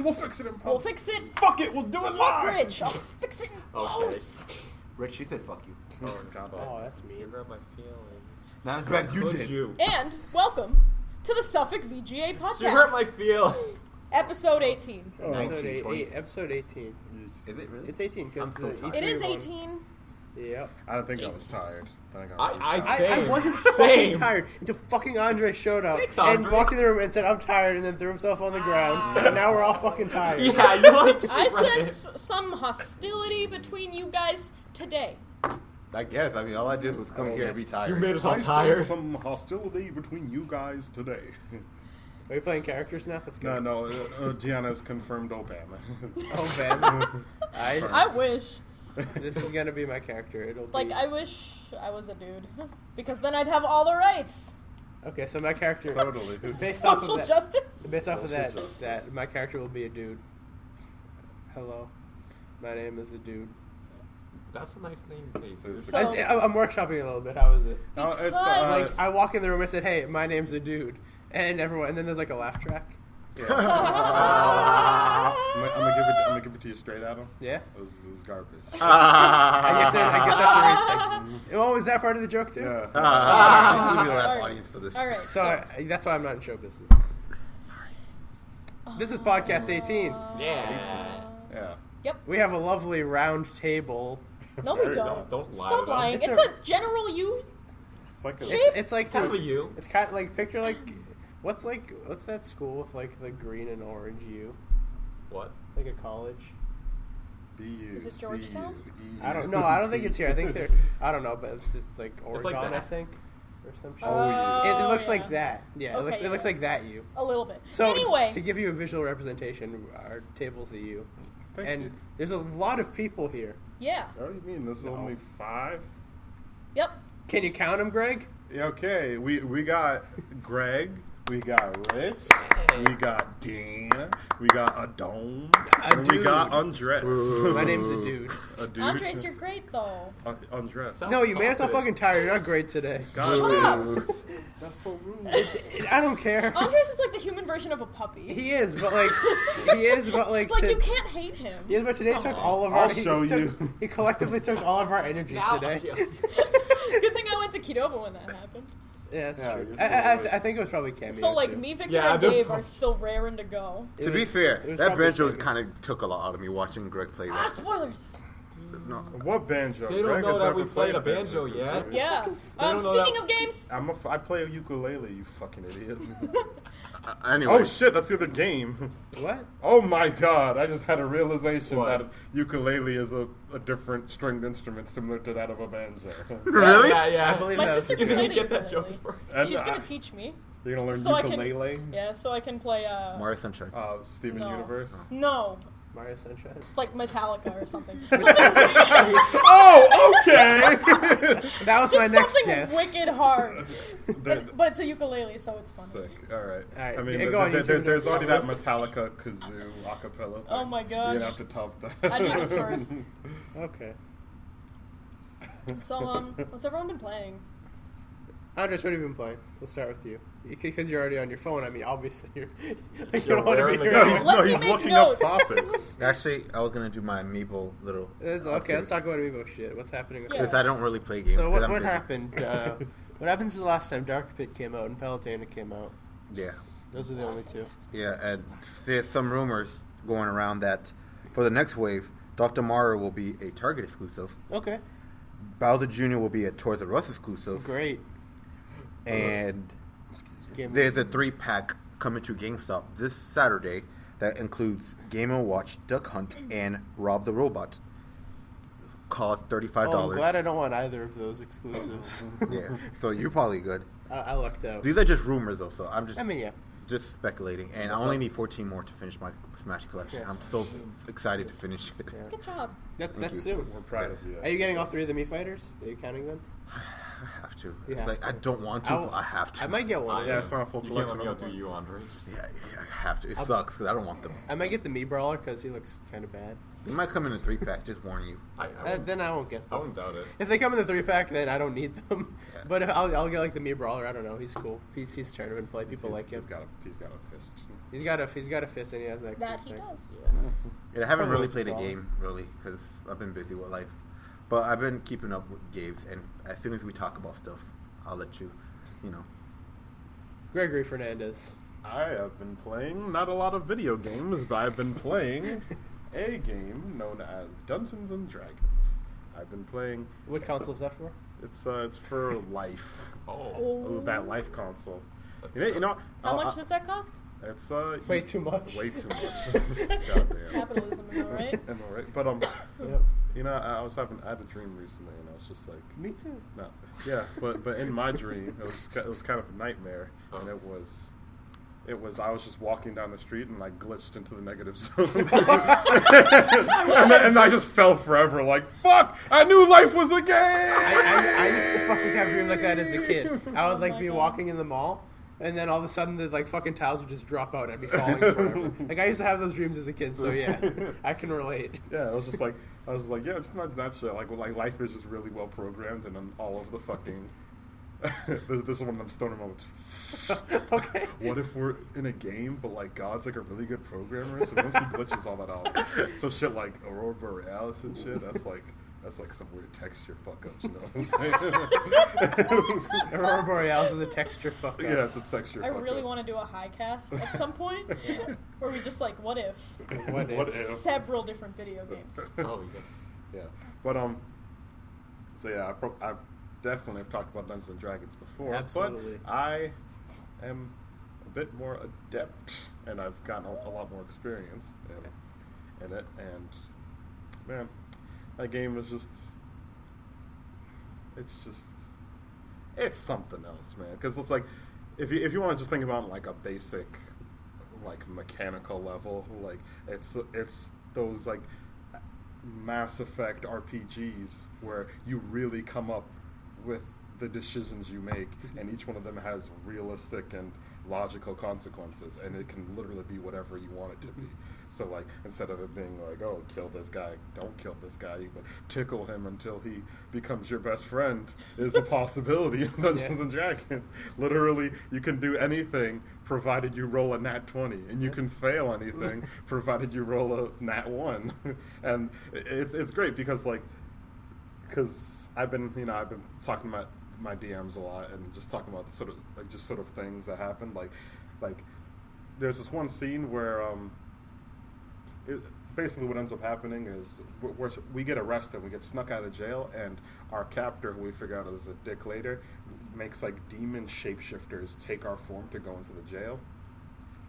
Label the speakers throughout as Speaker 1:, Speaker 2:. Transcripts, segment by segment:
Speaker 1: We'll fix it in post.
Speaker 2: We'll fix it.
Speaker 1: Fuck it, we'll do it
Speaker 2: Fuck
Speaker 1: live.
Speaker 2: Rich. I'll fix it in post.
Speaker 3: Rich, she said fuck you.
Speaker 1: Oh, God.
Speaker 4: Oh, that's mean.
Speaker 5: You hurt my feelings.
Speaker 3: Not as bad you did.
Speaker 2: And welcome to the Suffolk VGA podcast.
Speaker 5: You hurt my feelings.
Speaker 2: Episode 18.
Speaker 1: Oh.
Speaker 4: Episode 18.
Speaker 3: Is it really?
Speaker 4: It's 18 because
Speaker 3: I'm so tired.
Speaker 2: It is 18.
Speaker 4: Yep.
Speaker 1: I don't think I was tired.
Speaker 4: I wasn't fucking tired until fucking Andre showed up
Speaker 5: Thanks,
Speaker 4: and
Speaker 5: Andre.
Speaker 4: walked in the room and said, I'm tired, and then threw himself on the ground. And now we're all fucking tired.
Speaker 5: Yeah, you like.
Speaker 2: I sense some hostility between you guys today.
Speaker 3: I guess. I mean, all I did was come here and be tired.
Speaker 5: You made us all
Speaker 1: I saw
Speaker 5: tired.
Speaker 1: some hostility between you guys today.
Speaker 4: Are we playing characters now? Let's go.
Speaker 1: No, Gianna's confirmed Obama.
Speaker 4: Oh, man.
Speaker 2: I wish.
Speaker 4: This is going to be my character. It'll be...
Speaker 2: Like, I wish I was a dude. Because then I'd have all the rights.
Speaker 4: Okay, so my character...
Speaker 1: Totally.
Speaker 4: Based off
Speaker 2: Social
Speaker 4: of that,
Speaker 2: justice.
Speaker 4: based off of
Speaker 1: Social justice.
Speaker 4: that, my character will be a dude. Hello. My name is a dude.
Speaker 5: That's a nice name. Hey,
Speaker 2: So-
Speaker 4: I'm workshopping a little bit. How is it?
Speaker 1: Oh, it's
Speaker 2: Because-
Speaker 4: I walk in the room and said, "Hey, my name's a dude," and everyone, and then there's like a laugh track.
Speaker 1: I'm gonna give it to you straight, Adam.
Speaker 4: Yeah,
Speaker 1: This is garbage.
Speaker 4: I guess that's a real thing. Oh, is that part of the joke too?
Speaker 1: Yeah.
Speaker 3: I'm gonna be the last
Speaker 2: Alright.
Speaker 3: audience for this.
Speaker 2: Alright,
Speaker 4: So that's why I'm not in show business. This is
Speaker 2: Uh,
Speaker 4: podcast 18.
Speaker 5: Yeah.
Speaker 1: Yeah.
Speaker 4: We have a lovely round table.
Speaker 2: No, we don't.
Speaker 5: Don't lie
Speaker 2: Stop
Speaker 5: about
Speaker 2: lying.
Speaker 4: It's
Speaker 2: It's
Speaker 4: a-
Speaker 2: a general you.
Speaker 1: It's like a.
Speaker 4: It's like
Speaker 5: Kind of a
Speaker 4: the,
Speaker 5: you.
Speaker 4: it's kind of like picture like what's that school with like the green and orange U,
Speaker 5: What?
Speaker 4: like a college.
Speaker 1: B-U-C-U-E.
Speaker 2: Is it Georgetown?
Speaker 4: I don't know. I don't think it's here. I think they're. I don't know, but it's like Oregon,
Speaker 5: like that.
Speaker 4: I think, or some shit.
Speaker 1: Oh,
Speaker 4: It looks
Speaker 2: yeah.
Speaker 4: like that. Yeah,
Speaker 2: Okay,
Speaker 4: it looks
Speaker 2: yeah.
Speaker 4: like that U.
Speaker 2: A little bit.
Speaker 4: So
Speaker 2: anyway,
Speaker 4: to give you a visual representation, our table's a U,
Speaker 1: Thank
Speaker 4: and
Speaker 1: you.
Speaker 4: there's a lot of people here.
Speaker 2: yeah.
Speaker 1: What do you mean? This is only 5?
Speaker 2: Yep.
Speaker 4: Can you count them, Greg?
Speaker 1: Yeah, okay. We got Greg. We got Rich.
Speaker 5: Hey.
Speaker 1: We got Dean. We got Adone. And we
Speaker 4: dude.
Speaker 1: got Andres.
Speaker 4: My name's a dude.
Speaker 1: A dude.
Speaker 2: Andres, you're great though.
Speaker 1: Andres.
Speaker 4: No, you made us all fucking tired. You're not great today.
Speaker 1: God,
Speaker 2: Shut up.
Speaker 1: that's so rude.
Speaker 4: I don't care.
Speaker 2: Andres is like the human version of a puppy.
Speaker 4: He is, but like
Speaker 2: Like you can't hate him.
Speaker 4: He is, but today took all of
Speaker 1: I'll
Speaker 4: our.
Speaker 1: show
Speaker 4: he took-
Speaker 1: you.
Speaker 4: He collectively took all of our energy
Speaker 5: Now,
Speaker 4: today.
Speaker 2: Good thing I went to Qdoba when that happened.
Speaker 4: Yeah, that's
Speaker 1: Yeah,
Speaker 4: true.
Speaker 1: you're so right.
Speaker 4: I think it was probably Cameo.
Speaker 2: So like
Speaker 4: too.
Speaker 2: me, Victor,
Speaker 5: Yeah,
Speaker 2: and
Speaker 5: they're
Speaker 2: Dave
Speaker 5: fun.
Speaker 2: are still raring to go.
Speaker 4: It
Speaker 3: To be
Speaker 4: was-
Speaker 3: fair,
Speaker 4: it was
Speaker 3: that
Speaker 4: probably
Speaker 3: banjo
Speaker 4: Cameo.
Speaker 3: kind of took a lot out of me watching Greg play
Speaker 2: Ah,
Speaker 3: that.
Speaker 2: spoilers.
Speaker 3: No.
Speaker 1: What banjo?
Speaker 5: They don't
Speaker 1: Greg
Speaker 5: know
Speaker 1: has
Speaker 5: that
Speaker 1: never
Speaker 5: we played a
Speaker 1: played
Speaker 5: banjo yet.
Speaker 2: Yeah.
Speaker 5: don't know
Speaker 2: Speaking
Speaker 5: that-
Speaker 2: of games,
Speaker 1: I play a ukulele, you fucking idiot.
Speaker 3: Anyway,
Speaker 1: Oh shit, that's the other game.
Speaker 4: What?
Speaker 1: Oh my god, I just had a realization
Speaker 5: What?
Speaker 1: that ukulele is a different stringed instrument similar to that of a banjo.
Speaker 3: really?
Speaker 5: Yeah, yeah.
Speaker 4: I believe
Speaker 2: my
Speaker 4: that.
Speaker 2: sister
Speaker 5: You
Speaker 2: can play
Speaker 5: didn't
Speaker 2: the
Speaker 5: get that
Speaker 2: ukulele.
Speaker 5: joke first.
Speaker 1: And
Speaker 2: She's gonna teach me.
Speaker 1: You're gonna learn
Speaker 2: So I can-
Speaker 1: ukulele?
Speaker 2: Yeah, so I can play.
Speaker 3: Mario Sunshine.
Speaker 1: Steven
Speaker 2: No.
Speaker 1: Universe?
Speaker 2: No,
Speaker 4: Mario Sunshine.
Speaker 2: like Metallica or something.
Speaker 1: Oh, okay!
Speaker 4: That was my
Speaker 2: Just
Speaker 4: next
Speaker 2: something
Speaker 4: guess.
Speaker 2: wicked hard.
Speaker 1: There-
Speaker 2: But it's a ukulele, so it's funny.
Speaker 1: Sick. Alright.
Speaker 4: Alright,
Speaker 1: I mean,
Speaker 4: yeah, go on YouTube.
Speaker 1: there's already that Metallica kazoo acapella thing.
Speaker 2: Oh my
Speaker 1: You're
Speaker 2: gosh.
Speaker 1: gonna have to top that.
Speaker 2: I did it first.
Speaker 4: Okay.
Speaker 2: So what's everyone been playing?
Speaker 4: Andres, what have you been playing? We'll start with you. Because you're already on your phone. I mean, obviously you're. Like, you
Speaker 5: You're
Speaker 4: don't want to
Speaker 5: wearing
Speaker 4: be
Speaker 5: the
Speaker 4: here.
Speaker 5: gun.
Speaker 2: Let me
Speaker 1: he's
Speaker 2: make
Speaker 1: looking
Speaker 2: notes.
Speaker 1: up topics.
Speaker 3: Actually, I was gonna do my amiibo little.
Speaker 4: Okay, let's talk about Amiibo shit. What's happening with
Speaker 2: Yeah.
Speaker 3: Because I don't really play games.
Speaker 4: So
Speaker 3: 'cause
Speaker 4: what
Speaker 3: I'm busy.
Speaker 4: happened? What happened since the last time Dark Pit came out and Palutena came out?
Speaker 3: Yeah,
Speaker 4: Those are the only two.
Speaker 3: yeah, and there's some rumors going around that for the next wave, Dr. Mario will be a Target exclusive.
Speaker 4: Okay,
Speaker 3: Bowser Jr. will be a Toys R Us exclusive,
Speaker 4: great.
Speaker 3: and
Speaker 4: Game
Speaker 3: there's a 3-pack coming to GameStop this Saturday that includes Game & Watch, Duck Hunt, and Rob the Robot. Cost $35.
Speaker 4: Oh, I'm glad I don't want either of those exclusives.
Speaker 3: Yeah, so you're probably good.
Speaker 4: I lucked out.
Speaker 3: These are just rumors, though, so I'm just
Speaker 4: I mean, yeah.
Speaker 3: just speculating, and I only need 14 more to finish my Smash collection.
Speaker 4: Yes.
Speaker 3: I'm so excited to finish it.
Speaker 4: Yeah.
Speaker 2: Good job.
Speaker 4: That's
Speaker 3: Thank
Speaker 4: that's
Speaker 3: you.
Speaker 4: soon.
Speaker 1: We're proud of you.
Speaker 4: Are you getting all three of the Mii Fighters? Are you counting them?
Speaker 3: I have to.
Speaker 4: You
Speaker 3: It's
Speaker 4: have
Speaker 3: like
Speaker 4: to.
Speaker 3: I don't want to, but I have to.
Speaker 4: I might get one.
Speaker 1: Yeah, it's not a full
Speaker 5: You can't let
Speaker 1: collection.
Speaker 5: me
Speaker 1: of
Speaker 5: outdo
Speaker 1: them.
Speaker 5: you, Andres.
Speaker 3: Yeah, I have to. It sucks because I don't want them.
Speaker 4: I might get the Me Brawler because he looks kind of bad.
Speaker 3: They might come in a 3-pack. Just warn you.
Speaker 4: Then I won't get
Speaker 5: I
Speaker 4: them.
Speaker 5: wouldn't doubt it.
Speaker 4: If they come in the 3-pack, then I don't need them.
Speaker 3: Yeah.
Speaker 4: But I'll get like the Me Brawler. I don't know. He's cool. He's tournament play. People like him.
Speaker 1: He's got a fist.
Speaker 4: He's got a fist and he has that.
Speaker 2: That
Speaker 4: cool
Speaker 2: he
Speaker 4: thing.
Speaker 2: does.
Speaker 3: Yeah, I haven't
Speaker 4: Probably
Speaker 3: really
Speaker 4: was
Speaker 3: played a
Speaker 4: wrong.
Speaker 3: game really because I've been busy with life. But I've been keeping up with games, and as soon as we talk about stuff, I'll let you, you know.
Speaker 4: Gregory Fernandez.
Speaker 1: I have been playing not a lot of video games, but I've been playing a game known as Dungeons and Dragons. I've been playing.
Speaker 4: What console is that for?
Speaker 1: It's for Life.
Speaker 5: Oh.
Speaker 1: Oh, that Life console.
Speaker 5: That's
Speaker 1: You know
Speaker 2: How much does that cost?
Speaker 1: it's
Speaker 4: Way too much.
Speaker 1: Way too much. Goddamn.
Speaker 2: Capitalism, am I right?
Speaker 1: Am I right? But
Speaker 4: Yep.
Speaker 1: you know, I had a dream recently, and I was just like,
Speaker 4: Me too.
Speaker 1: no, yeah, but in my dream, it was kind of a nightmare, and it was. I was just walking down the street and I glitched into the negative zone. and I just fell forever like, fuck, I knew life was a game!
Speaker 4: I used to fucking have dreams like that as a kid. I would like
Speaker 2: my
Speaker 4: be
Speaker 2: God.
Speaker 4: walking in the mall, and then all of a sudden the like fucking tiles would just drop out and I'd be falling forever. Like I used to have those dreams as a kid, so yeah, I can relate.
Speaker 1: Yeah, I was just like, yeah, just imagine that shit. Like life is just really well programmed, and then all of the fucking. This is one of them stoner moments.
Speaker 4: Okay.
Speaker 1: What if we're in a game, but like God's like a really good programmer, so once he glitches all that out, so shit like Aurora Borealis and shit, that's like some weird texture fuck ups, you know what I'm saying?
Speaker 4: Aurora Borealis is a texture fuck up.
Speaker 1: Yeah, it's a texture.
Speaker 2: I
Speaker 1: fuck
Speaker 2: really
Speaker 1: up.
Speaker 2: want to do a high cast at some point where we just like, what if?
Speaker 4: What
Speaker 1: What
Speaker 4: if?
Speaker 1: if?
Speaker 2: Several different video games.
Speaker 5: Oh, yeah.
Speaker 1: Yeah, but so yeah, I definitely have talked about Dungeons and Dragons before,
Speaker 4: Absolutely.
Speaker 1: but I am a bit more adept, and I've gotten a lot more experience in it, and man, that game is it's something else, man, because it's like, if you want to just think about like a basic, like mechanical level, like it's those like Mass Effect RPGs where you really come up with the decisions you make, and each one of them has realistic and logical consequences, and it can literally be whatever you want it to be. So like, instead of it being like, oh, kill this guy, don't kill this guy, but tickle him until he becomes your best friend is a possibility in Dungeons and Dragons. Literally, you can do anything provided you roll a nat 20, and you can fail anything provided you roll a nat 1. And it's great because I've been talking about my DMs a lot and just talking about the sort of things that happen. Like there's this one scene where basically what ends up happening is we get arrested, we get snuck out of jail, and our captor, who we figure out is a dick later, makes like demon shapeshifters take our form to go into the jail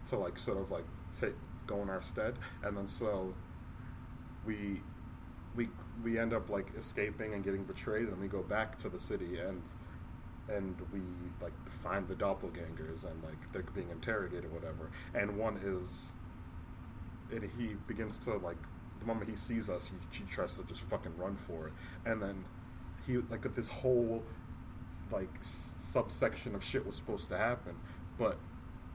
Speaker 1: to like sort of like go in our stead, and then so we end up like escaping and getting betrayed, and we go back to the city and we like find the doppelgangers, and like they're being interrogated or whatever, and one is, and he begins to like, the moment he sees us, he tries to just fucking run for it, and then he like this whole like subsection of shit was supposed to happen, but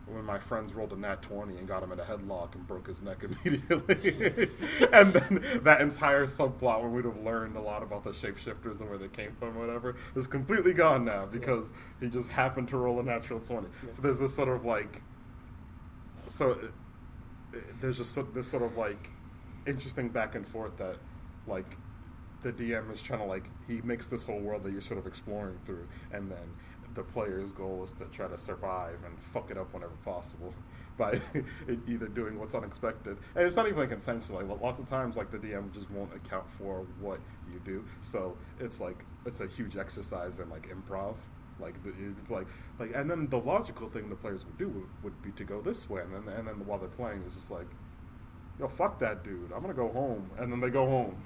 Speaker 1: when my friends rolled a nat 20 and got him in a headlock and broke his neck immediately. And then that entire subplot where we'd have learned a lot about the shapeshifters and where they came from or whatever is completely gone now because he just happened to roll a natural 20. Yeah. So there's this sort of like... there's just this sort of like interesting back and forth that like the DM is trying to like... He makes this whole world that you're sort of exploring through, and then the player's goal is to try to survive and fuck it up whenever possible by either doing what's unexpected. And it's not even intentional. Like, lots of times, like, the DM just won't account for what you do. So it's like, it's a huge exercise in like improv. And then the logical thing the players would do would be to go this way, and then while they're playing, it's just like, yo, fuck that dude, I'm gonna go home, and then they go home.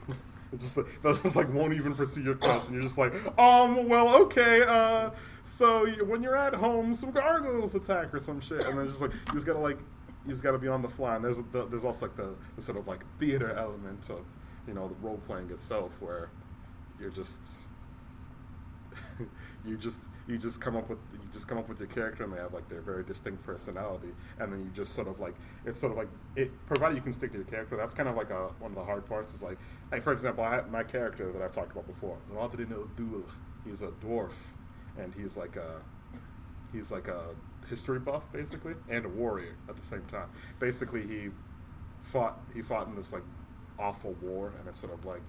Speaker 1: It's just like, they'll just like won't even pursue your quest, and you're just like, well, okay, so when you're at home, some gargoyles attack or some shit, and then just like you just gotta be on the fly. And there's also like the sort of like theater element of, you know, the role playing itself, where you're just you just come up with your character, and they have like their very distinct personality, and then you just sort of like it's sort of like it. Provided you can stick to your character, that's kind of like one of the hard parts. Is like for example, I had my character that I've talked about before. He's a dwarf, and he's like a history buff basically, and a warrior at the same time. Basically, he fought in this like awful war, and it sort of like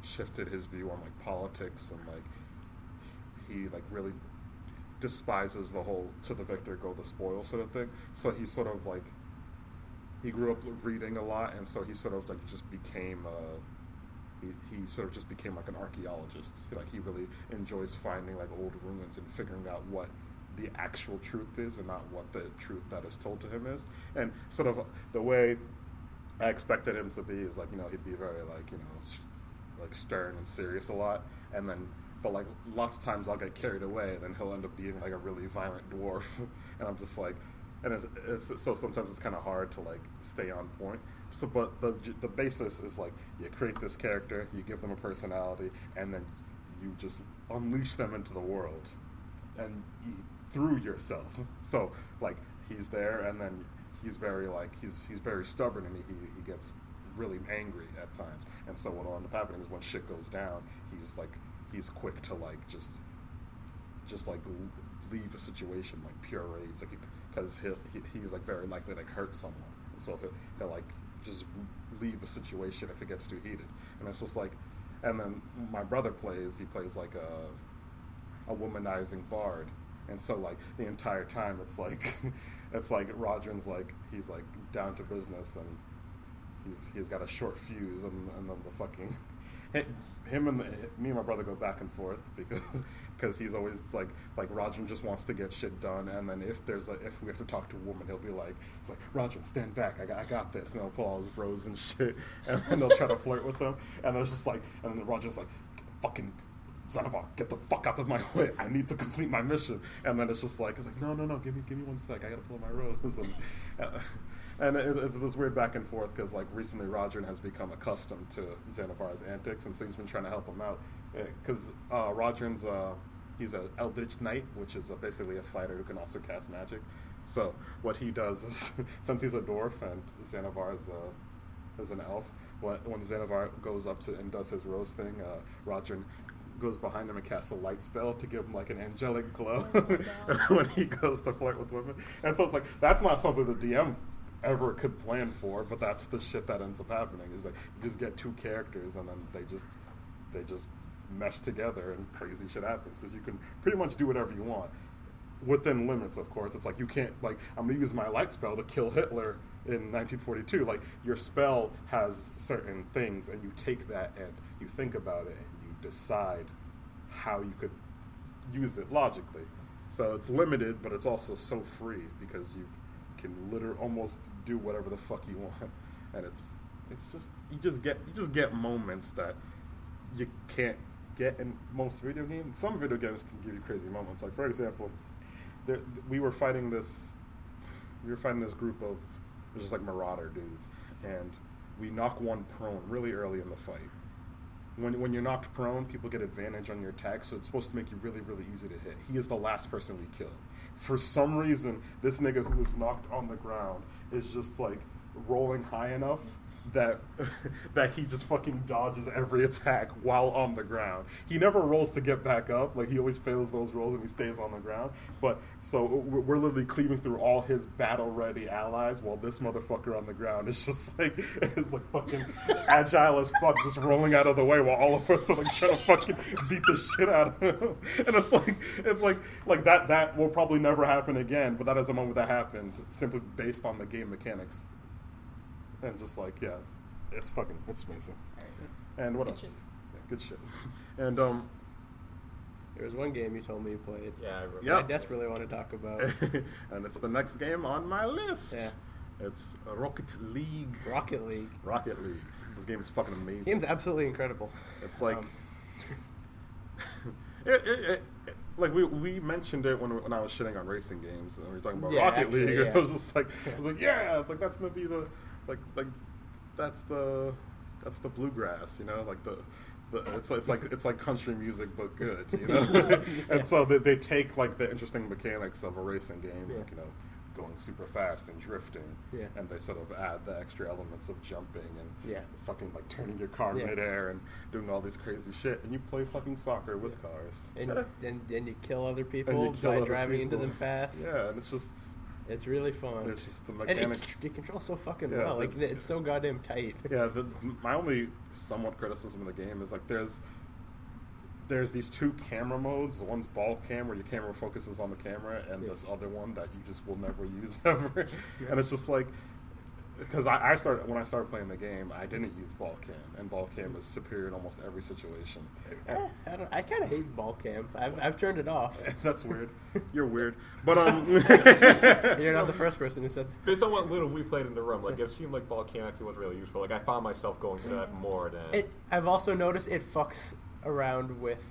Speaker 1: shifted his view on like politics, and like he like really despises the whole "to the victor go the spoil" sort of thing. So he sort of like he grew up reading a lot, and so he sort of like just became he sort of just became like an archaeologist. Like he really enjoys finding like old ruins and figuring out what the actual truth is and not what the truth that is told to him is. And sort of the way I expected him to be is like, he'd be very like, like stern and serious a lot, and then but like lots of times I'll get carried away, and then he'll end up being like a really violent dwarf, and I'm just like, and it's so sometimes it's kind of hard to like stay on point. So, but the basis is like you create this character, you give them a personality, and then you just unleash them into the world, and through yourself. So like he's there, and then he's very like he's very stubborn, and he gets really angry at times. And so what will end up happening is when shit goes down, he's quick to like just like leave a situation like pure rage, like because he's like very likely to like hurt someone, and so he'll like just leave a situation if it gets too heated. And it's just like, and then my brother plays like a womanizing bard, and so like the entire time it's like Rodrin's like he's like down to business, and he's got a short fuse, and then the fucking me and my brother go back and forth because he's always like Rodrin just wants to get shit done, and then if we have to talk to a woman, he'll be like, it's like, Rodrin, stand back, I got this, and they'll pull all his rose and shit, and then they'll try to flirt with them, and it's just like, and then Rodrin's like, fucking Xenovar, get the fuck out of my way, I need to complete my mission. And then it's like no, give me 1 sec, I gotta pull my rose. And it's this weird back and forth, because like recently Rodrin has become accustomed to Xenovar's antics, and so he's been trying to help him out, because Rodrin's he's an Eldritch Knight, which is basically a fighter who can also cast magic. So what he does is, since he's a dwarf and Xenovar is an elf, when Xenovar goes up to and does his rose thing, Rodrin goes behind him and casts a light spell to give him like an angelic glow when he goes to flirt with women. And so it's like, that's not something the DM ever could plan for, but that's the shit that ends up happening. Is like you just get two characters, and then they just mesh together, and crazy shit happens, because you can pretty much do whatever you want within limits, of course. It's like you can't, like, I'm gonna use my light spell to kill Hitler in 1942. Like, your spell has certain things, and you take that and you think about it and you decide how you could use it logically. So it's limited, but it's also so free, because you can literally almost do whatever the fuck you want, and it's just you just get moments that you can't get in most video games. Some video games can give you crazy moments. Like, for example, we were fighting this group of just like marauder dudes, and we knock one prone really early in the fight. When you're knocked prone, people get advantage on your attack, so it's supposed to make you really, really easy to hit. He is the last person we killed. For some reason, this nigga who was knocked on the ground is just like rolling high enough that he just fucking dodges every attack while on the ground. He never rolls to get back up. Like, he always fails those rolls and he stays on the ground. But so we're literally cleaving through all his battle-ready allies while this motherfucker on the ground is just like fucking agile as fuck, just rolling out of the way while all of us are like trying to fucking beat the shit out of him. And it's like that will probably never happen again. But that is a moment that happened simply based on the game mechanics. And just like, yeah, it's amazing. And what else?
Speaker 2: shit.
Speaker 1: Yeah, good shit. And
Speaker 4: There was one game you told me you played.
Speaker 5: Yeah, I remember.
Speaker 1: Yep.
Speaker 4: I desperately want to talk about.
Speaker 1: and it's the next game on my list.
Speaker 4: Yeah.
Speaker 1: It's Rocket League.
Speaker 4: Rocket League.
Speaker 1: Rocket League. This game is fucking amazing.
Speaker 4: Game's absolutely incredible.
Speaker 1: It's like, like we mentioned it when I was shitting on racing games, and we were talking about
Speaker 4: Yeah,
Speaker 1: Rocket
Speaker 4: actually,
Speaker 1: League.
Speaker 4: yeah.
Speaker 1: And I was just like, yeah, it's like that's gonna be the like that's the bluegrass, you know, like It's like country music but good, you know. And so they take like the interesting mechanics of a racing game, like going super fast and drifting, and they sort of add the extra elements of jumping and fucking like turning your car midair and doing all this crazy shit, and you play fucking soccer with cars,
Speaker 4: and you kill other people by driving into them fast.
Speaker 1: Yeah, and it's
Speaker 4: really fun.
Speaker 1: It's just the mechanics.
Speaker 4: And it controls so fucking well. Like it's so goddamn tight.
Speaker 1: Yeah, my only somewhat criticism of the game is like there's these two camera modes. The one's ball cam, where your camera focuses on the camera, and this other one that you just will never use ever. And it's just like, because when I started playing the game, I didn't use ball cam, and ball cam is superior in almost every situation.
Speaker 4: I kind of hate ball cam. I've turned it off.
Speaker 1: That's weird. You're weird, but
Speaker 4: you're not the first person who said that.
Speaker 5: Based on what little we played in the room, like it seemed like ball cam actually was really useful. Like I found myself going to that more than.
Speaker 4: I've also noticed it fucks around with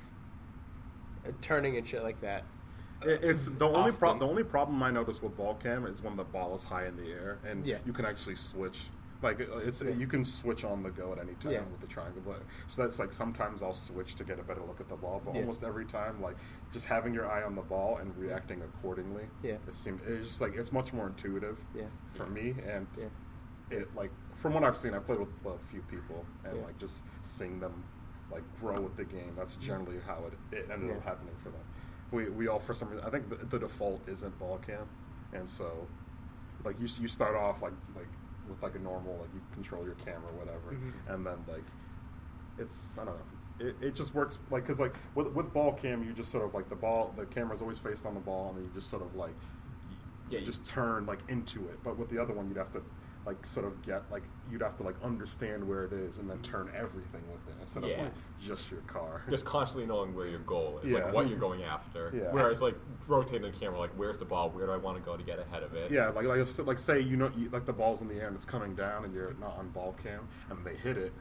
Speaker 4: turning and shit like that.
Speaker 1: It's the only problem I notice with ball cam is when the ball is high in the air and you can actually switch. Like you can switch on the go at any time with the triangle button. So that's like sometimes I'll switch to get a better look at the ball, but almost every time, like just having your eye on the ball and reacting accordingly. It's just like it's much more intuitive for me, and it like from what I've seen, I've played with a few people, and like just seeing them like grow with the game. That's generally how it ended up happening for them. We all, for some reason, I think the default isn't ball cam, and so like you start off like with like a normal, like you control your camera or whatever, and then like it's, I don't know, it just works like, because like with ball cam you just sort of like the camera's always faced on the ball, and then you just sort of like just turn like into it. But with the other one you'd have to like sort of get like, you'd have to like understand where it is and then turn everything with it instead of like just your car.
Speaker 5: Just constantly knowing where your goal is, like what you're going after. Whereas like rotating the camera, like where's the ball? Where do I want to go to get ahead of it?
Speaker 1: Yeah, like say like the ball's in the air and it's coming down and you're not on ball cam and they hit it,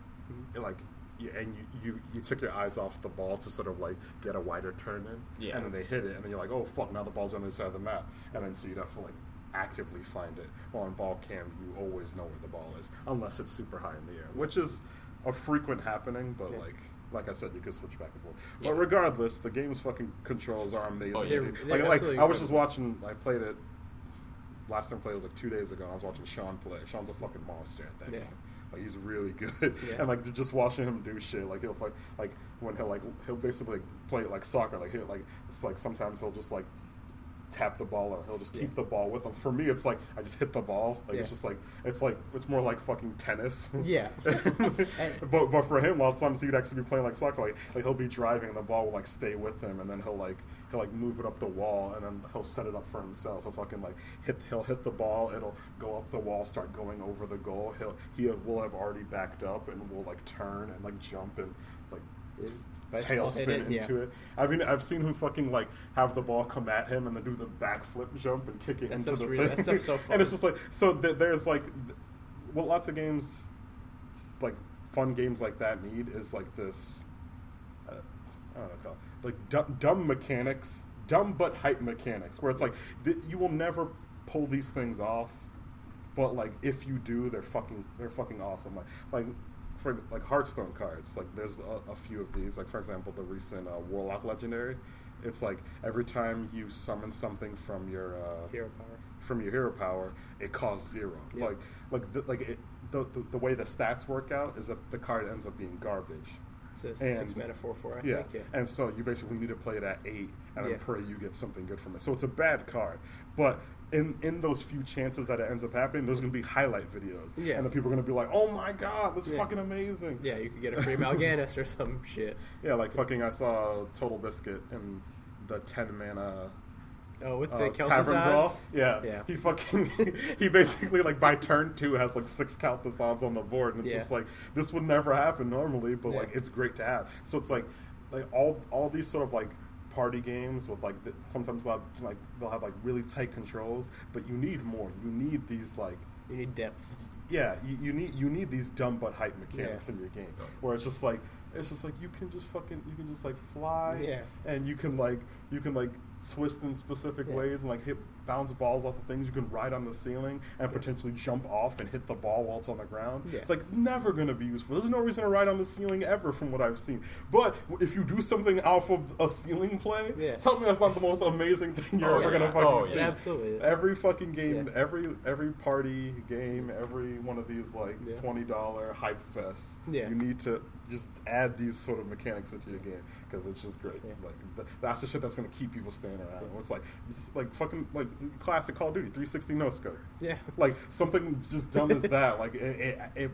Speaker 1: like. And you took your eyes off the ball to sort of like get a wider turn in, and then they hit it, and then you're like, oh fuck, now the ball's on the other side of the map, and then so you'd have to like actively find it. Well, on ball cam, you always know where the ball is, unless it's super high in the air, which is a frequent happening. But like I said, you can switch back and forth. But regardless, the game's fucking controls are amazing.
Speaker 5: Oh,
Speaker 1: Like I was just watching. I played it. Last time I played was like 2 days ago. And I was watching Sean play. Sean's a fucking monster at that game. Like he's really good, and like just watching him do shit, like he'll fight, like when he'll basically play like soccer, like he'll like it's like sometimes he'll just like tap the ball or he'll just keep the ball with him. For me, it's like I just hit the ball, like it's just like it's more like fucking tennis. But for him, a lot of times he'd actually be playing like soccer, like he'll be driving and the ball will like stay with him, and then he'll move it up the wall, and then he'll set it up for himself. He'll fucking like he'll hit the ball, it'll go up the wall, start going over the goal. He will have already backed up and will like turn and like jump and like tailspin into it. I mean, I've seen him fucking like have the ball come at him and then do the backflip jump and kick it into the thing.
Speaker 4: That stuff's so fun.
Speaker 1: And it's just like, so there's like what lots of games, like fun games like that need is like this. I don't know, like dumb mechanics, dumb but hype mechanics, where it's like you will never pull these things off, but like if you do, they're fucking awesome. Like for like Hearthstone cards, like there's a few of these. Like for example, the recent Warlock Legendary. It's like every time you summon something from your hero power, it costs 0. The way the stats work out is that the card ends up being garbage.
Speaker 4: It's a 6 mana 4/4, I think. Yeah.
Speaker 1: And so you basically need to play it at 8, and then pray you get something good from it. So it's a bad card. But in those few chances that it ends up happening, there's going to be highlight videos. Yeah. And the people are going to be like, oh my god, that's fucking amazing.
Speaker 4: Yeah, you could get a free Mal'Ganis or some shit.
Speaker 1: Yeah, like fucking I saw Total Biscuit in the 10 mana...
Speaker 4: Oh, with the
Speaker 1: Tavern Brawl?
Speaker 4: Kel'Thuzad's?
Speaker 1: Yeah. He basically, like, by turn 2 has, like, 6 Kel'Thuzad's on the board. And it's just like, this would never happen normally, but, like, it's great to have. So it's like all these sort of, like, party games with, like, sometimes they'll have, like, really tight controls, but you need more. You need these, like...
Speaker 4: You need depth.
Speaker 1: Yeah, you need these dumb but hype mechanics in your game. Where it's just like you can just like fly. And you can twist in specific ways and like bounce balls off of things. You can ride on the ceiling and potentially jump off and hit the ball while it's on the ground.
Speaker 4: Yeah.
Speaker 1: Like, never going to be useful. There's no reason to ride on the ceiling ever from what I've seen. But if you do something off of a ceiling play, tell me that's not the most amazing thing you're ever going to fucking see.
Speaker 4: It absolutely is.
Speaker 1: Every fucking game, every party game, every one of these like $20 hype fests, you need to just add these sort of mechanics into your game because it's just great. Like that's the shit that's going to keep people staying around. It's like fucking like classic Call of Duty 360 no scope. Yeah, like something just dumb as that. Like it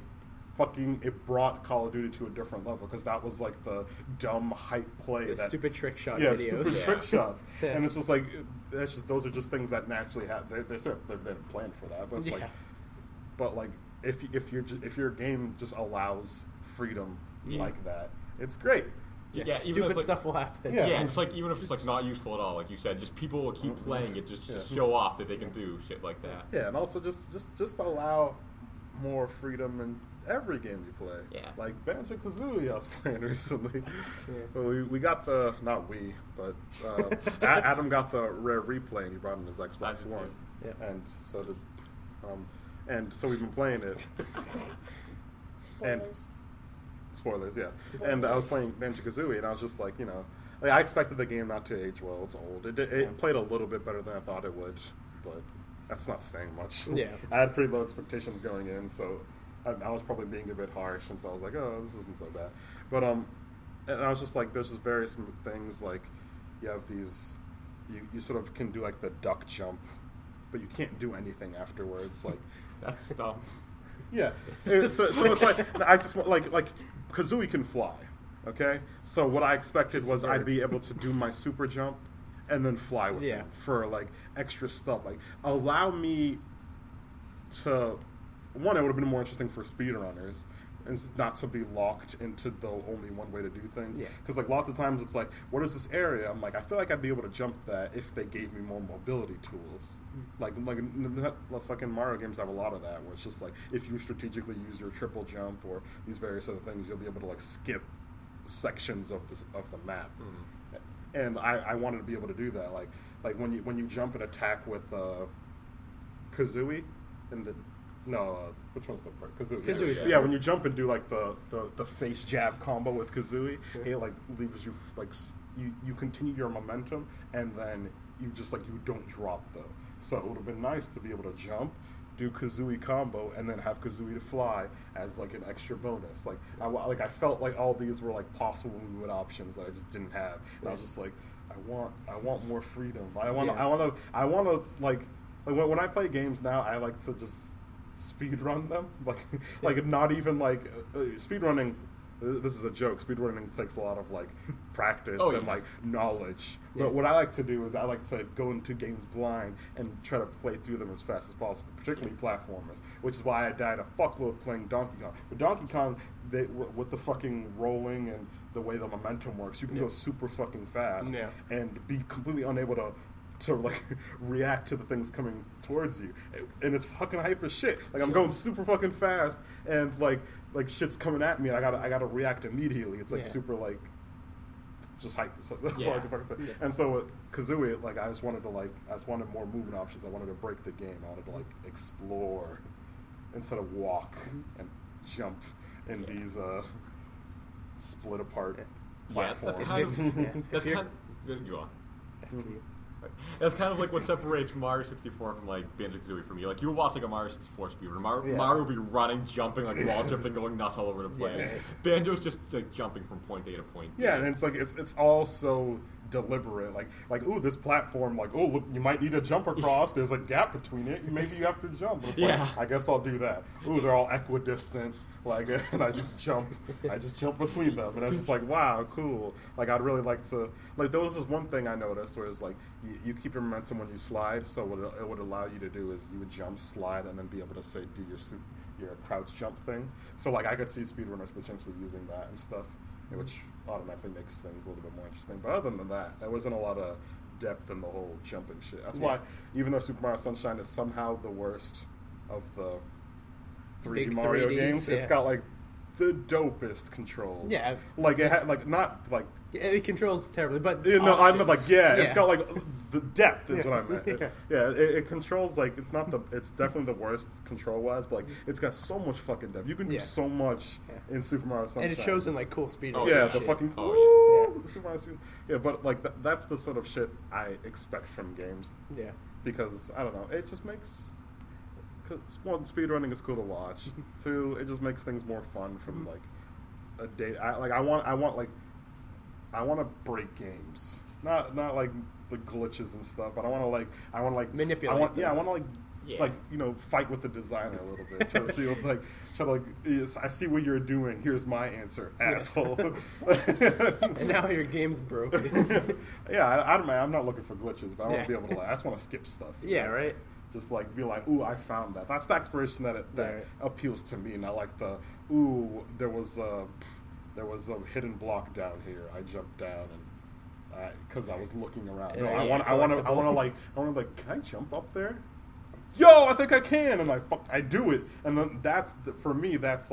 Speaker 1: brought Call of Duty to a different level because that was like the dumb hype play,
Speaker 4: stupid trick shot
Speaker 1: videos.
Speaker 4: Stupid
Speaker 1: trick shots, and it's just like those are just things that naturally happen. They're planned for that, but it's like if your game just allows freedom like that, it's great.
Speaker 5: Yeah, even
Speaker 4: stupid
Speaker 5: like,
Speaker 4: stuff will happen.
Speaker 5: Yeah, it's like even if it's like not useful at all, like you said, just people will keep playing it just to show off that they can do shit like that.
Speaker 1: Yeah, and also just allow more freedom in every game you play.
Speaker 5: Yeah,
Speaker 1: like Banjo-Kazooie I was playing recently. We got the but Adam got the rare replay and he brought in his Xbox One. Yeah, and so did and so we've been playing it. Spoilers, yeah. And I was playing Banjo-Kazooie, and I was just like, I expected the game not to age well. It's old. It played a little bit better than I thought it would, but that's not saying much. Yeah. I had pretty low expectations going in, so I was probably being a bit harsh, and so I was like, oh, this isn't so bad. But, and I was just like, there's just various things, like, you have these, you sort of can do, like, the duck jump, but you can't do anything afterwards, like.
Speaker 5: That's dumb.
Speaker 1: Yeah, so it's like I just like Kazooie can fly, okay? So what I expected was I'd be able to do my super jump and then fly with him for like extra stuff. Like allow me to it would have been more interesting for speedrunners and not to be locked into the only one way to do things. Because like lots of times it's like, what is this area? I'm like, I feel like I'd be able to jump that if they gave me more mobility tools. Like the fucking Mario games have a lot of that, where it's just like if you strategically use your triple jump or these various other things, you'll be able to like skip sections of the map. And I wanted to be able to do that. Like when you jump and attack with Kazooie in the which one's the part? Kazooie. Yeah, when you jump and do like the face jab combo with Kazooie, it like leaves you like you continue your momentum and then you just like you don't drop though. So it would have been nice to be able to jump, do Kazooie combo, and then have Kazooie to fly as like an extra bonus. Like I felt like all these were like possible movement options that I just didn't have, and I was just like, I want more freedom. I want to like when I play games now, I like to just speed run them, like not even like speed running. This is a joke. Speedrunning takes a lot of like practice and like knowledge. But what I like to do is I like to go into games blind and try to play through them as fast as possible, particularly platformers. Which is why I died a fuckload playing Donkey Kong. With Donkey Kong, with the fucking rolling and the way the momentum works, you can go super fucking fast and be completely unable to like react to the things coming towards you, and it's fucking hype as shit. Like I'm going super fucking fast, and like shit's coming at me, and I gotta react immediately. It's like super like just hype. So that's all I can fucking say. And so with Kazooie, like I just wanted more movement options. I wanted to break the game. I wanted to like explore instead of walk and jump in these split apart platforms.
Speaker 5: That's kind of you on. That's kind of like what separates Mario 64 from like Banjo-Kazooie for me. Like you watch like a Mario 64 speedrun, Mario will be running, jumping, like wall jumping, going nuts all over the place. Banjo's just like jumping from point A to point B.
Speaker 1: Yeah, and it's like it's all so deliberate. Like ooh, this platform, like oh look, you might need to jump across. There's a gap between it. Maybe you have to jump. It's like, I guess I'll do that. Ooh, they're all equidistant. Like, and I just jump between them, and I was just like, wow, cool. Like, I'd really like to, like, there was this one thing I noticed where it's like, you keep your momentum when you slide, so what it would allow you to do is you would jump, slide, and then be able to, say, do your crouch jump thing. So, like, I could see speedrunners potentially using that and stuff, which automatically makes things a little bit more interesting. But other than that, there wasn't a lot of depth in the whole jumping shit. That's why, even though Super Mario Sunshine is somehow the worst of the 3D
Speaker 4: Big
Speaker 1: Mario
Speaker 4: 3Ds,
Speaker 1: games, it's got like the dopest controls.
Speaker 4: Yeah,
Speaker 1: like it had like not like
Speaker 4: it controls terribly, but
Speaker 1: it's got like The depth is what I meant.
Speaker 4: Yeah.
Speaker 1: It controls like it's definitely the worst control wise, but like it's got so much fucking depth. You can do so much in Super Mario Sunshine,
Speaker 4: and it shows in like cool speed.
Speaker 1: the
Speaker 4: shit.
Speaker 1: fucking Super Mario Speed. Yeah, but like that's the sort of shit I expect from games.
Speaker 4: Yeah.
Speaker 1: Because I don't know, it just makes. Cause one, speedrunning is cool to watch. Two, it just makes things more fun from like a day. I want to break games, not like the glitches and stuff. But I want to like
Speaker 4: manipulate.
Speaker 1: I want to like fight with the designer a little bit. Try to see yes, I see what you're doing. Here's my answer, asshole.
Speaker 4: And now your game's broken.
Speaker 1: I'm not looking for glitches, but I want to be able to. I just want to skip stuff.
Speaker 4: Yeah, right.
Speaker 1: Just like be like, ooh, I found that. That's the exploration that appeals to me. Not like the, ooh, there was a hidden block down here. I jumped down and because I was looking around. No, I want to like, can I jump up there? Yo, I think I can, and I do it, and then for me that's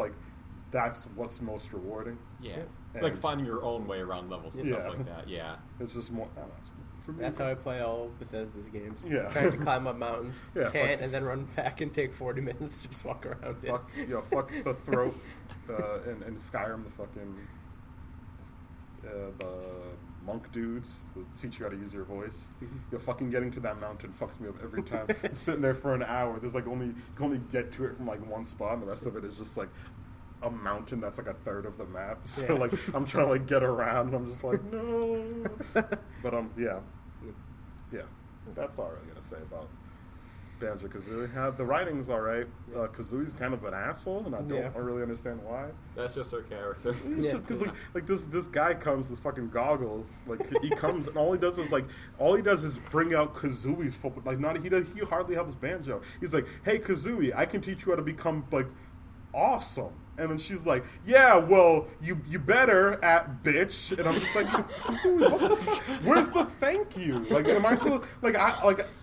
Speaker 1: what's most rewarding.
Speaker 5: Yeah,
Speaker 1: and
Speaker 5: like finding your own way around levels and stuff like that. Yeah,
Speaker 1: it's just more. I don't know, for me,
Speaker 4: that's how I play all Bethesda's games.
Speaker 1: Yeah.
Speaker 4: Trying to climb up mountains,
Speaker 1: can't,
Speaker 4: and then run back and take 40 minutes to just walk around.
Speaker 1: Fuck the throat, in Skyrim, the fucking the monk dudes who teach you how to use your voice. Fucking getting to that mountain fucks me up every time. I'm sitting there for an hour. There's like you can only get to it from like one spot, and the rest of it is just like a mountain that's like a third of the map. So like I'm trying to like get around, and I'm just like no. But yeah. That's all I'm gonna say about Banjo-Kazooie. The writing's all right. Kazooie's kind of an asshole, and I don't really understand why.
Speaker 5: That's just her character.
Speaker 1: Because like this guy comes, this fucking goggles. Like he comes, and all he does is bring out Kazooie's football. Like he hardly helps Banjo. He's like, hey Kazooie, I can teach you how to become like awesome. And then she's like, yeah, well, you better at bitch. And I'm just like, Kazooie, what the fuck? Where's the thank you? Like, am I supposed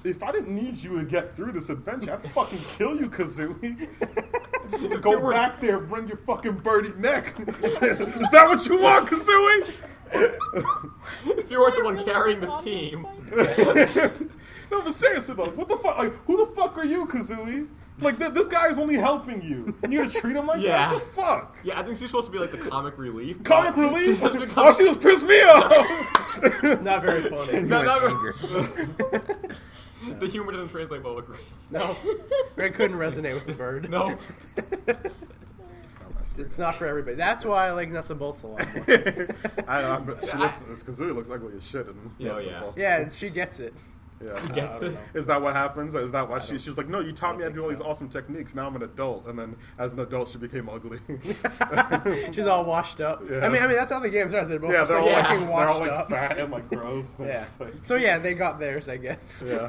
Speaker 1: if I didn't need you to get through this adventure, I'd fucking kill you, Kazooie. Just go back there, bring your fucking birdie neck. Is that what you want, Kazooie?
Speaker 5: If you weren't the one carrying this team.
Speaker 1: No, but seriously though, what the fuck? Like, who the fuck are you, Kazooie? Like, this guy is only helping you, and you're gonna treat him like that? What the fuck?
Speaker 5: Yeah, I think she's supposed to be like the comic relief.
Speaker 1: Comic relief? Oh, she was pissed me off!
Speaker 4: It's not very funny.
Speaker 5: Not The humor didn't translate well with Greg.
Speaker 4: No. Greg couldn't resonate with the bird.
Speaker 5: No.
Speaker 4: It's not for everybody. That's why I like nuts and bolts a lot more.
Speaker 1: Kazooie looks ugly as shit.
Speaker 4: Yeah, she gets it.
Speaker 1: Yeah.
Speaker 5: She gets it.
Speaker 1: Is that what happens? Is that why she was like, no, you taught me how to do all these awesome techniques. Now I'm an adult, and then as an adult, she became ugly.
Speaker 4: She's all washed up.
Speaker 1: Yeah.
Speaker 4: I mean that's how the game starts. They're both
Speaker 1: they're
Speaker 4: fucking
Speaker 1: they're
Speaker 4: washed
Speaker 1: all like
Speaker 4: up.
Speaker 1: fat and like gross.
Speaker 4: Yeah.
Speaker 1: Like,
Speaker 4: So yeah, they got theirs, I guess.
Speaker 1: Yeah.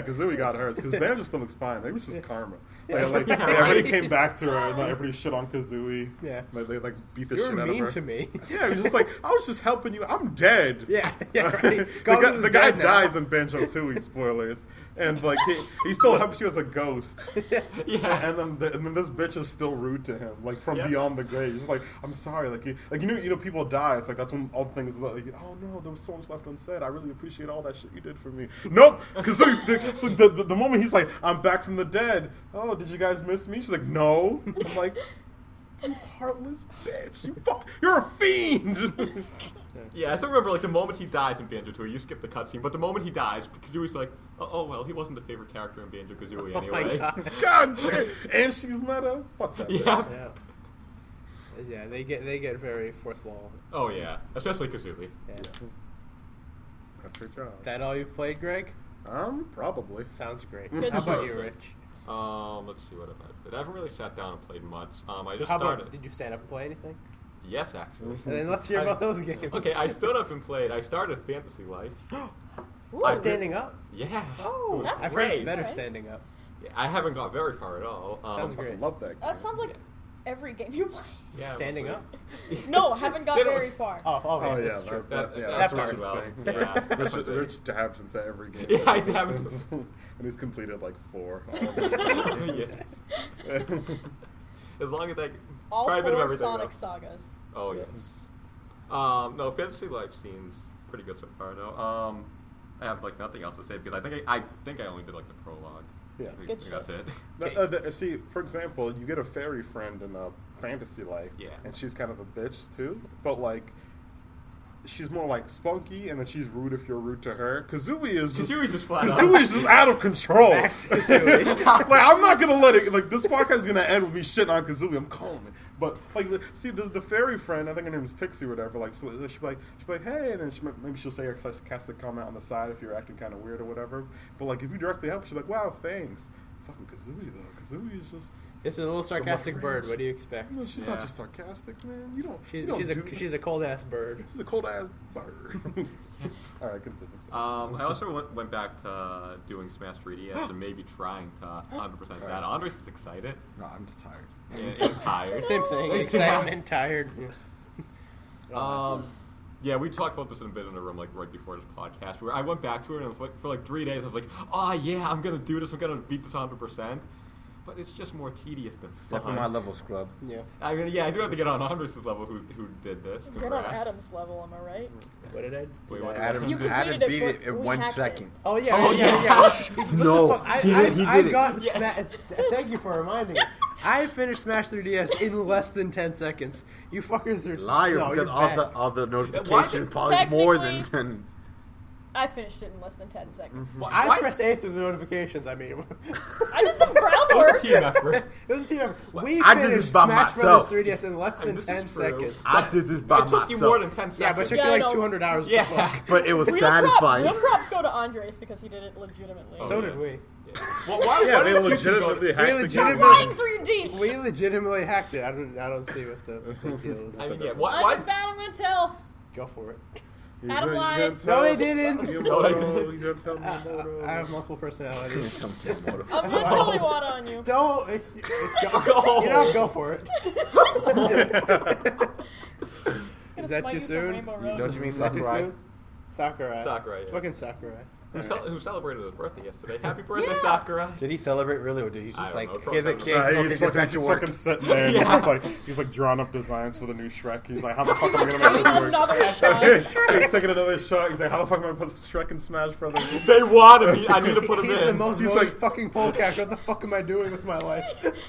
Speaker 1: Kazooie got hers because Banjo still looks fine. Maybe it's just karma.
Speaker 4: Yeah.
Speaker 1: Everybody came back to her, and like, everybody shit on Kazooie.
Speaker 4: Yeah.
Speaker 1: They like beat the
Speaker 4: You're
Speaker 1: shit out of her.
Speaker 4: mean to me.
Speaker 1: Yeah, he was just like, I was just helping you. I'm dead.
Speaker 4: Yeah, right.
Speaker 1: The guy dies in Banjo-Tooie, spoilers. And like he still helps you as a ghost.
Speaker 5: Yeah.
Speaker 1: And then this bitch is still rude to him, like from beyond the grave. He's just like, I'm sorry, you know people die. It's like that's when all the things like, oh no, there was so much left unsaid. I really appreciate all that shit you did for me. Nope, because the moment he's like, I'm back from the dead. Oh, did you guys miss me? She's like, no. I'm like, you heartless bitch. You're a fiend.
Speaker 5: Yeah, I still remember like the moment he dies in Banjo-Tooie, you skip the cutscene, but the moment he dies, Kazooie's like, oh well, he wasn't the favorite character in Banjo-Kazooie anyway.
Speaker 1: God damn. And she's meta. Fuck that.
Speaker 5: Yeah.
Speaker 4: Yeah, they get very fourth wall.
Speaker 5: Oh yeah, especially Kazooie.
Speaker 4: Yeah.
Speaker 1: That's her job.
Speaker 4: That all you've played, Greg?
Speaker 1: Probably.
Speaker 4: Sounds great.
Speaker 2: Good
Speaker 4: How about
Speaker 2: job.
Speaker 4: you, Rich?
Speaker 5: Let's see what I did. I haven't really sat down and played much. I just started.
Speaker 4: Did you stand up and play anything?
Speaker 5: Yes, actually.
Speaker 4: And then let's hear about those games.
Speaker 5: Okay, I stood up and played. I started Fantasy Life.
Speaker 4: Standing up?
Speaker 5: Yeah.
Speaker 4: Oh,
Speaker 2: that's
Speaker 4: I've heard it's
Speaker 2: great.
Speaker 4: better
Speaker 2: Alright.
Speaker 4: standing up.
Speaker 5: Yeah, I haven't got very far at all.
Speaker 4: Sounds
Speaker 1: I
Speaker 4: great.
Speaker 1: love that game.
Speaker 2: That sounds like every game you play.
Speaker 5: Yeah,
Speaker 4: Standing
Speaker 5: I'm
Speaker 4: up?
Speaker 2: No, haven't got
Speaker 5: They don't-
Speaker 2: very far.
Speaker 4: Oh,
Speaker 1: Oh,
Speaker 4: yeah,
Speaker 1: yeah,
Speaker 4: that's true.
Speaker 5: That's
Speaker 1: Rich's
Speaker 5: well.
Speaker 1: thing.
Speaker 5: Yeah.
Speaker 1: Rich dabs into every game.
Speaker 5: Yeah, I
Speaker 1: in
Speaker 5: dabs
Speaker 1: existence. And he's completed like 4.
Speaker 5: Yes. As long as I
Speaker 2: All
Speaker 5: try a bit of
Speaker 2: 4
Speaker 5: everything.
Speaker 2: Sonic
Speaker 5: though.
Speaker 2: sagas.
Speaker 5: Oh yes. No, Fantasy Life seems pretty good so far. Though. I have like nothing else to say because I think I only did like the prologue.
Speaker 1: Yeah.
Speaker 5: I
Speaker 2: Good
Speaker 5: think that's it.
Speaker 1: See, for example, you get a fairy friend in a fantasy life,
Speaker 5: Yeah.
Speaker 1: and she's kind of a bitch too, but like, she's more like spunky, and then she's rude if you're rude to her. Kazooie is
Speaker 5: just flat out.
Speaker 1: Kazooie is just out of control.
Speaker 4: Back to Kazooie.
Speaker 1: Like, I'm not gonna let it. Like, this podcast is gonna end with me shitting on Kazooie. I'm calling it. But like, see, the fairy friend, I think her name is Pixie or whatever. Like, so she'll be like, hey, and then maybe she'll say a sarcastic comment on the side if you're acting kind of weird or whatever. But like, if you directly help, she's like, wow, thanks. Fucking Kazooie though. Kazooie is just.
Speaker 4: It's a little sarcastic
Speaker 1: so much
Speaker 4: bird.
Speaker 1: rage.
Speaker 4: What do you expect?
Speaker 1: No, she's not just sarcastic, man. You don't.
Speaker 4: She's a cold ass bird.
Speaker 1: She's a cold ass bird. All right, continue.
Speaker 5: I also went back to doing Smash 3DS and maybe trying to 100% that. Andres is excited.
Speaker 3: No, I'm just tired.
Speaker 5: And tired.
Speaker 4: Same thing. Excited and tired.
Speaker 5: Yeah, we talked about this in a bit in the room, like right before this podcast. Where I went back to it, and for like 3 days, I was like, "Oh yeah, I'm gonna do this. I'm gonna beat this 100%." But it's just more tedious than fun.
Speaker 3: Step on my level, scrub.
Speaker 4: Yeah.
Speaker 5: I mean, yeah, I do have to get on Andres' level, who did this.
Speaker 2: Get on
Speaker 5: Congrats.
Speaker 2: Adam's level, am I right?
Speaker 4: What did I?
Speaker 5: Wait, what?
Speaker 3: Adam,
Speaker 2: You
Speaker 3: Adam
Speaker 2: completed it,
Speaker 3: beat
Speaker 2: but
Speaker 3: it in
Speaker 2: we
Speaker 3: 1
Speaker 2: hacked
Speaker 3: second.
Speaker 2: it.
Speaker 4: Oh yeah.
Speaker 5: Oh,
Speaker 4: yeah.
Speaker 3: No,
Speaker 4: What the fuck?
Speaker 3: he did
Speaker 4: I
Speaker 3: it.
Speaker 4: got thank you for reminding me. I finished Smash 3DS in less than 10 seconds. You fuckers are
Speaker 3: Liar,
Speaker 4: no,
Speaker 3: because
Speaker 4: you're
Speaker 3: all
Speaker 4: bad.
Speaker 3: the notifications
Speaker 5: Why-
Speaker 3: probably more than
Speaker 2: Technically-
Speaker 3: 10.
Speaker 2: I finished it in less than 10 seconds.
Speaker 4: I pressed A through the notifications. I mean,
Speaker 2: I did the
Speaker 5: It was a
Speaker 2: groundwork.
Speaker 5: team effort.
Speaker 4: it was a team effort. We
Speaker 3: I did
Speaker 4: finished
Speaker 3: this by
Speaker 4: Smash
Speaker 3: myself.
Speaker 4: Bros. 3DS in less than
Speaker 5: This
Speaker 4: 10
Speaker 5: is true.
Speaker 4: seconds.
Speaker 3: I did this by
Speaker 5: It took you more than 10 seconds.
Speaker 4: Yeah, but it took
Speaker 2: Yeah,
Speaker 4: you
Speaker 2: I
Speaker 4: like
Speaker 2: know.
Speaker 4: 200 hours.
Speaker 5: Yeah.
Speaker 4: To fuck.
Speaker 3: But it was
Speaker 2: Real
Speaker 3: satisfying.
Speaker 2: props go to Andres because he did it legitimately.
Speaker 5: Oh,
Speaker 4: So
Speaker 5: yes.
Speaker 4: did we.
Speaker 5: Well, why
Speaker 1: Yeah, they
Speaker 5: didn't you
Speaker 1: legitimately
Speaker 5: go-
Speaker 1: hacked
Speaker 4: We
Speaker 1: the
Speaker 2: You're
Speaker 1: game.
Speaker 2: lying through your teeth.
Speaker 4: We legitimately hacked it. I don't see what the big deal is.
Speaker 5: I mean, yeah,
Speaker 2: I'm
Speaker 5: why?
Speaker 2: just bad. I'm gonna tell.
Speaker 4: Go for it.
Speaker 2: Adam
Speaker 1: He's
Speaker 2: lied.
Speaker 1: gonna
Speaker 4: No,
Speaker 1: tell
Speaker 4: they didn't.
Speaker 1: Miyamoto, he's gonna tell Miyamoto.
Speaker 4: I have multiple personalities.
Speaker 2: I'm gonna tell Iwata on you.
Speaker 4: Don't.
Speaker 5: Go.
Speaker 4: You know, go for it.
Speaker 2: Gonna
Speaker 4: Is that
Speaker 2: smite
Speaker 4: too
Speaker 2: you from
Speaker 4: soon?
Speaker 2: Rainbow Road.
Speaker 3: Don't you mean
Speaker 4: Is that too
Speaker 3: Sakurai?
Speaker 4: soon? Sakurai.
Speaker 5: Sakurai, yeah.
Speaker 4: Fucking Sakurai.
Speaker 5: Who celebrated his birthday yesterday? Happy birthday,
Speaker 2: Yeah.
Speaker 5: Sakurai!
Speaker 3: Did he celebrate really, or did he
Speaker 5: I
Speaker 3: just
Speaker 5: don't
Speaker 3: like,
Speaker 5: know,
Speaker 3: here's a
Speaker 5: probably
Speaker 3: kid,
Speaker 5: not.
Speaker 3: okay,
Speaker 1: He's
Speaker 3: get back to work?
Speaker 1: fucking sitting there. And
Speaker 5: Yeah.
Speaker 1: he's like drawing up designs for the new Shrek. He's like, how the fuck am I gonna
Speaker 2: Taking
Speaker 1: make this work?
Speaker 2: another shot.
Speaker 1: He's taking another shot. He's like, how the fuck am I gonna put Shrek in Smash Brothers?
Speaker 5: They wanted me. I need to put him
Speaker 4: He's
Speaker 5: in.
Speaker 4: the most
Speaker 1: He's
Speaker 4: voted
Speaker 1: like-
Speaker 4: fucking poll catcher. What the fuck am I doing with my life?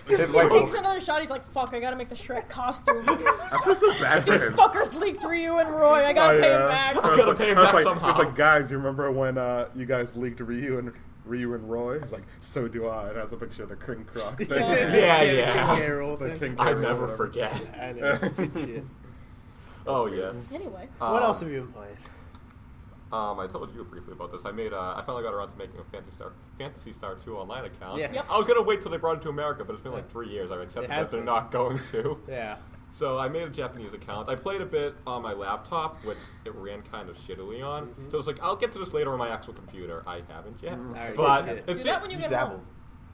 Speaker 3: His
Speaker 2: He
Speaker 3: wife,
Speaker 2: takes another shot. He's like, "Fuck! I gotta make the Shrek costume.
Speaker 3: I feel so bad for
Speaker 2: These
Speaker 3: him.
Speaker 2: fuckers leaked Ryu and Roy. I gotta pay him back."
Speaker 5: I gotta pay him back somehow.
Speaker 1: It's like, guys, you remember when you guys leaked Ryu and Roy? He's like, so do I. And has a picture of the King Croc thing.
Speaker 5: Yeah.
Speaker 4: King Carol
Speaker 1: The
Speaker 4: thing.
Speaker 1: King
Speaker 5: I
Speaker 1: Carol,
Speaker 5: never
Speaker 1: whatever.
Speaker 5: forget.
Speaker 4: I know. Good shit.
Speaker 5: Oh yes.
Speaker 2: Anyway,
Speaker 4: What else have you been playing?
Speaker 5: I told you briefly about this. I finally got around to making a Phantasy Star 2 online account.
Speaker 4: Yes. Yep.
Speaker 5: I was gonna wait till they brought it to America, but it's been like 3 years. I've accepted
Speaker 4: It has
Speaker 5: that they're
Speaker 4: been.
Speaker 5: not going to.
Speaker 4: Yeah.
Speaker 5: So I made a Japanese account. I played a bit on my laptop, which it ran kind of shittily on. So it's like, I'll get to this later on my actual computer. I haven't yet.
Speaker 4: Alright,
Speaker 5: But
Speaker 4: good shit.
Speaker 5: it's
Speaker 2: do that when you get
Speaker 3: dabble.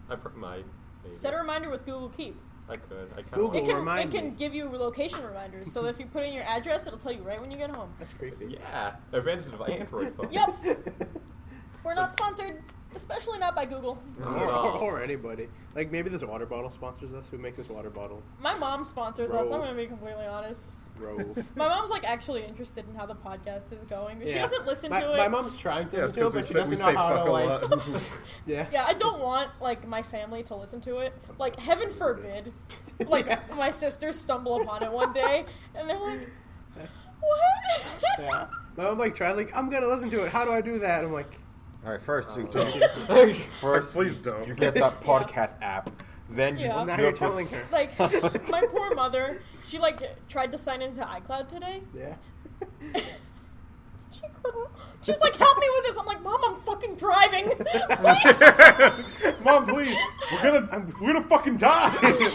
Speaker 2: home.
Speaker 5: maybe.
Speaker 2: Set a reminder with Google Keep.
Speaker 5: I could. I kind
Speaker 4: Google.
Speaker 5: of.
Speaker 2: It can
Speaker 4: remind me.
Speaker 2: give you location reminders. So if you put in your address, it'll tell you right when you get home.
Speaker 4: That's creepy.
Speaker 5: Yeah. Advantage of Android phones.
Speaker 2: Yep. We're not sponsored, especially not by Google.
Speaker 4: Or anybody. Like maybe this water bottle sponsors us. Who makes this water bottle?
Speaker 2: My mom sponsors us. I'm
Speaker 4: Rove.
Speaker 2: gonna be completely honest.
Speaker 4: Rove.
Speaker 2: My mom's like actually interested in how the podcast is going. She
Speaker 4: Yeah.
Speaker 2: doesn't listen
Speaker 4: my,
Speaker 2: to it.
Speaker 4: My mom's trying to
Speaker 1: Yeah, it's
Speaker 4: listen to it,
Speaker 1: because
Speaker 4: but she doesn't know how to like. Yeah.
Speaker 2: Yeah, I don't want like my family to listen to it. Like, heaven forbid, like
Speaker 4: Yeah.
Speaker 2: my sisters stumble upon it one day and they're like, "What?"
Speaker 4: Yeah. My mom like tries like I'm gonna listen to it. How do I do that? I'm like,
Speaker 3: All right, first, you
Speaker 1: Like,
Speaker 3: first
Speaker 1: please don't.
Speaker 3: you get that podcast app. Then you,
Speaker 2: Yeah.
Speaker 4: now
Speaker 3: you
Speaker 4: you're
Speaker 3: put-
Speaker 4: telling her.
Speaker 2: Like, my poor mother, she like tried to sign into iCloud today.
Speaker 4: Yeah.
Speaker 2: She couldn't. She was like, "Help me with this." I'm like, "Mom, I'm fucking driving."
Speaker 1: Mom, please. We're gonna fucking die.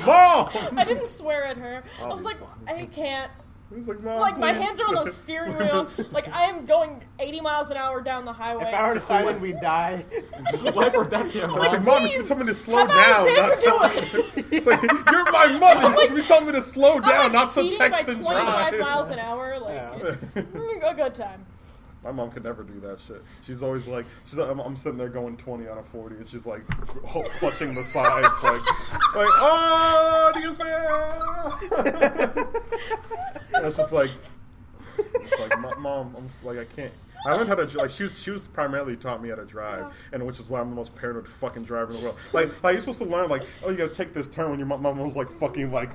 Speaker 1: Mom.
Speaker 2: I didn't swear at her. I was like,
Speaker 1: Obviously.
Speaker 2: "I can't."
Speaker 1: He's like, Mom,
Speaker 2: Like, my
Speaker 1: please.
Speaker 2: hands are on the steering wheel. Like, I am going 80 miles an hour down the highway.
Speaker 4: If I were to sign in, we'd die.
Speaker 5: Life or death, damn
Speaker 1: It's like,
Speaker 5: mom.
Speaker 1: Mom, you should
Speaker 2: Please,
Speaker 1: be telling me to slow
Speaker 2: have
Speaker 1: down.
Speaker 2: Alexander
Speaker 1: Not
Speaker 2: do
Speaker 1: tell
Speaker 2: it.
Speaker 1: It's like, you're my mother. You're supposed to be telling me to slow down,
Speaker 2: I'm like
Speaker 1: not to
Speaker 2: speeding by
Speaker 1: text and
Speaker 2: 25
Speaker 1: drive.
Speaker 2: miles an hour. Like,
Speaker 4: Yeah.
Speaker 2: it's a good time.
Speaker 1: My mom could never do that shit. She's always like, I'm sitting there going 20 on a 40, and she's like clutching the sides, like, oh, Dios mío. And it's just like, Mom, I'm just like, I can't. I learned how to like she was primarily taught me how to drive, and which is why I'm the most paranoid fucking driver in the world. Like you're supposed to learn like, oh, you gotta take this turn when your mom was like fucking like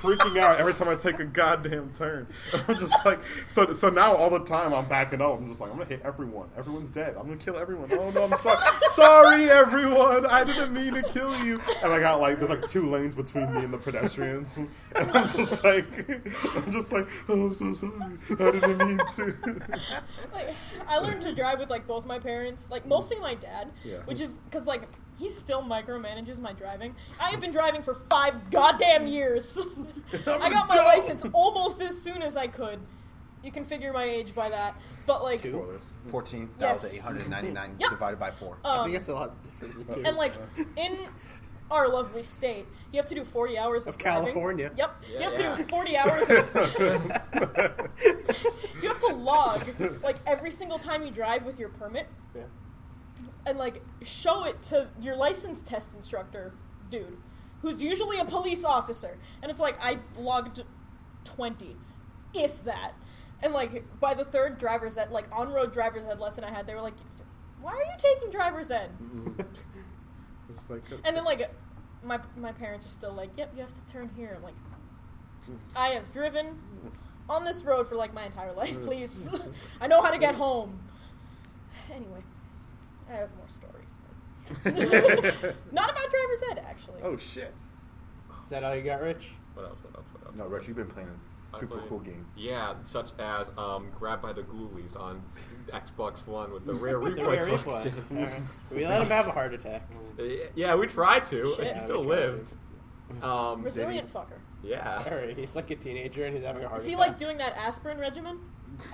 Speaker 1: freaking out every time I take a goddamn turn. I'm just like, so now all the time I'm backing up. I'm just like, I'm gonna hit everyone. Everyone's dead. I'm gonna kill everyone. Oh no, I'm sorry. Sorry, everyone. I didn't mean to kill you. And I got like, there's like 2 lanes between me and the pedestrians, and I'm just like, oh, I'm so sorry. I didn't mean to.
Speaker 2: Like, I learned to drive with like both my parents, like mostly my dad,
Speaker 1: Yeah.
Speaker 2: which is because like he still micromanages my driving. I have been driving for 5 goddamn years. I got my license almost as soon as I could. You can figure my age by that. But like,
Speaker 3: 14,899
Speaker 2: Yep.
Speaker 3: divided by 4.
Speaker 4: I think it's a lot different than 2.
Speaker 2: and like in our lovely state, you have to do 40 hours of driving.
Speaker 4: California.
Speaker 2: Yep.
Speaker 5: Yeah,
Speaker 2: you have to
Speaker 5: yeah.
Speaker 2: do 40 hours of you have to log like every single time you drive with your permit
Speaker 4: Yeah.
Speaker 2: and like show it to your license test instructor dude, who's usually a police officer. And it's like I logged 20, if that. And like by the 3rd driver's ed, like on-road driver's ed lesson I had, they were like, "Why are you taking driver's ed?"
Speaker 1: It's like,
Speaker 2: And then like my parents are still like, "Yep, you have to turn here." I'm like, I have driven on this road for like my entire life, please. I know how to get home. Anyway, I have more stories, but not about driver's ed actually.
Speaker 1: oh shit.
Speaker 4: Is that all you got, Rich?
Speaker 5: What else?
Speaker 3: No, Rush, you've been playing a super cool game.
Speaker 5: Yeah, such as Grabbed by the Ghoulies on Xbox One with the rare
Speaker 4: The
Speaker 5: reflex.
Speaker 4: rare replay. Alright. We let him have a heart attack.
Speaker 5: Yeah, we tried to.
Speaker 2: Shit.
Speaker 5: He
Speaker 2: Yeah,
Speaker 5: still
Speaker 4: we tried
Speaker 5: lived.
Speaker 2: Resilient fucker.
Speaker 5: Yeah.
Speaker 4: Alright, he's like a teenager and he's having a heart
Speaker 2: Is he
Speaker 4: attack.
Speaker 2: like doing that aspirin regimen?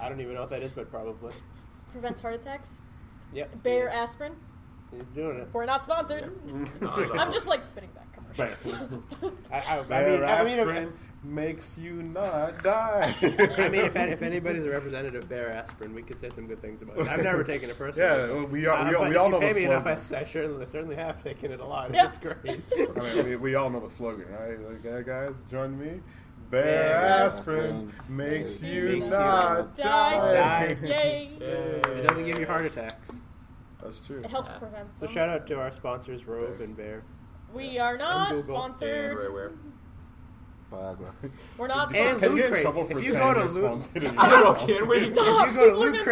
Speaker 4: I don't even know what that is, but probably.
Speaker 2: Prevents heart attacks?
Speaker 4: Yep.
Speaker 2: Bayer aspirin?
Speaker 4: He's doing it.
Speaker 2: We're not sponsored. I'm just like spitting back commercials.
Speaker 4: I
Speaker 1: Bear
Speaker 4: mean,
Speaker 1: aspirin makes you not die.
Speaker 4: I mean, if anybody's a representative of Bear aspirin, we could say some good things about it. I've never taken it personally.
Speaker 1: Yeah, we all
Speaker 4: but
Speaker 1: we all
Speaker 4: if
Speaker 1: know
Speaker 4: you
Speaker 1: the
Speaker 4: pay me enough,
Speaker 1: slogan.
Speaker 4: I certainly have taken it a lot.
Speaker 2: Yep.
Speaker 4: It's great.
Speaker 1: I mean, we all know the slogan, right? Like, hey guys, join me. Bear
Speaker 4: Bear
Speaker 1: aspirin makes you
Speaker 4: Makes you
Speaker 1: not die.
Speaker 4: die.
Speaker 2: Yay!
Speaker 4: It doesn't give you heart attacks.
Speaker 1: That's true.
Speaker 2: It helps prevent
Speaker 4: So
Speaker 2: them.
Speaker 4: shout out to our sponsors, Rove and Bear.
Speaker 2: We are not
Speaker 4: Google.
Speaker 2: sponsored.
Speaker 5: Everywhere.
Speaker 3: Viagra.
Speaker 2: We're not
Speaker 4: And
Speaker 1: Can
Speaker 2: sponsored.
Speaker 1: you get in
Speaker 4: Loot
Speaker 1: trouble
Speaker 4: Crate.
Speaker 1: for
Speaker 4: If you
Speaker 1: saying
Speaker 4: go to
Speaker 1: you're
Speaker 4: Loot,
Speaker 1: sponsored and
Speaker 5: I
Speaker 1: you're
Speaker 5: don't know,
Speaker 1: not?
Speaker 5: can we?
Speaker 4: if
Speaker 2: Stop!
Speaker 4: you go to
Speaker 2: People are gonna do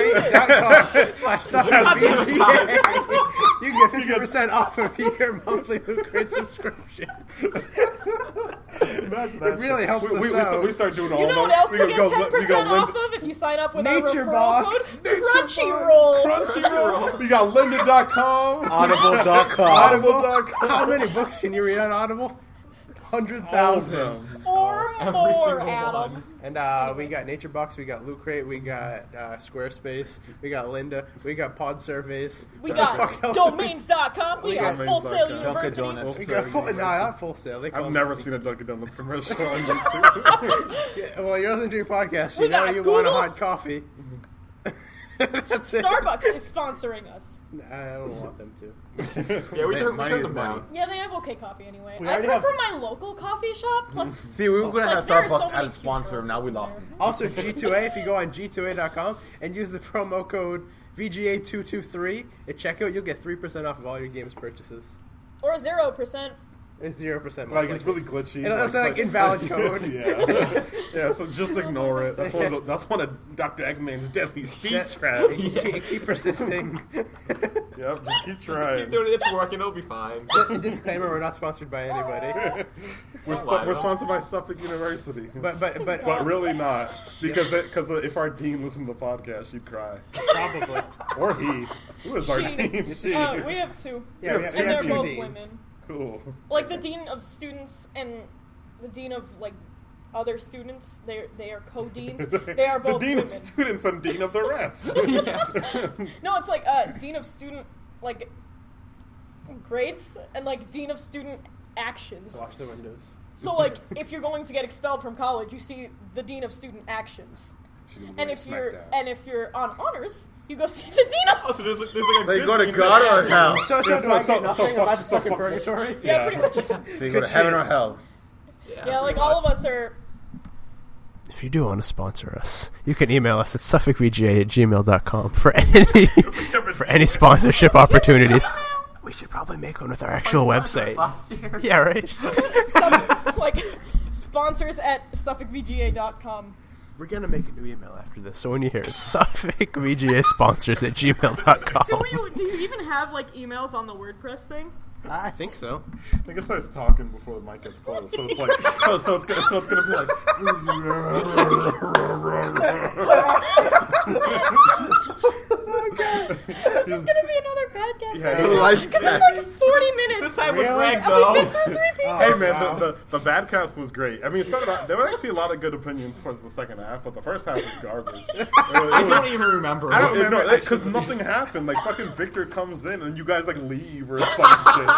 Speaker 2: this.
Speaker 4: lootcrate.com/VGA, you can get 50% off of your monthly Loot Crate subscription.
Speaker 1: Imagine that
Speaker 4: It really
Speaker 1: shit.
Speaker 4: helps
Speaker 1: we,
Speaker 4: us
Speaker 1: we,
Speaker 4: out.
Speaker 1: We start doing all
Speaker 2: You know what
Speaker 1: those.
Speaker 2: else
Speaker 1: We
Speaker 2: you get
Speaker 1: go
Speaker 2: 10% off
Speaker 1: Linda-
Speaker 2: of if you sign up with
Speaker 4: Nature
Speaker 2: our referral
Speaker 4: Box.
Speaker 2: code? Crunchyroll.
Speaker 1: Crunchyroll. We got lynda.com.
Speaker 3: Audible.com.
Speaker 1: Audible.com.
Speaker 4: How many books can you read on Audible? 100,000.
Speaker 2: Or
Speaker 5: Every
Speaker 2: more,
Speaker 5: single
Speaker 2: Adam.
Speaker 5: one.
Speaker 4: And we got Nature Box, we got Loot Crate, we got Squarespace, we got Linda, we got Pod Surveys.
Speaker 2: We
Speaker 4: What the
Speaker 2: got
Speaker 4: fuck else?
Speaker 2: domains.com. We got
Speaker 1: got
Speaker 2: Full Sail
Speaker 1: domains.com.
Speaker 2: University.
Speaker 3: Dunkin' Donuts.
Speaker 4: We got full, no, not Full Sail. They call
Speaker 1: I've
Speaker 4: it-
Speaker 1: never seen a Dunkin' Donuts commercial on YouTube.
Speaker 4: Yeah, well, you're listening to your podcast.
Speaker 2: We
Speaker 4: You know
Speaker 2: got
Speaker 4: you want a
Speaker 2: Google.
Speaker 4: hot coffee. That's it.
Speaker 2: Starbucks is sponsoring us.
Speaker 4: I don't want them to.
Speaker 5: Yeah, we turned
Speaker 3: Money is
Speaker 5: them
Speaker 3: money.
Speaker 5: down.
Speaker 2: Yeah, they have okay coffee anyway.
Speaker 4: We
Speaker 2: I
Speaker 4: already
Speaker 2: prefer
Speaker 4: have-
Speaker 2: my local coffee shop. Plus,
Speaker 3: See, we were going to
Speaker 2: like,
Speaker 3: have
Speaker 2: there are so
Speaker 3: Starbucks
Speaker 2: many
Speaker 3: as a sponsor,
Speaker 2: cute
Speaker 3: and now we
Speaker 2: girls
Speaker 3: lost
Speaker 2: over
Speaker 3: them.
Speaker 4: Also, G2A, if you go on G2A.com and use the promo code VGA223 at checkout, you'll get 3% off of all your games purchases.
Speaker 2: or 0%.
Speaker 4: It's 0%.
Speaker 1: Like, it's really glitchy.
Speaker 4: It'll say, like, invalid code.
Speaker 1: Yeah. Yeah, so just ignore it. That's one of Dr. Eggman's deadly speech
Speaker 4: That's-
Speaker 1: traps.
Speaker 4: keep persisting.
Speaker 1: Yep, just keep
Speaker 5: Keep
Speaker 1: trying.
Speaker 5: doing it. It's working. It'll be fine.
Speaker 4: Disclaimer: we're not sponsored by anybody,
Speaker 1: We're sponsored by Suffolk University.
Speaker 4: but
Speaker 1: Really not. Because if our dean listened to the podcast, she'd cry.
Speaker 4: probably.
Speaker 1: Or he. Who is our
Speaker 2: She.
Speaker 1: dean? She.
Speaker 2: We have two.
Speaker 4: Yeah, we
Speaker 1: And
Speaker 4: have
Speaker 2: And they're
Speaker 4: two
Speaker 2: both
Speaker 4: deans.
Speaker 2: women.
Speaker 1: Cool.
Speaker 2: Like the dean of students and the dean of like other students. They are co-deans. They are both
Speaker 1: the dean
Speaker 2: women.
Speaker 1: of students and dean of the rest.
Speaker 2: No, it's like dean of student like grades and like dean of student actions.
Speaker 4: Wash the windows.
Speaker 2: So like if you're going to get expelled from college, you see the dean of student actions. And if you're on honors, you go see the dean of
Speaker 5: Oh, so there's like a
Speaker 3: They
Speaker 5: good
Speaker 3: go to
Speaker 5: reason-
Speaker 3: God or hell.
Speaker 4: So do I get nothing? Am I stuck in
Speaker 1: fuck-
Speaker 4: purgatory?
Speaker 2: yeah, pretty much.
Speaker 3: So you go to heaven or hell.
Speaker 2: Yeah, like
Speaker 5: pretty
Speaker 2: all of
Speaker 5: much.
Speaker 2: us are
Speaker 4: If you do want to sponsor us, you can email us at suffolkvga@gmail.com for any sponsorship opportunities. We should probably make one with our actual website.
Speaker 5: Last year.
Speaker 4: Yeah, right.
Speaker 2: It's like sponsors at SuffolkVGA.com.
Speaker 4: We're gonna make a new email after this, so when you hear it, SuffolkVGAsponsors@gmail.com.
Speaker 2: Do you even have like emails on the WordPress thing?
Speaker 4: I think so.
Speaker 1: I think it starts talking before the mic gets closed, so it's like, so it's gonna be like.
Speaker 2: Oh god, this is gonna be another podcast.
Speaker 1: Yeah,
Speaker 2: Because it's like 40 minutes.
Speaker 5: This time with
Speaker 4: Really?
Speaker 5: Greg,
Speaker 2: We've
Speaker 5: though.
Speaker 2: been through 3 people.
Speaker 1: Hey man,
Speaker 4: wow.
Speaker 1: the Badcast was great. I mean, it started out, there were actually a lot of good opinions towards the second half, but the first half was garbage.
Speaker 5: I don't even remember.
Speaker 4: I don't remember
Speaker 1: Because nothing happened. Like fucking Victor comes in and you guys like leave or some shit.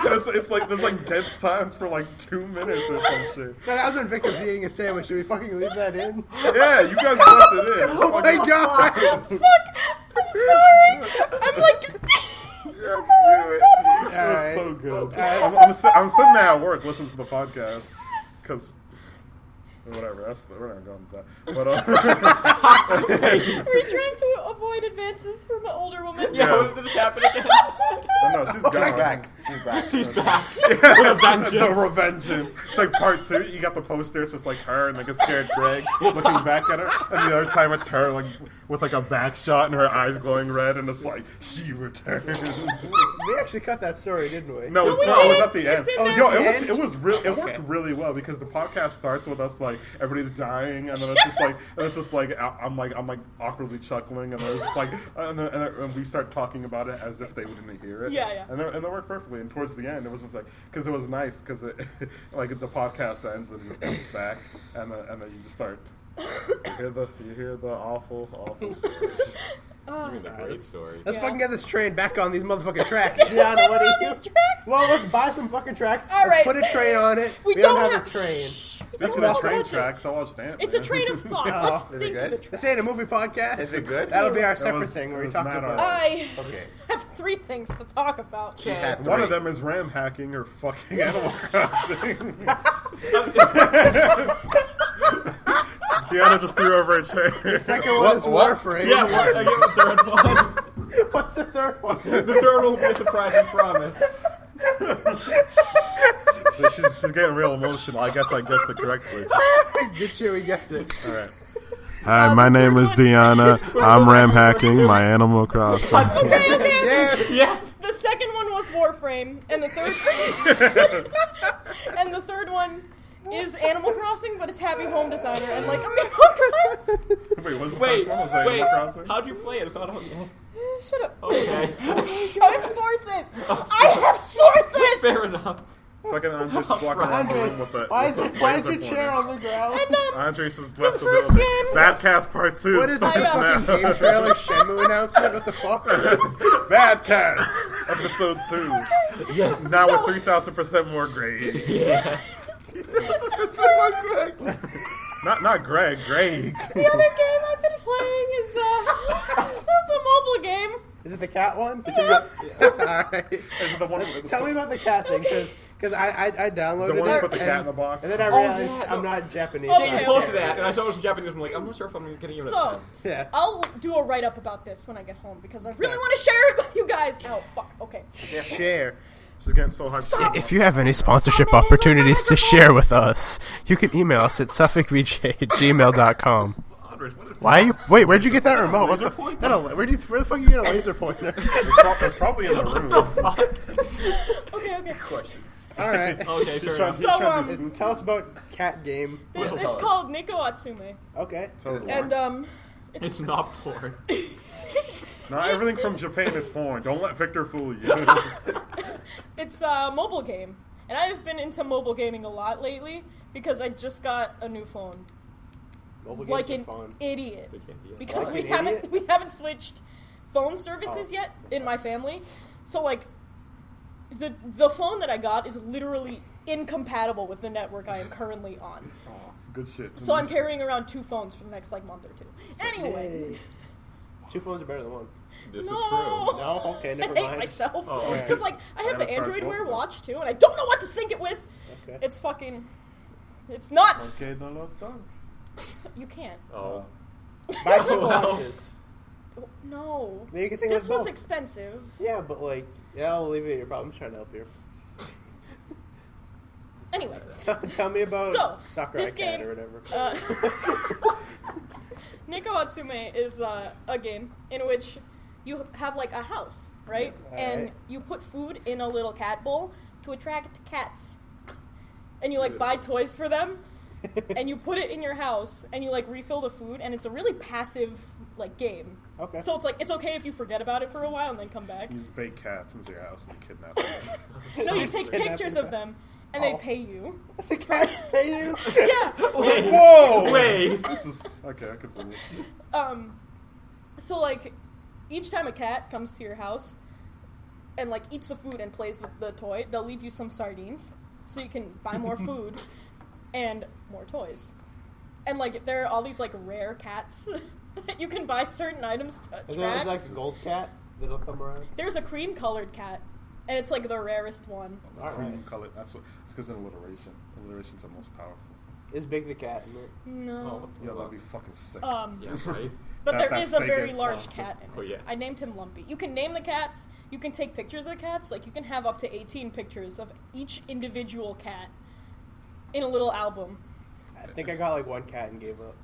Speaker 1: And it's like there's like dead silence for like 2 minutes or some shit.
Speaker 4: No, that was when Victor was eating a sandwich. Should we fucking leave that in?
Speaker 1: Yeah, you guys left it in.
Speaker 4: Oh my god!
Speaker 2: Fuck! I'm sorry. I'm like.
Speaker 1: It
Speaker 4: Alright.
Speaker 1: was so good.
Speaker 4: Alright.
Speaker 1: I'm sitting there at work listening to the podcast because whatever. We're not going with that. But
Speaker 2: We're trying to avoid advances from an older woman.
Speaker 5: Yeah,
Speaker 1: Yes.
Speaker 5: was this happening again?
Speaker 1: no, she's gone.
Speaker 3: She's back. She's back.
Speaker 5: She's back.
Speaker 1: The
Speaker 5: Revengeance.
Speaker 1: Revengeance. It's like part 2. You got the poster. It's just like her and like a scared Greg looking back at her, and the other time it's her like with like a back shot and her eyes glowing red, and it's like she returns.
Speaker 4: We actually cut that story, didn't we?
Speaker 1: No, it was at the end.
Speaker 2: It's in
Speaker 1: Yo,
Speaker 2: there.
Speaker 1: it was it worked really well because the podcast starts with us like everybody's dying, and then it's just like I'm awkwardly chuckling, and then it's just like and we start talking about it as if they didn't hear it.
Speaker 2: Yeah.
Speaker 1: And it worked perfectly. And towards the end, it was just like because it was nice because like the podcast ends and it just comes back, and then you just start. You hear the awful stories.
Speaker 5: You mean the great story.
Speaker 4: Let's
Speaker 2: Yeah.
Speaker 4: fucking get this train back on these motherfucking tracks. Deanna, what do you?
Speaker 2: These tracks?
Speaker 4: Well, let's buy some fucking tracks.
Speaker 2: All
Speaker 4: Let's
Speaker 2: right.
Speaker 4: put a train on it.
Speaker 2: We
Speaker 4: don't
Speaker 2: don't
Speaker 4: have a
Speaker 2: have-
Speaker 4: train.
Speaker 1: Speaking of train tracks, I'll watch that.
Speaker 2: It's a train of thought.
Speaker 4: Oh.
Speaker 2: Let's
Speaker 3: Is it
Speaker 2: think
Speaker 3: good?
Speaker 2: of the train.
Speaker 4: This ain't a movie podcast.
Speaker 3: Is it good?
Speaker 4: That'll be our
Speaker 1: That
Speaker 4: separate
Speaker 1: was-
Speaker 4: thing where
Speaker 1: it
Speaker 4: we
Speaker 1: was
Speaker 4: talk
Speaker 1: mad
Speaker 4: about.
Speaker 2: I
Speaker 3: Okay.
Speaker 2: have 3 things to talk about.
Speaker 3: She had
Speaker 1: One of
Speaker 3: 3.
Speaker 1: them is ram hacking or fucking Animal Crossing. Deanna just threw over a chair.
Speaker 4: The second one is Warframe.
Speaker 5: Yeah, what? I get the third one.
Speaker 4: What's the third one?
Speaker 5: The third one will be a surprising promise.
Speaker 1: She's getting real emotional. I guessed it correctly.
Speaker 4: Good shit, we guessed it.
Speaker 1: All right. Hi, my name is Deanna. I'm ram hacking my Animal Crossing.
Speaker 2: Okay.
Speaker 5: Yeah.
Speaker 2: The second one was Warframe, and the third one is Animal Crossing, but it's Happy Home Designer and like Animal Crossing.
Speaker 1: Wait, what's the
Speaker 5: Wait,
Speaker 1: first one? Was it Animal Crossing?
Speaker 5: how'd you play it? It's not on.
Speaker 2: Shut up.
Speaker 5: Okay.
Speaker 2: I have sources. I have sources.
Speaker 5: Fair enough.
Speaker 1: Fucking Andres just walking around the room
Speaker 4: Andres,
Speaker 1: with the
Speaker 4: why is
Speaker 1: laser
Speaker 4: your chair
Speaker 1: pointer.
Speaker 4: on the ground?
Speaker 2: And
Speaker 1: Andres is left
Speaker 2: The
Speaker 1: the
Speaker 2: first
Speaker 1: building.
Speaker 2: game-
Speaker 1: Badcast Part 2
Speaker 4: What is this,
Speaker 1: starts
Speaker 4: a fucking
Speaker 1: now.
Speaker 4: game trailer Shenmue announcement? What the fuck?
Speaker 1: Badcast Episode 2.
Speaker 5: Yes.
Speaker 1: Now with 3,000% more grade.
Speaker 5: Yeah.
Speaker 1: Not Greg. Greg.
Speaker 2: the other game I've been playing is it's a mobile game.
Speaker 4: Is it the cat one?
Speaker 2: Yeah.
Speaker 4: Alright.
Speaker 1: Is it the one?
Speaker 4: Tell me about the cat thing, because I
Speaker 1: Is
Speaker 4: downloaded
Speaker 1: the one you
Speaker 4: it.
Speaker 1: put the cat in the box?
Speaker 4: And then I
Speaker 5: Oh,
Speaker 4: realized
Speaker 5: yeah,
Speaker 4: I'm
Speaker 5: no.
Speaker 4: not Japanese.
Speaker 2: Okay,
Speaker 4: so I
Speaker 5: You
Speaker 2: okay.
Speaker 5: posted
Speaker 4: can't.
Speaker 5: that, and I saw it was in Japanese. I'm like, I'm not sure if I'm getting it.
Speaker 2: So
Speaker 4: Yeah.
Speaker 2: I'll do a write up about this when I get home because I really want to share it with you guys. Oh fuck. Okay.
Speaker 4: Share.
Speaker 1: She's getting so hyped.
Speaker 2: Stop.
Speaker 4: If you have any sponsorship opportunities to share with us, you can email us at suffolkvj@gmail.com.
Speaker 5: Andres, what is
Speaker 4: Why are you? Wait, where'd you get that remote? What
Speaker 5: Laser
Speaker 4: the?
Speaker 5: pointer?
Speaker 4: Where the fuck you get a laser pointer?
Speaker 1: It's probably in the room.
Speaker 2: Okay.
Speaker 4: All right.
Speaker 5: Okay, fair enough.
Speaker 2: So,
Speaker 4: Tell us about cat game.
Speaker 2: It's called Nico Atsume,
Speaker 4: Okay.
Speaker 1: Totally.
Speaker 2: and
Speaker 5: It's not porn.
Speaker 1: Not everything from Japan is porn. Don't let Victor fool you.
Speaker 2: it's a mobile game, and I have been into mobile gaming a lot lately because I just got a new phone,
Speaker 4: Mobile
Speaker 2: like
Speaker 4: games
Speaker 2: an
Speaker 4: are fun.
Speaker 2: idiot,
Speaker 5: They can't be.
Speaker 2: because
Speaker 4: Like
Speaker 2: we
Speaker 4: an
Speaker 2: haven't
Speaker 4: idiot?
Speaker 2: we haven't switched phone services
Speaker 4: Oh,
Speaker 2: yet in my family, so like the phone that I got is literally incompatible with the network I am currently on.
Speaker 1: Oh, good shit.
Speaker 2: So I'm carrying around 2 phones for the next like month or 2. Anyway,
Speaker 4: Yay. 2 phones are better than 1.
Speaker 5: This
Speaker 2: no.
Speaker 5: is true.
Speaker 4: No, okay, never
Speaker 2: I hate
Speaker 4: mind.
Speaker 2: myself
Speaker 5: Oh,
Speaker 2: because
Speaker 4: okay.
Speaker 2: like I have
Speaker 1: I
Speaker 2: the
Speaker 1: haven't tried
Speaker 2: Android
Speaker 1: both
Speaker 2: Wear
Speaker 1: of them.
Speaker 2: watch too, and I don't know what to sync it with.
Speaker 4: Okay.
Speaker 2: It's fucking. It's nuts.
Speaker 1: Okay, no los dos.
Speaker 2: You can't.
Speaker 5: Oh.
Speaker 6: Buy 2 watches.
Speaker 2: No.
Speaker 6: Then you can sing
Speaker 2: This
Speaker 6: with
Speaker 2: was
Speaker 6: both.
Speaker 2: expensive.
Speaker 6: Yeah, but like, yeah, I'll alleviate your problems. Trying to help you.
Speaker 2: Anyway,
Speaker 6: Tell me about
Speaker 2: So,
Speaker 6: Sakurai
Speaker 2: this
Speaker 6: Cat
Speaker 2: game-
Speaker 6: or whatever.
Speaker 2: Nico Atsume is a game in which you have like a house, right?
Speaker 6: Yes.
Speaker 2: And
Speaker 6: Alright.
Speaker 2: you put food in a little cat bowl to attract cats. And you like buy toys for them, and you put it in your house, and you like refill the food, and it's a really passive like game.
Speaker 6: Okay.
Speaker 2: So it's like it's okay if you forget about it for a while and then come back.
Speaker 1: You just bake cats into your house and kidnap them.
Speaker 2: No, you take
Speaker 6: Kidnapping
Speaker 2: pictures
Speaker 6: cat.
Speaker 2: of them, and
Speaker 6: Oh.
Speaker 2: they pay you.
Speaker 6: The cats pay you.
Speaker 2: Yeah.
Speaker 1: Whoa!
Speaker 5: Wait.
Speaker 1: This is okay. Continue.
Speaker 2: So like, each time a cat comes to your house, and like eats the food and plays with the toy, they'll leave you some sardines, so you can buy more food and more toys. And like, there are all these like rare cats that you can buy certain items to
Speaker 6: Is there
Speaker 2: attract.
Speaker 6: like a gold cat that'll come around?
Speaker 2: There's a cream-colored cat, and it's like the rarest one.
Speaker 6: All
Speaker 1: Cream
Speaker 6: right.
Speaker 1: color. That's what. It's because of alliteration. Alliteration's the most powerful.
Speaker 6: Is Big the cat in it?
Speaker 2: No.
Speaker 1: Yeah, that'd be fucking sick.
Speaker 5: Yeah, right?
Speaker 2: But there
Speaker 1: That
Speaker 2: is a
Speaker 1: Sega
Speaker 2: very
Speaker 1: is
Speaker 2: large
Speaker 1: awesome.
Speaker 2: cat in it.
Speaker 5: Oh, yeah.
Speaker 2: I named him Lumpy. You can name the cats. You can take pictures of the cats. Like, you can have up to 18 pictures of each individual cat in a little album.
Speaker 6: I think I got like 1 cat and gave up.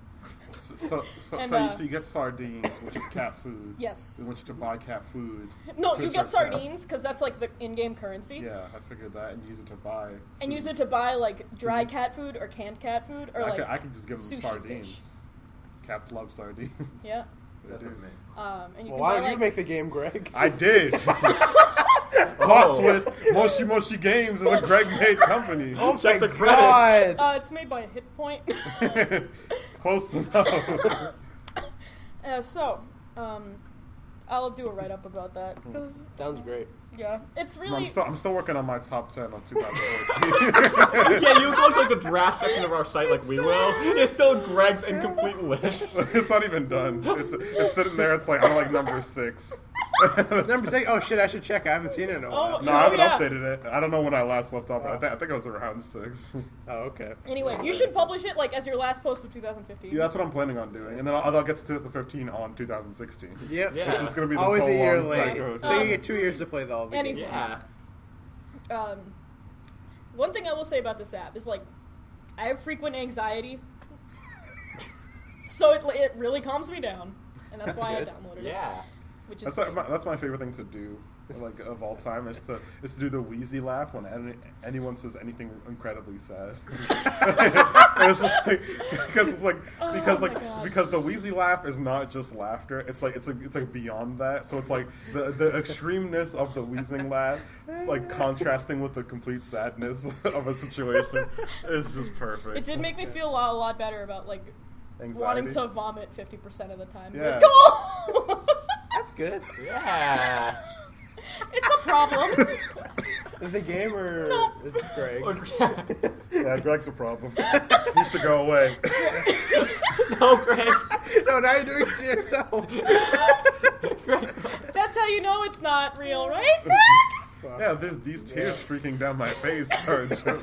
Speaker 1: So
Speaker 2: And,
Speaker 1: you get sardines, which is cat food.
Speaker 2: Yes.
Speaker 1: In which to buy cat food.
Speaker 2: No,
Speaker 1: to
Speaker 2: you get
Speaker 1: attract
Speaker 2: sardines
Speaker 1: cats.
Speaker 2: because that's like the in-game currency.
Speaker 1: Yeah, I figured that, and use it to buy.
Speaker 2: And
Speaker 1: food.
Speaker 2: use it to buy like dry cat food or canned cat food or like
Speaker 1: I could just give them
Speaker 2: sushi
Speaker 1: sardines.
Speaker 2: fish.
Speaker 1: Cats love sardines.
Speaker 2: Yeah.
Speaker 1: They do.
Speaker 2: And you
Speaker 6: Well,
Speaker 2: can
Speaker 6: why
Speaker 2: buy
Speaker 6: don't
Speaker 2: like
Speaker 6: you make the game, Greg?
Speaker 1: I did. Plot twist: Moshi Moshi Games is a Greg-made company.
Speaker 6: Oh my
Speaker 5: Check the
Speaker 6: god!
Speaker 2: it's made by Hit Point.
Speaker 1: Close enough.
Speaker 2: So, I'll do a write-up about that because
Speaker 6: Sounds great.
Speaker 2: yeah, it's really
Speaker 1: I'm still working on my top 10 on 2014.
Speaker 5: Yeah, you go to like the draft section of our site like we will. It's still Greg's incomplete list.
Speaker 1: It's not even done. It's sitting there. It's like I'm like number 6.
Speaker 6: Number 6. Oh shit! I should check. I haven't seen it in a while.
Speaker 1: No, I haven't
Speaker 2: yeah.
Speaker 1: updated it. I don't know when I last left off. But I think it was around 6.
Speaker 6: Oh, okay.
Speaker 2: Anyway, you should publish it like as your last post of 2015.
Speaker 1: Yeah, that's what I'm planning on doing, and then I'll get to 2015 on 2016.
Speaker 6: Yep.
Speaker 5: Yeah.
Speaker 1: This is gonna be this
Speaker 6: Always
Speaker 1: whole
Speaker 6: a year
Speaker 1: long
Speaker 6: late.
Speaker 1: cycle.
Speaker 6: So you get 2 years to play the whole game.
Speaker 2: Anyway.
Speaker 5: Yeah.
Speaker 2: One thing I will say about this app is like, I have frequent anxiety, so it really calms me down, and that's why
Speaker 6: good.
Speaker 2: I downloaded it.
Speaker 5: Yeah.
Speaker 2: Which is
Speaker 1: That's my favorite thing to do, like of all time, is to do the wheezy laugh when anyone says anything incredibly sad. And it's just like because the wheezy laugh is not just laughter. It's like beyond that. So it's like the extremeness of the wheezing laugh, it's like contrasting with the complete sadness of a situation. Is just perfect.
Speaker 2: It did make me feel a lot better about like
Speaker 1: Anxiety.
Speaker 2: wanting to vomit 50% of the time.
Speaker 1: Yeah.
Speaker 2: Like, go!
Speaker 6: That's good.
Speaker 5: Yeah.
Speaker 2: It's a problem.
Speaker 6: Is the game or
Speaker 2: No.
Speaker 6: is it Greg?
Speaker 1: Yeah, Greg's a problem. He should go away.
Speaker 5: No, Greg.
Speaker 6: No, now you're doing it to yourself.
Speaker 2: That's how you know it's not real, right?
Speaker 1: Yeah, these tears streaking down my face are a joke.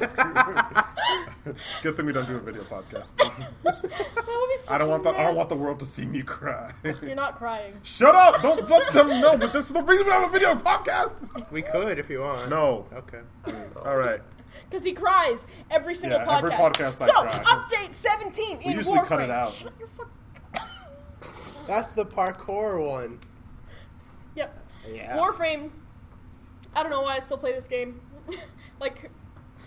Speaker 1: Good thing we don't do a video podcast.
Speaker 2: That would be such
Speaker 1: I don't
Speaker 2: a
Speaker 1: want
Speaker 2: mess.
Speaker 1: the world to see me cry.
Speaker 2: You're not crying.
Speaker 1: Shut up! Don't let them know. But this is the reason we have a video podcast.
Speaker 6: We could if you want.
Speaker 1: No.
Speaker 6: Okay.
Speaker 1: All right.
Speaker 2: Because he cries every single
Speaker 1: Yeah,
Speaker 2: podcast.
Speaker 1: every podcast I
Speaker 2: so,
Speaker 1: cry.
Speaker 2: update 17
Speaker 1: We
Speaker 2: in
Speaker 1: usually
Speaker 2: Warframe.
Speaker 1: cut it out.
Speaker 2: Shut your fuck.
Speaker 6: That's the parkour one.
Speaker 2: Yep.
Speaker 6: Yeah.
Speaker 2: Warframe. I don't know why I still play this game. Like,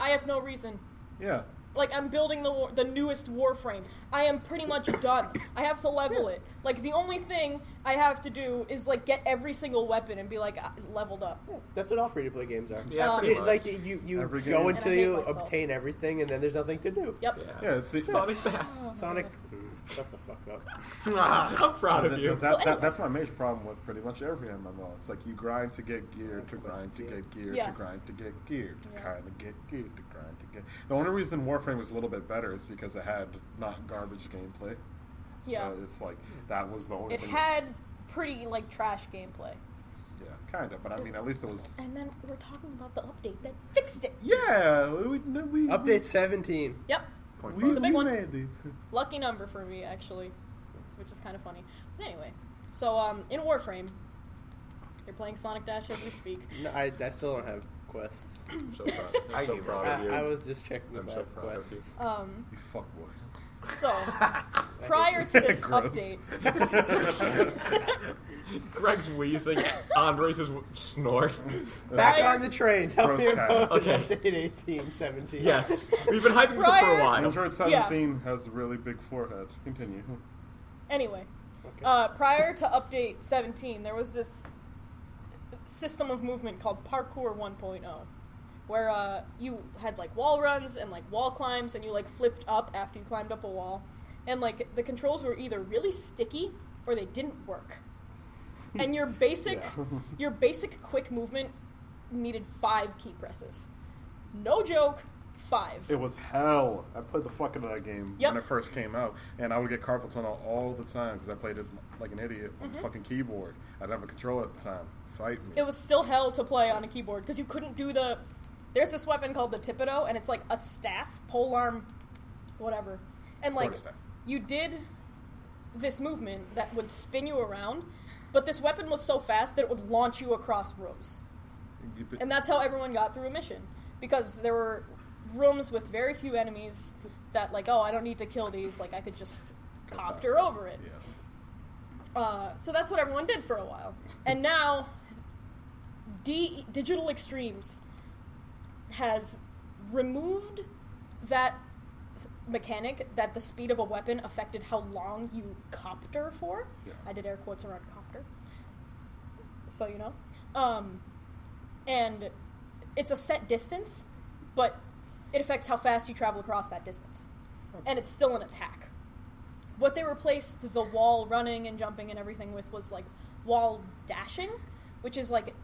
Speaker 2: I have no reason.
Speaker 1: Yeah.
Speaker 2: Like, I'm building the newest Warframe. I am pretty much done. I have to level it. Like, the only thing I have to do is, like, get every single weapon and be, like, leveled up.
Speaker 6: That's what all free-to-play games are.
Speaker 5: Yeah, pretty much.
Speaker 6: Like you
Speaker 1: Every
Speaker 6: go
Speaker 1: game.
Speaker 6: until
Speaker 2: And I hate
Speaker 6: you
Speaker 2: myself.
Speaker 6: obtain everything, and then there's nothing to do.
Speaker 2: Yep.
Speaker 1: Yeah. It's
Speaker 5: Sonic that.
Speaker 6: Sonic, shut the fuck up.
Speaker 5: I'm proud of you.
Speaker 1: That's my major problem with pretty much every MMO. It's like you grind to get gear, to grind to get gear,
Speaker 2: Yeah.
Speaker 1: to grind to get gear, to
Speaker 2: Yeah.
Speaker 1: kind of get gear, to grind to get. The only reason Warframe was a little bit better is because it had not garbage gameplay.
Speaker 2: Yeah.
Speaker 1: So it's like that was the only
Speaker 2: It
Speaker 1: thing.
Speaker 2: had pretty, like, trash gameplay.
Speaker 1: Yeah, kind of. But I mean, at least it was.
Speaker 2: And then we're talking about the update that fixed it.
Speaker 1: Yeah, we
Speaker 6: Update 17.
Speaker 2: Yep. It's a big one.
Speaker 1: made it.
Speaker 2: Lucky number for me, actually, which is kind of funny. But anyway, so in Warframe, you're playing Sonic Dash as we speak.
Speaker 6: No, I still don't have quests.
Speaker 5: I'm so proud. I'm so proud of you.
Speaker 6: I was just checking
Speaker 5: I'm so
Speaker 6: about
Speaker 5: proud of
Speaker 6: quests.
Speaker 5: you.
Speaker 1: You fuckboy.
Speaker 2: So prior to this
Speaker 1: Gross.
Speaker 2: update,
Speaker 5: Greg's wheezing. Andres is snort.
Speaker 6: Back
Speaker 2: Prior-
Speaker 6: on the train. Tell
Speaker 1: Gross
Speaker 6: me
Speaker 1: cat.
Speaker 6: about
Speaker 5: Okay.
Speaker 6: update 1817.
Speaker 5: Yes, we've been hyping this up for a while.
Speaker 1: Android 17 has a really big forehead. Continue.
Speaker 2: anyway,
Speaker 6: Okay.
Speaker 2: prior to update 17, there was this system of movement called Parkour 1.0, where you had like wall runs and like wall climbs, and you like flipped up after you climbed up a wall, and like the controls were either really sticky or they didn't work. And your basic quick movement needed 5 key presses. No joke, 5.
Speaker 1: It was hell. I played the fuck out of that game
Speaker 2: Yep.
Speaker 1: when it first came out, and I would get carpal tunnel all the time because I played it like an idiot on the fucking keyboard. I didn't have a controller at the time. Fight me.
Speaker 2: It was still hell to play on a keyboard because you couldn't do the. There's this weapon called the Tipido, and it's like a staff, polearm, whatever. And like
Speaker 1: Quarterstaff.
Speaker 2: you did this movement that would spin you around, but this weapon was so fast that it would launch you across rooms. And that's how everyone got through a mission, because there were rooms with very few enemies that like, oh, I don't need to kill these, like I could just copter over it.
Speaker 1: Yeah.
Speaker 2: So that's what everyone did for a while. And now, Digital Extremes has removed that mechanic that the speed of a weapon affected how long you copter for.
Speaker 1: Yeah.
Speaker 2: I did air quotes around copter, so you know. And it's a set distance, but it affects how fast you travel across that distance. And it's still an attack. What they replaced the wall running and jumping and everything with was like wall dashing, which is like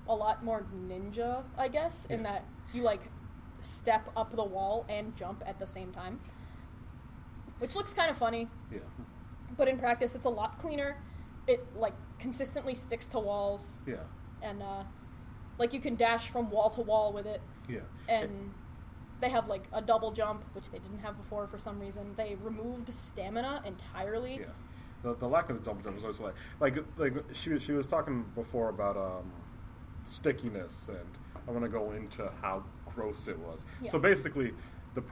Speaker 2: a lot more ninja, I guess, in that you like step up the wall and jump at the same time, which looks kind of funny.
Speaker 1: Yeah.
Speaker 2: But in practice, it's a lot cleaner. It like consistently sticks to walls,
Speaker 1: Yeah.
Speaker 2: and like you can dash from wall to wall with it.
Speaker 1: Yeah.
Speaker 2: And they have like a double jump, which they didn't have before for some reason. They removed stamina entirely.
Speaker 1: Yeah. The lack of the double jump was always like she was talking before about stickiness, and I want to go into how gross it was.
Speaker 2: Yeah.
Speaker 1: So basically,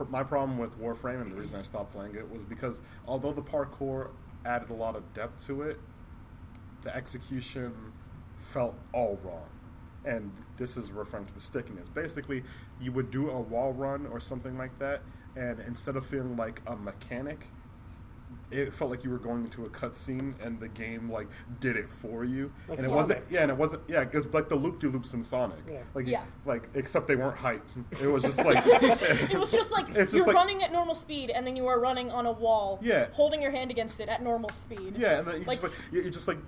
Speaker 1: my problem with Warframe and the reason I stopped playing it was because although the parkour added a lot of depth to it, the execution felt all wrong. And this is referring to the stickiness. Basically, you would do a wall run or something like that, and instead of feeling like a mechanic, it felt like you were going into a cutscene, and the game like did it for you.
Speaker 6: Like
Speaker 1: and it
Speaker 6: Sonic.
Speaker 1: wasn't. Yeah, and it wasn't. Yeah, it was like the loop-de-loops in Sonic.
Speaker 6: Yeah.
Speaker 1: Like,
Speaker 2: Yeah.
Speaker 1: like except they weren't hype. It was just like
Speaker 2: It was just like
Speaker 1: It's just
Speaker 2: you're
Speaker 1: like-
Speaker 2: running at normal speed, and then you are running on a wall,
Speaker 1: Yeah.
Speaker 2: holding your hand against it at normal speed.
Speaker 1: yeah, and then you
Speaker 2: Like-
Speaker 1: just like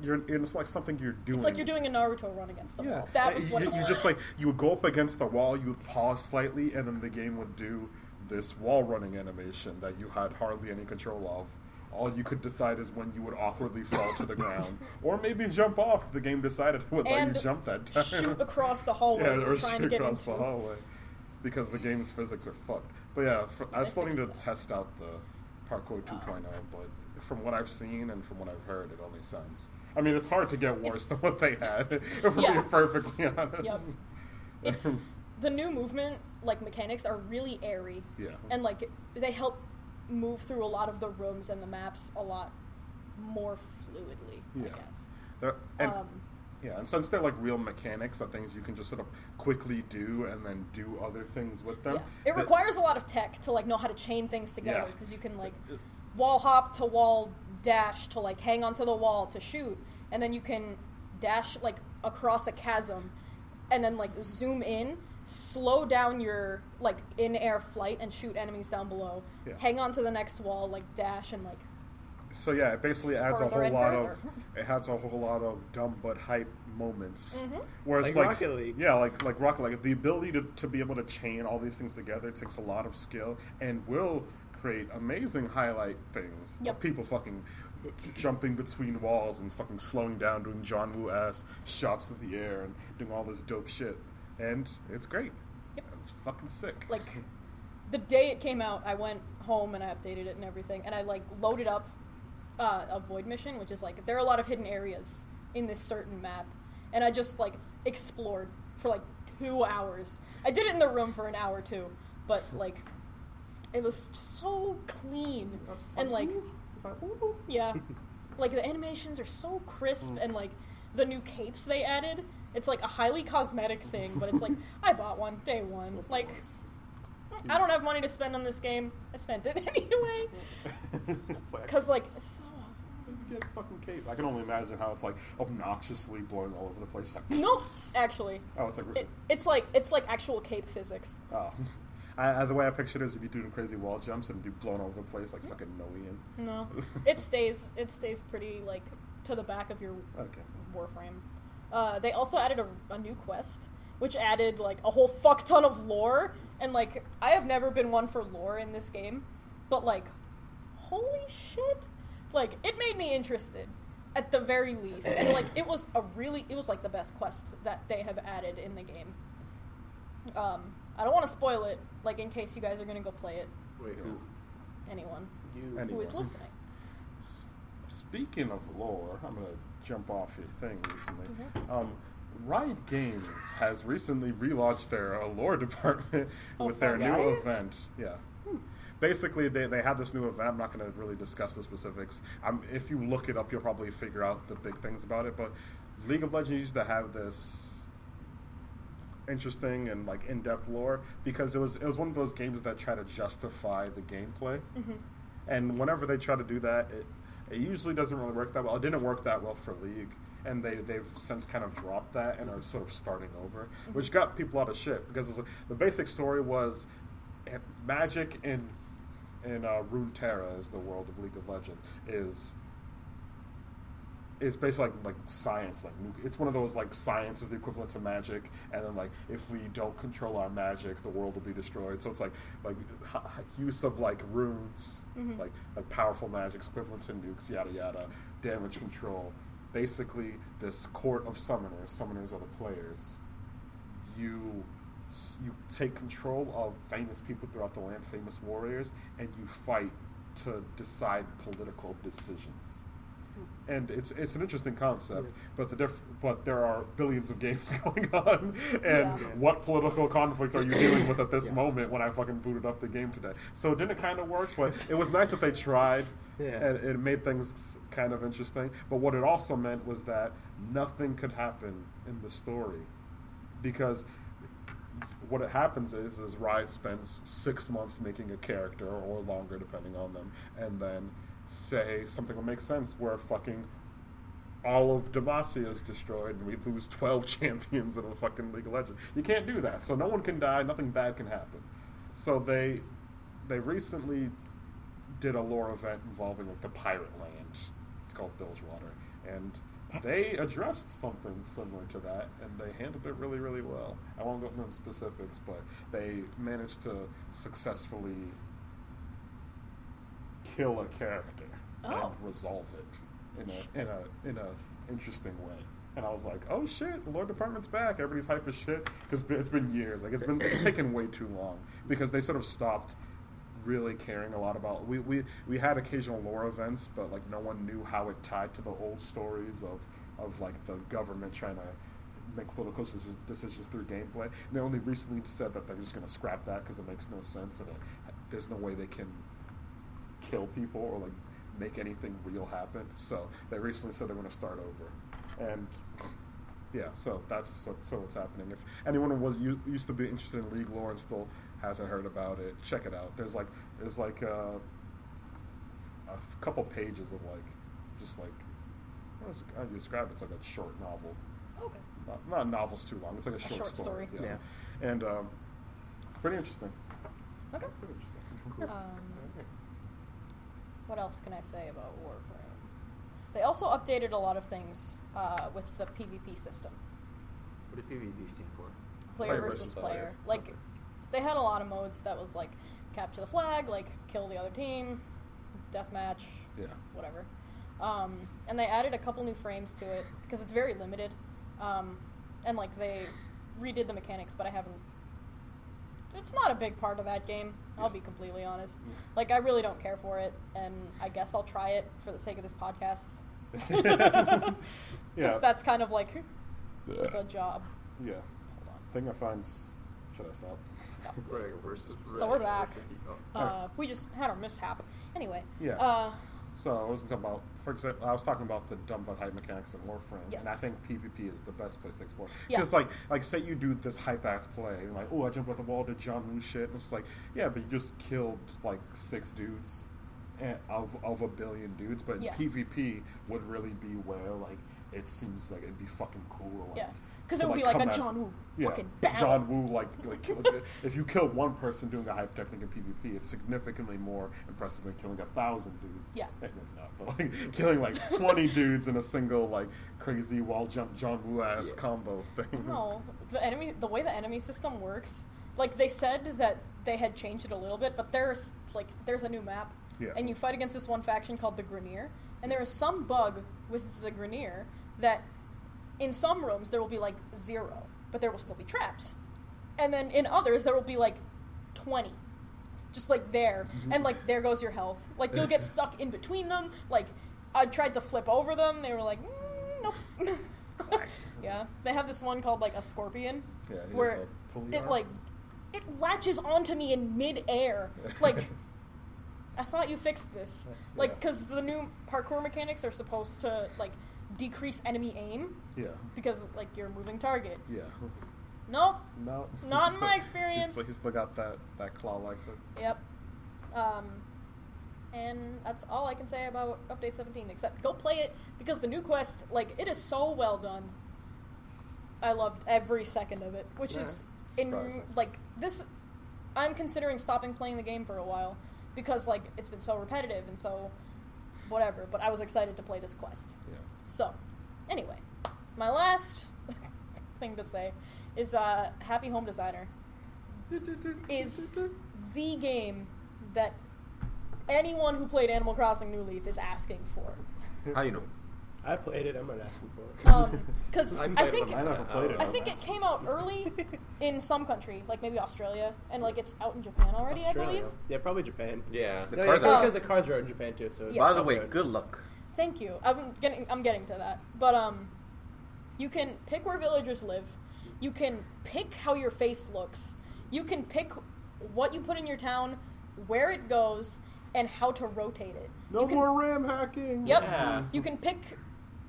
Speaker 1: you're it's like something you're doing.
Speaker 2: It's like you're doing a Naruto run against the
Speaker 1: Yeah,
Speaker 2: wall. That was what
Speaker 1: you
Speaker 2: it was.
Speaker 1: just like you would go up against the wall, you would pause slightly, and then the game would do this wall running animation that you had hardly any control of. All you could decide is when you would awkwardly fall to the ground, or maybe jump off. The game decided it would let
Speaker 2: And
Speaker 1: you jump that time.
Speaker 2: shoot across the hallway
Speaker 1: yeah, or
Speaker 2: trying
Speaker 1: shoot
Speaker 2: to get
Speaker 1: across
Speaker 2: into.
Speaker 1: the hallway because the game's physics are fucked. But yeah, I was
Speaker 2: They
Speaker 1: starting to
Speaker 2: fixed that.
Speaker 1: test out the Parkour 2.0, but from what I've seen and from what I've heard, it only sounds. I mean, it's hard to get worse than what they had. If we're
Speaker 2: Yeah.
Speaker 1: being perfectly honest.
Speaker 2: Yep. It's the new movement, like mechanics, are really airy.
Speaker 1: Yeah.
Speaker 2: And like they help move through a lot of the rooms and the maps a lot more fluidly,
Speaker 1: Yeah.
Speaker 2: I guess.
Speaker 1: And, yeah, and since they're like real mechanics, that things you can just sort of quickly do and then do other things with them.
Speaker 2: Yeah. It requires a lot of tech to like know how to chain things together,
Speaker 1: Yeah.
Speaker 2: because you can like wall hop to wall dash to like hang onto the wall to shoot, and then you can dash like across a chasm and then like zoom in, slow down your like in-air flight and shoot enemies down below,
Speaker 1: Yeah.
Speaker 2: hang on to the next wall, like dash and like
Speaker 1: So yeah, it basically adds a
Speaker 2: Further
Speaker 1: whole
Speaker 2: and
Speaker 1: lot
Speaker 2: further.
Speaker 1: of it has a whole lot of dumb but hype moments.
Speaker 2: Mm-hmm.
Speaker 1: Where it's
Speaker 6: Like Rocket League.
Speaker 1: Yeah, like Rocket League. The ability to be able to chain all these things together takes a lot of skill and will create amazing highlight things
Speaker 2: Yep.
Speaker 1: of people fucking jumping between walls and fucking slowing down, doing John Woo ass shots to the air and doing all this dope shit. And it's great.
Speaker 2: Yep.
Speaker 1: It's fucking sick.
Speaker 2: like the day it came out, I went home and I updated it and everything, and I like loaded up a void mission, which is like there are a lot of hidden areas in this certain map, and I just like explored for like 2 hours. I did it in the room for an hour too, but like it was so clean and like yeah, like the animations are so crisp and like the new capes they added. It's like a highly cosmetic thing, but it's like I bought one day one. Like I don't have money to spend on this game. I spent it anyway because like it's so.
Speaker 1: You get a fucking cape. I can only imagine how it's like obnoxiously blowing all over the place. Like,
Speaker 2: no, actually.
Speaker 1: Oh, it's like
Speaker 2: it's like actual cape physics.
Speaker 1: Oh, the way I pictured it is if you do the crazy wall jumps and be blown over the place like fucking Noe.
Speaker 2: No, it stays pretty like to the back of your warframe. They also added a new quest, which added like a whole fuck ton of lore, and like I have never been one for lore in this game, but like, holy shit. Like, it made me interested, at the very least. And, like, it was like the best quest that they have added in the game. I don't want to spoil it, like, in case you guys are going to go play it.
Speaker 3: Wait, who?
Speaker 2: Anyone.
Speaker 3: You.
Speaker 2: Who is listening.
Speaker 1: Speaking of lore, I'm going to jump off your thing recently. Riot Games has recently relaunched their lore department with their new event. Yeah. Basically, they have this new event. I'm not going to really discuss the specifics. If you look it up, you'll probably figure out the big things about it. But League of Legends used to have this interesting and like in-depth lore because it was one of those games that try to justify the gameplay. Mm-hmm. And whenever they try to do that, it usually doesn't really work that well. It didn't work that well for League, and they've since kind of dropped that and are sort of starting over, which got people out of shit because the basic story was Magic in Runeterra, is the world of League of Legends, is basically like science. Like it's one of those like science is the equivalent to magic, and then like if we don't control our magic, the world will be destroyed. So it's like use of like runes, like powerful magic's equivalent to nukes, yada yada, damage control. Basically, this court of summoners. Summoners are the players. You take control of famous people throughout the land, famous warriors, and you fight to decide political decisions. And it's an interesting concept, but there are billions of games going on, and what political conflict are you dealing with at this moment when I fucking booted up the game today? So it didn't kind of work, but it was nice that they tried, and it made things kind of interesting. But what it also meant was that nothing could happen in the story, because what it happens is Riot spends 6 months making a character, or longer depending on them, and then say something will make sense where fucking all of Demacia is destroyed and we lose 12 champions in a fucking League of Legends. You can't do that. So no one can die, nothing bad can happen. So they recently did a lore event involving like the pirate land. It's called Bilgewater. And they addressed something similar to that, and they handled it really, really well. I won't go into specifics, but they managed to successfully kill a character and resolve it in a interesting way. And I was like, oh shit, the lore department's back. Everybody's hype as shit because it's been years. Like it's taken way too long because they sort of stopped really caring a lot about. We had occasional lore events, but like no one knew how it tied to the old stories of like the government trying to make political decisions through gameplay. And they only recently said that they're just going to scrap that because it makes no sense and there's no way they can kill people or like make anything real happen. So they recently said they're going to start over, and yeah, so that's what's happening. If anyone used to be interested in League lore and still hasn't heard about it, check it out. There's a couple pages of like just like how do you describe it? It's like a short novel.
Speaker 2: Okay.
Speaker 1: Not a novel's too long. It's like a short story. Yeah. And pretty interesting.
Speaker 2: Okay.
Speaker 1: Pretty interesting.
Speaker 3: Cool.
Speaker 2: What else can I say about Warframe? They also updated a lot of things with the PvP system.
Speaker 3: What does PvP stand for?
Speaker 2: Player versus player. Like, they had a lot of modes that was like capture the flag, like kill the other team, deathmatch, whatever. And they added a couple new frames to it because it's very limited. And like they redid the mechanics, but it's not a big part of that game. I'll be completely honest. Like, I really don't care for it, and I guess I'll try it for the sake of this podcast. Because that's kind of like the job.
Speaker 1: Yeah.
Speaker 2: Hold on.
Speaker 1: Thing I find. Should I stop?
Speaker 5: Greg versus Greg.
Speaker 2: So we're back.
Speaker 1: Alright.
Speaker 2: We just had our mishap. Anyway.
Speaker 1: Yeah. So I was talking about, for example, I was talking about the dumb but hype mechanics in Warframe,
Speaker 2: Yes.
Speaker 1: and I think PvP is the best place to explore.
Speaker 2: Yeah.
Speaker 1: Because like say you do this hype ass play, and like, oh, I jumped off the wall, did John Woo shit, and it's like, yeah, but you just killed like 6 dudes, of a billion dudes. But
Speaker 2: Yeah.
Speaker 1: PvP would really be where like it seems like it'd be fucking cool. Like,
Speaker 2: Yeah. Because
Speaker 1: to,
Speaker 2: it would be like
Speaker 1: come
Speaker 2: a
Speaker 1: at-
Speaker 2: John Woo
Speaker 1: Yeah,
Speaker 2: fucking battle.
Speaker 1: John Woo, like if you kill one person doing a hype technique in PvP, it's significantly more impressive than killing 1,000 dudes.
Speaker 2: Yeah.
Speaker 1: Maybe not, but like killing like 20 dudes in a single like crazy wall jump John Woo ass combo thing.
Speaker 2: No, the way the enemy system works, like they said that they had changed it a little bit, but there's a new map,
Speaker 1: Yeah.
Speaker 2: and you fight against this one faction called the Grenier, and there is some bug with the Grenier that in some rooms there will be like 0, but there will still be traps, and then in others there will be like 20, just like there, and like there goes your health. Like you'll get stuck in between them. Like I tried to flip over them, they were like, nope. Yeah, they have this one called like a scorpion,
Speaker 1: Yeah, he
Speaker 2: where
Speaker 1: has the pulley
Speaker 2: it
Speaker 1: arm.
Speaker 2: like it latches onto me in mid-air. Like I thought you fixed this, like
Speaker 1: Yeah.
Speaker 2: because the new parkour mechanics are supposed to like decrease enemy aim
Speaker 1: Yeah.
Speaker 2: because like you're a moving target.
Speaker 1: Yeah.
Speaker 2: Nope,
Speaker 1: No.
Speaker 2: Not
Speaker 1: He's
Speaker 2: in my
Speaker 1: still-
Speaker 2: experience.
Speaker 1: He's still got that claw-like look.
Speaker 2: Yep. And that's all I can say about Update 17, except go play it, because the new quest, like, it is so well done. I loved every second of it, which is, in,
Speaker 1: surprising.
Speaker 2: like, this, I'm considering stopping playing the game for a while, because, like, it's been so repetitive and so whatever, but I was excited to play this quest.
Speaker 1: Yeah.
Speaker 2: So, anyway, my last thing to say is, Happy Home Designer is the game that anyone who played Animal Crossing New Leaf is asking for.
Speaker 3: How you know?
Speaker 6: I played it. I'm not asking for it.
Speaker 2: Because
Speaker 5: I
Speaker 2: I
Speaker 5: played it
Speaker 2: think
Speaker 5: on
Speaker 1: I never played it.
Speaker 2: I think it came out early in some country, like maybe Australia, and like it's out in Japan already, I
Speaker 6: Australia.
Speaker 2: believe.
Speaker 6: Yeah, probably Japan.
Speaker 5: Yeah.
Speaker 3: The
Speaker 6: No,
Speaker 3: cards
Speaker 6: yeah,
Speaker 3: are-
Speaker 6: because the cards are out in Japan too. So
Speaker 2: Yeah.
Speaker 3: By the way,
Speaker 6: good.
Speaker 3: good luck.
Speaker 2: Thank you. I'm getting to that. But you can pick where villagers live. You can pick how your face looks. You can pick what you put in your town, where it goes, and how to rotate it.
Speaker 1: No
Speaker 2: You can-
Speaker 1: more RAM hacking.
Speaker 2: Yep.
Speaker 5: Yeah.
Speaker 2: You can pick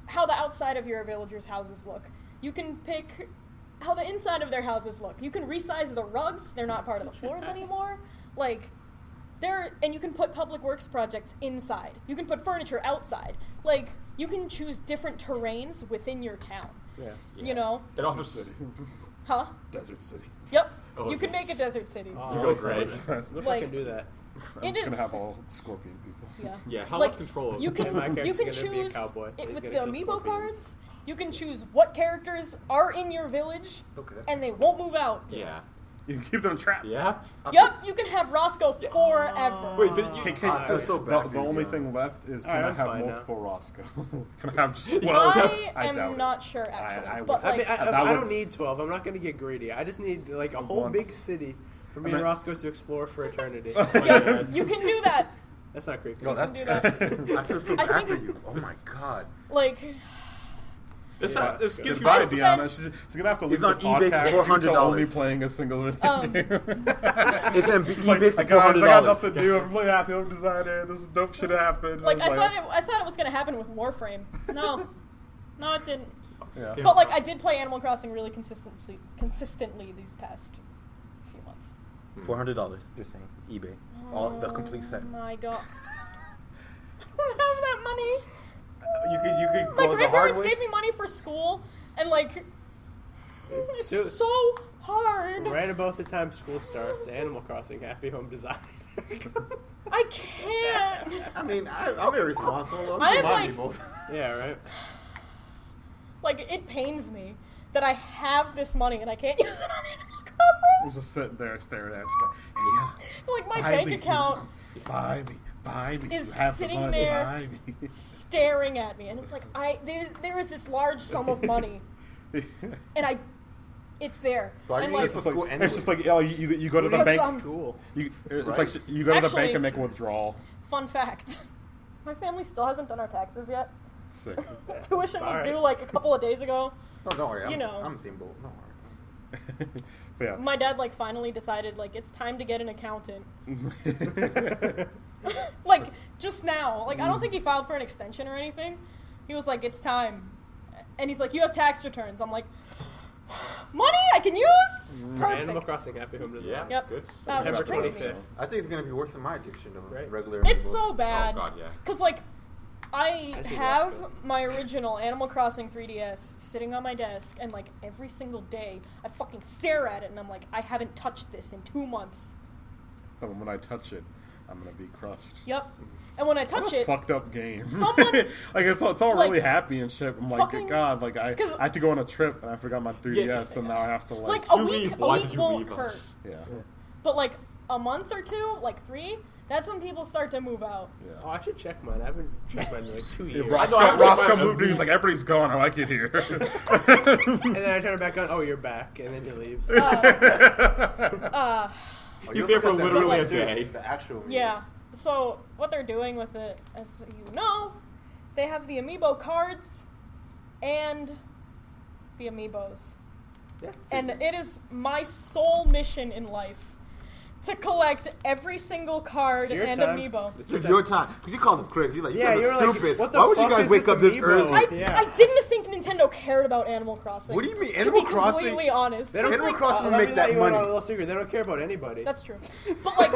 Speaker 2: how the outside of your villagers' houses look. You can pick how the inside of their houses look. You can resize the rugs. They're not part of the floors anymore. Like, and you can put public works projects inside. You can put furniture outside. Like, you can choose different terrains within your town.
Speaker 6: Yeah.
Speaker 2: You know?
Speaker 5: It
Speaker 1: Desert
Speaker 5: also
Speaker 1: City.
Speaker 2: Huh?
Speaker 1: Desert City.
Speaker 2: Yep.
Speaker 5: Oh,
Speaker 2: you can
Speaker 5: yes.
Speaker 2: make a desert city.
Speaker 6: Oh,
Speaker 5: You go great.
Speaker 6: If
Speaker 2: Like-
Speaker 6: I can do that.
Speaker 1: I'm
Speaker 2: It
Speaker 1: just
Speaker 2: is-
Speaker 1: gonna have all scorpion people.
Speaker 2: Yeah.
Speaker 5: Yeah, how
Speaker 2: Like,
Speaker 5: much control over
Speaker 2: You
Speaker 5: it?
Speaker 2: can
Speaker 6: Yeah, my
Speaker 2: you
Speaker 6: character's
Speaker 2: can
Speaker 6: gonna be a
Speaker 2: choose
Speaker 6: cowboy.
Speaker 2: it
Speaker 6: He's
Speaker 2: with the
Speaker 6: gonna kill
Speaker 2: amiibo
Speaker 6: scorpions.
Speaker 2: cards. You can choose what characters are in your village,
Speaker 3: Okay.
Speaker 2: and they won't move out.
Speaker 5: Yeah.
Speaker 1: You can keep them trapped.
Speaker 5: Yeah.
Speaker 2: Yep, you can have Roscoe forever.
Speaker 5: Wait, did you?
Speaker 1: I feel
Speaker 3: so
Speaker 1: the,
Speaker 3: bad for
Speaker 1: the
Speaker 3: you,
Speaker 1: only
Speaker 3: Dion.
Speaker 1: thing left is can
Speaker 6: Alright,
Speaker 1: I
Speaker 6: I'm
Speaker 1: have
Speaker 6: fine now.
Speaker 1: multiple Roscoe? Can I have just 12?
Speaker 2: I
Speaker 1: doubt
Speaker 2: am
Speaker 1: it.
Speaker 2: not sure actually,
Speaker 1: I would-
Speaker 2: but
Speaker 6: I
Speaker 2: like,
Speaker 6: mean,
Speaker 1: That
Speaker 6: I
Speaker 1: would-
Speaker 6: don't need 12. I'm not going to get greedy. I just need like a whole
Speaker 1: One.
Speaker 6: big city for me and Roscoe to explore for eternity.
Speaker 2: yeah, you can do that.
Speaker 6: That's not creepy.
Speaker 3: No, that's.
Speaker 2: do that.
Speaker 3: I feel so
Speaker 2: I
Speaker 3: bad
Speaker 2: think-
Speaker 3: for you. Oh my god.
Speaker 2: Like,
Speaker 5: This gives you.
Speaker 1: Goodbye,
Speaker 2: I spent-
Speaker 1: Deanna. She's gonna have to leave
Speaker 3: He's
Speaker 1: the
Speaker 3: on eBay
Speaker 1: podcast
Speaker 3: for
Speaker 1: due to
Speaker 3: $400.
Speaker 1: only playing a single video game.
Speaker 3: It's gonna be
Speaker 1: She's like,
Speaker 3: eBay for
Speaker 1: guys, I got
Speaker 3: $400.
Speaker 1: nothing to do. I'm playing Happy Home Designer. This is dope shit happened.
Speaker 2: I thought it was gonna happen with Warframe. No, it didn't.
Speaker 1: Yeah.
Speaker 2: But like, I did play Animal Crossing really consistently these past few months.
Speaker 3: $400. Just saying. eBay. All the complete set.
Speaker 2: Oh my god, I don't have that money.
Speaker 3: You could
Speaker 2: My
Speaker 3: go the hard
Speaker 2: grandparents
Speaker 3: way.
Speaker 2: gave me money for school, and like, it's
Speaker 6: So-
Speaker 2: so hard.
Speaker 6: Right about the time school starts, Animal Crossing Happy Home Designer.
Speaker 2: I can't.
Speaker 3: I mean, I'm irresponsible.
Speaker 2: I
Speaker 3: I'm
Speaker 2: am
Speaker 3: money
Speaker 2: like-
Speaker 3: both.
Speaker 6: Yeah, right.
Speaker 2: Like, it pains me that I have this money and I can't use it on Animal
Speaker 1: He's
Speaker 2: Crossing.
Speaker 1: just sitting there staring at you. He's like, hey,
Speaker 2: Like, my
Speaker 1: buy
Speaker 2: bank
Speaker 1: me.
Speaker 2: account
Speaker 1: buy me.
Speaker 2: is
Speaker 1: You have the
Speaker 2: sitting
Speaker 1: money,
Speaker 2: there.
Speaker 1: buy me.
Speaker 2: staring at me, and it's like there is this large sum of money, and it's there.
Speaker 3: But
Speaker 2: And
Speaker 3: I
Speaker 2: like,
Speaker 3: mean,
Speaker 1: It's just like,
Speaker 3: Anyway.
Speaker 1: it's just like, oh, you go to the
Speaker 2: Because,
Speaker 1: bank.
Speaker 6: Cool.
Speaker 1: It's
Speaker 3: Right.
Speaker 1: like you go to the
Speaker 2: Actually-
Speaker 1: bank and make a withdrawal.
Speaker 2: fun fact: my family still hasn't done our taxes yet.
Speaker 1: Sick.
Speaker 2: Tuition was
Speaker 6: Alright.
Speaker 2: due like a couple of days ago.
Speaker 3: Oh, don't worry.
Speaker 2: You know.
Speaker 3: I'm the same boat. Don't worry.
Speaker 1: But yeah.
Speaker 2: My dad like finally decided like it's time to get an accountant. Like just now. Like I don't think he filed for an extension or anything. He was like, it's time. And he's like, you have tax returns. I'm like, money I can use? Perfect.
Speaker 6: Animal Crossing Happy Home Design.
Speaker 5: Yeah,
Speaker 2: Yep.
Speaker 5: good.
Speaker 2: That
Speaker 6: September
Speaker 2: brings me.
Speaker 6: 25th.
Speaker 3: I think it's gonna be worse than my addiction to
Speaker 6: Right.
Speaker 3: regular.
Speaker 2: It's
Speaker 3: amiibos.
Speaker 2: so bad.
Speaker 5: Oh, God, yeah.
Speaker 2: Because, like, I
Speaker 6: Actually,
Speaker 2: have
Speaker 6: that's good.
Speaker 2: my original Animal Crossing 3DS sitting on my desk, and, like, every single day I fucking stare at it, and I'm like, I haven't touched this in 2 months.
Speaker 1: But when I touch it, I'm gonna be crushed.
Speaker 2: Yep. And when I
Speaker 1: What
Speaker 2: touch
Speaker 1: a
Speaker 2: it,
Speaker 1: fucked up game.
Speaker 2: someone-
Speaker 1: like it's all
Speaker 2: like,
Speaker 1: really happy and shit. I'm like,
Speaker 2: fucking-
Speaker 1: God, like I
Speaker 2: 'cause-
Speaker 1: had to go on a trip and I forgot my 3DS and now I have to
Speaker 2: like, a
Speaker 5: You
Speaker 2: week,
Speaker 5: leave. Why
Speaker 2: a week
Speaker 5: did you
Speaker 2: won't
Speaker 5: leave
Speaker 2: hurt.
Speaker 5: us?
Speaker 1: yeah.
Speaker 2: But, like, a month or two, like 3, that's when people start to move out.
Speaker 6: Oh, I should check mine. I haven't checked mine in like 2 years.
Speaker 1: Roscoe,
Speaker 5: I know,
Speaker 1: Roscoe
Speaker 5: I-
Speaker 1: moved in. He's like, everybody's gone. I like it here.
Speaker 6: And then I turn it back on. Oh, you're back, and then he leaves.
Speaker 3: Oh,
Speaker 5: He's
Speaker 3: you'll
Speaker 5: there for
Speaker 3: forget that
Speaker 5: literally
Speaker 3: amiibo,
Speaker 5: a
Speaker 3: too.
Speaker 5: day.
Speaker 3: The actual.
Speaker 2: Yeah. So what they're doing with it, as you know, they have the amiibo cards and the amiibos.
Speaker 6: Yeah.
Speaker 2: And it is my sole mission in life to collect every single card
Speaker 6: It's your
Speaker 2: and
Speaker 6: time.
Speaker 2: amiibo.
Speaker 6: It's
Speaker 3: It's your time. Because you called him crazy. You're like,
Speaker 6: Yeah,
Speaker 3: you
Speaker 6: you
Speaker 3: guys
Speaker 6: were
Speaker 3: are
Speaker 6: like,
Speaker 3: stupid.
Speaker 6: what the
Speaker 3: Why would you
Speaker 6: fuck
Speaker 3: guys
Speaker 6: is
Speaker 3: wake
Speaker 6: this
Speaker 3: up this
Speaker 6: amiibo?
Speaker 3: early?
Speaker 6: Yeah.
Speaker 2: I didn't think Nintendo cared about Animal Crossing.
Speaker 3: What do you mean?
Speaker 2: To
Speaker 3: Animal
Speaker 2: be
Speaker 3: Crossing?
Speaker 2: completely honest.
Speaker 6: They don't
Speaker 2: It's
Speaker 3: Animal
Speaker 2: like-
Speaker 3: Crossing
Speaker 6: let
Speaker 3: make
Speaker 6: me
Speaker 3: that
Speaker 6: let you in
Speaker 3: money.
Speaker 6: on a little secret. They don't care about anybody.
Speaker 2: That's true. But like,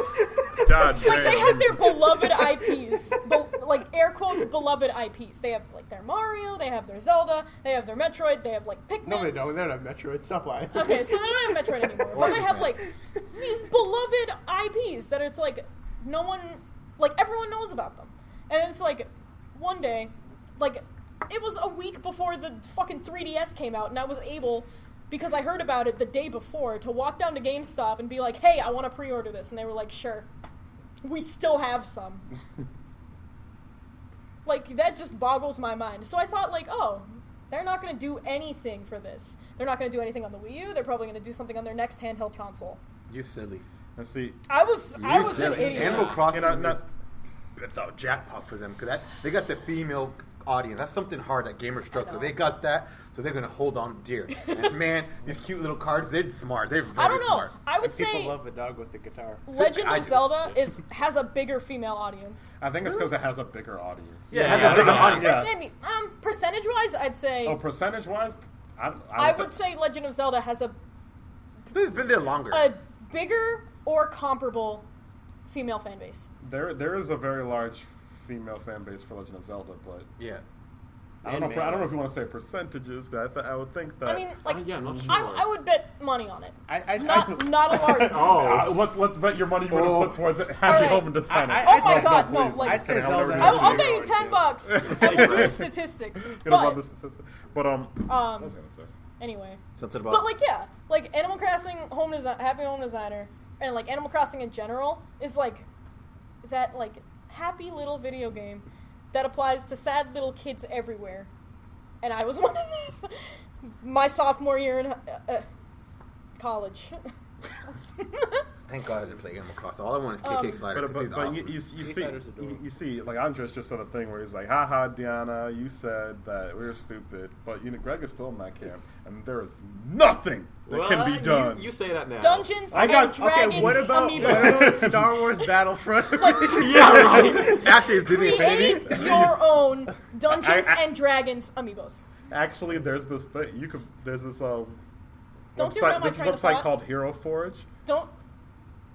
Speaker 1: God
Speaker 2: like they
Speaker 1: damn.
Speaker 2: have their beloved IPs, like air quotes beloved IPs. They have like their Mario, they have their Zelda, they have their Metroid, they have like Pikmin.
Speaker 6: No, they don't. They don't have Metroid. Stop lying.
Speaker 2: Okay, so they don't have Metroid anymore, but they have like these beloved IPs that it's like no one, like everyone knows about them, and it's like one day, like it was a week before the fucking 3DS came out, and I was able, because I heard about it the day before, to walk down to GameStop and be like, hey, I want to pre-order this, and they were like, sure, we still have some. Like, that just boggles my mind. So I thought, like, oh, they're not going to do anything for this. They're not going to do anything on the Wii U. They're probably going to do something on their next handheld console.
Speaker 3: You silly.
Speaker 1: And see,
Speaker 2: I was an idiot.
Speaker 3: Animal Crossing
Speaker 1: You know,
Speaker 3: is it's a jackpot for them because they got the female audience. That's something hard that gamers struggle. They got that, so they're gonna hold on dear. And man, these cute little cards, they're smart. They're very
Speaker 2: I don't know.
Speaker 3: smart.
Speaker 2: I would
Speaker 6: People
Speaker 2: say
Speaker 6: love a dog with a guitar.
Speaker 2: Legend
Speaker 3: I
Speaker 2: of
Speaker 3: do.
Speaker 2: Zelda has a bigger female audience.
Speaker 1: I think it's because it has a bigger audience.
Speaker 3: Yeah, it
Speaker 5: Yeah,
Speaker 3: has a bigger
Speaker 5: yeah.
Speaker 3: audience.
Speaker 1: Yeah.
Speaker 2: Maybe, percentage-wise, I'd say
Speaker 1: Oh, percentage-wise,
Speaker 2: I would say Legend of Zelda has
Speaker 3: They've been there longer.
Speaker 2: a bigger or comparable female fan base.
Speaker 1: there is a very large female fan base for Legend of Zelda, but
Speaker 3: yeah.
Speaker 1: I don't know if you want to say percentages. I would think that.
Speaker 2: I mean, like,
Speaker 5: yeah, I'm not sure.
Speaker 2: I would bet money on it.
Speaker 6: I
Speaker 2: Not a large.
Speaker 1: let's bet your money you're
Speaker 3: Oh.
Speaker 1: gonna put towards Happy
Speaker 2: Alright.
Speaker 1: Home and Designer.
Speaker 2: Oh my God, no,
Speaker 1: please.
Speaker 2: like-
Speaker 6: I'd say
Speaker 1: Kidding, I'll
Speaker 6: Zelda
Speaker 1: never
Speaker 6: has
Speaker 1: do
Speaker 2: I'll
Speaker 6: a
Speaker 1: that.
Speaker 2: bet you
Speaker 6: bigger
Speaker 2: $10.
Speaker 6: audience,
Speaker 2: I will do the statistics.
Speaker 1: Gonna run
Speaker 2: But
Speaker 1: the statistics. But what was I gonna say?
Speaker 2: anyway,
Speaker 3: Something about.
Speaker 2: but like yeah, like Animal Crossing Happy Home Designer, and like Animal Crossing in general is like that like happy little video game that applies to sad little kids everywhere. And I was one of them. My sophomore year in college.
Speaker 3: Thank God I didn't play Animal Crossing. All I want is KK Slider
Speaker 1: But,
Speaker 3: because he's
Speaker 1: but
Speaker 3: awesome.
Speaker 1: you see,
Speaker 6: Slider's adorable.
Speaker 1: you see, like Andres just said a thing where he's like, "Haha, Diana, you said that we were stupid," but Greg is still in that camp, and there is nothing that can be done.
Speaker 5: You say that now.
Speaker 2: Dungeons
Speaker 1: I got-
Speaker 2: and Dragons
Speaker 6: Okay, what about
Speaker 2: amiibo.
Speaker 6: Star Wars Battlefront?
Speaker 5: Yeah, right.
Speaker 3: Actually, it's in the
Speaker 2: Create
Speaker 3: Infinity.
Speaker 2: your own Dungeons
Speaker 1: I-
Speaker 2: and Dragons amiibos.
Speaker 1: Actually, there's this thing there's this
Speaker 2: Don't
Speaker 1: website,
Speaker 2: derail my
Speaker 1: this
Speaker 2: train of
Speaker 1: website
Speaker 2: thought.
Speaker 1: called Hero Forge.
Speaker 2: Don't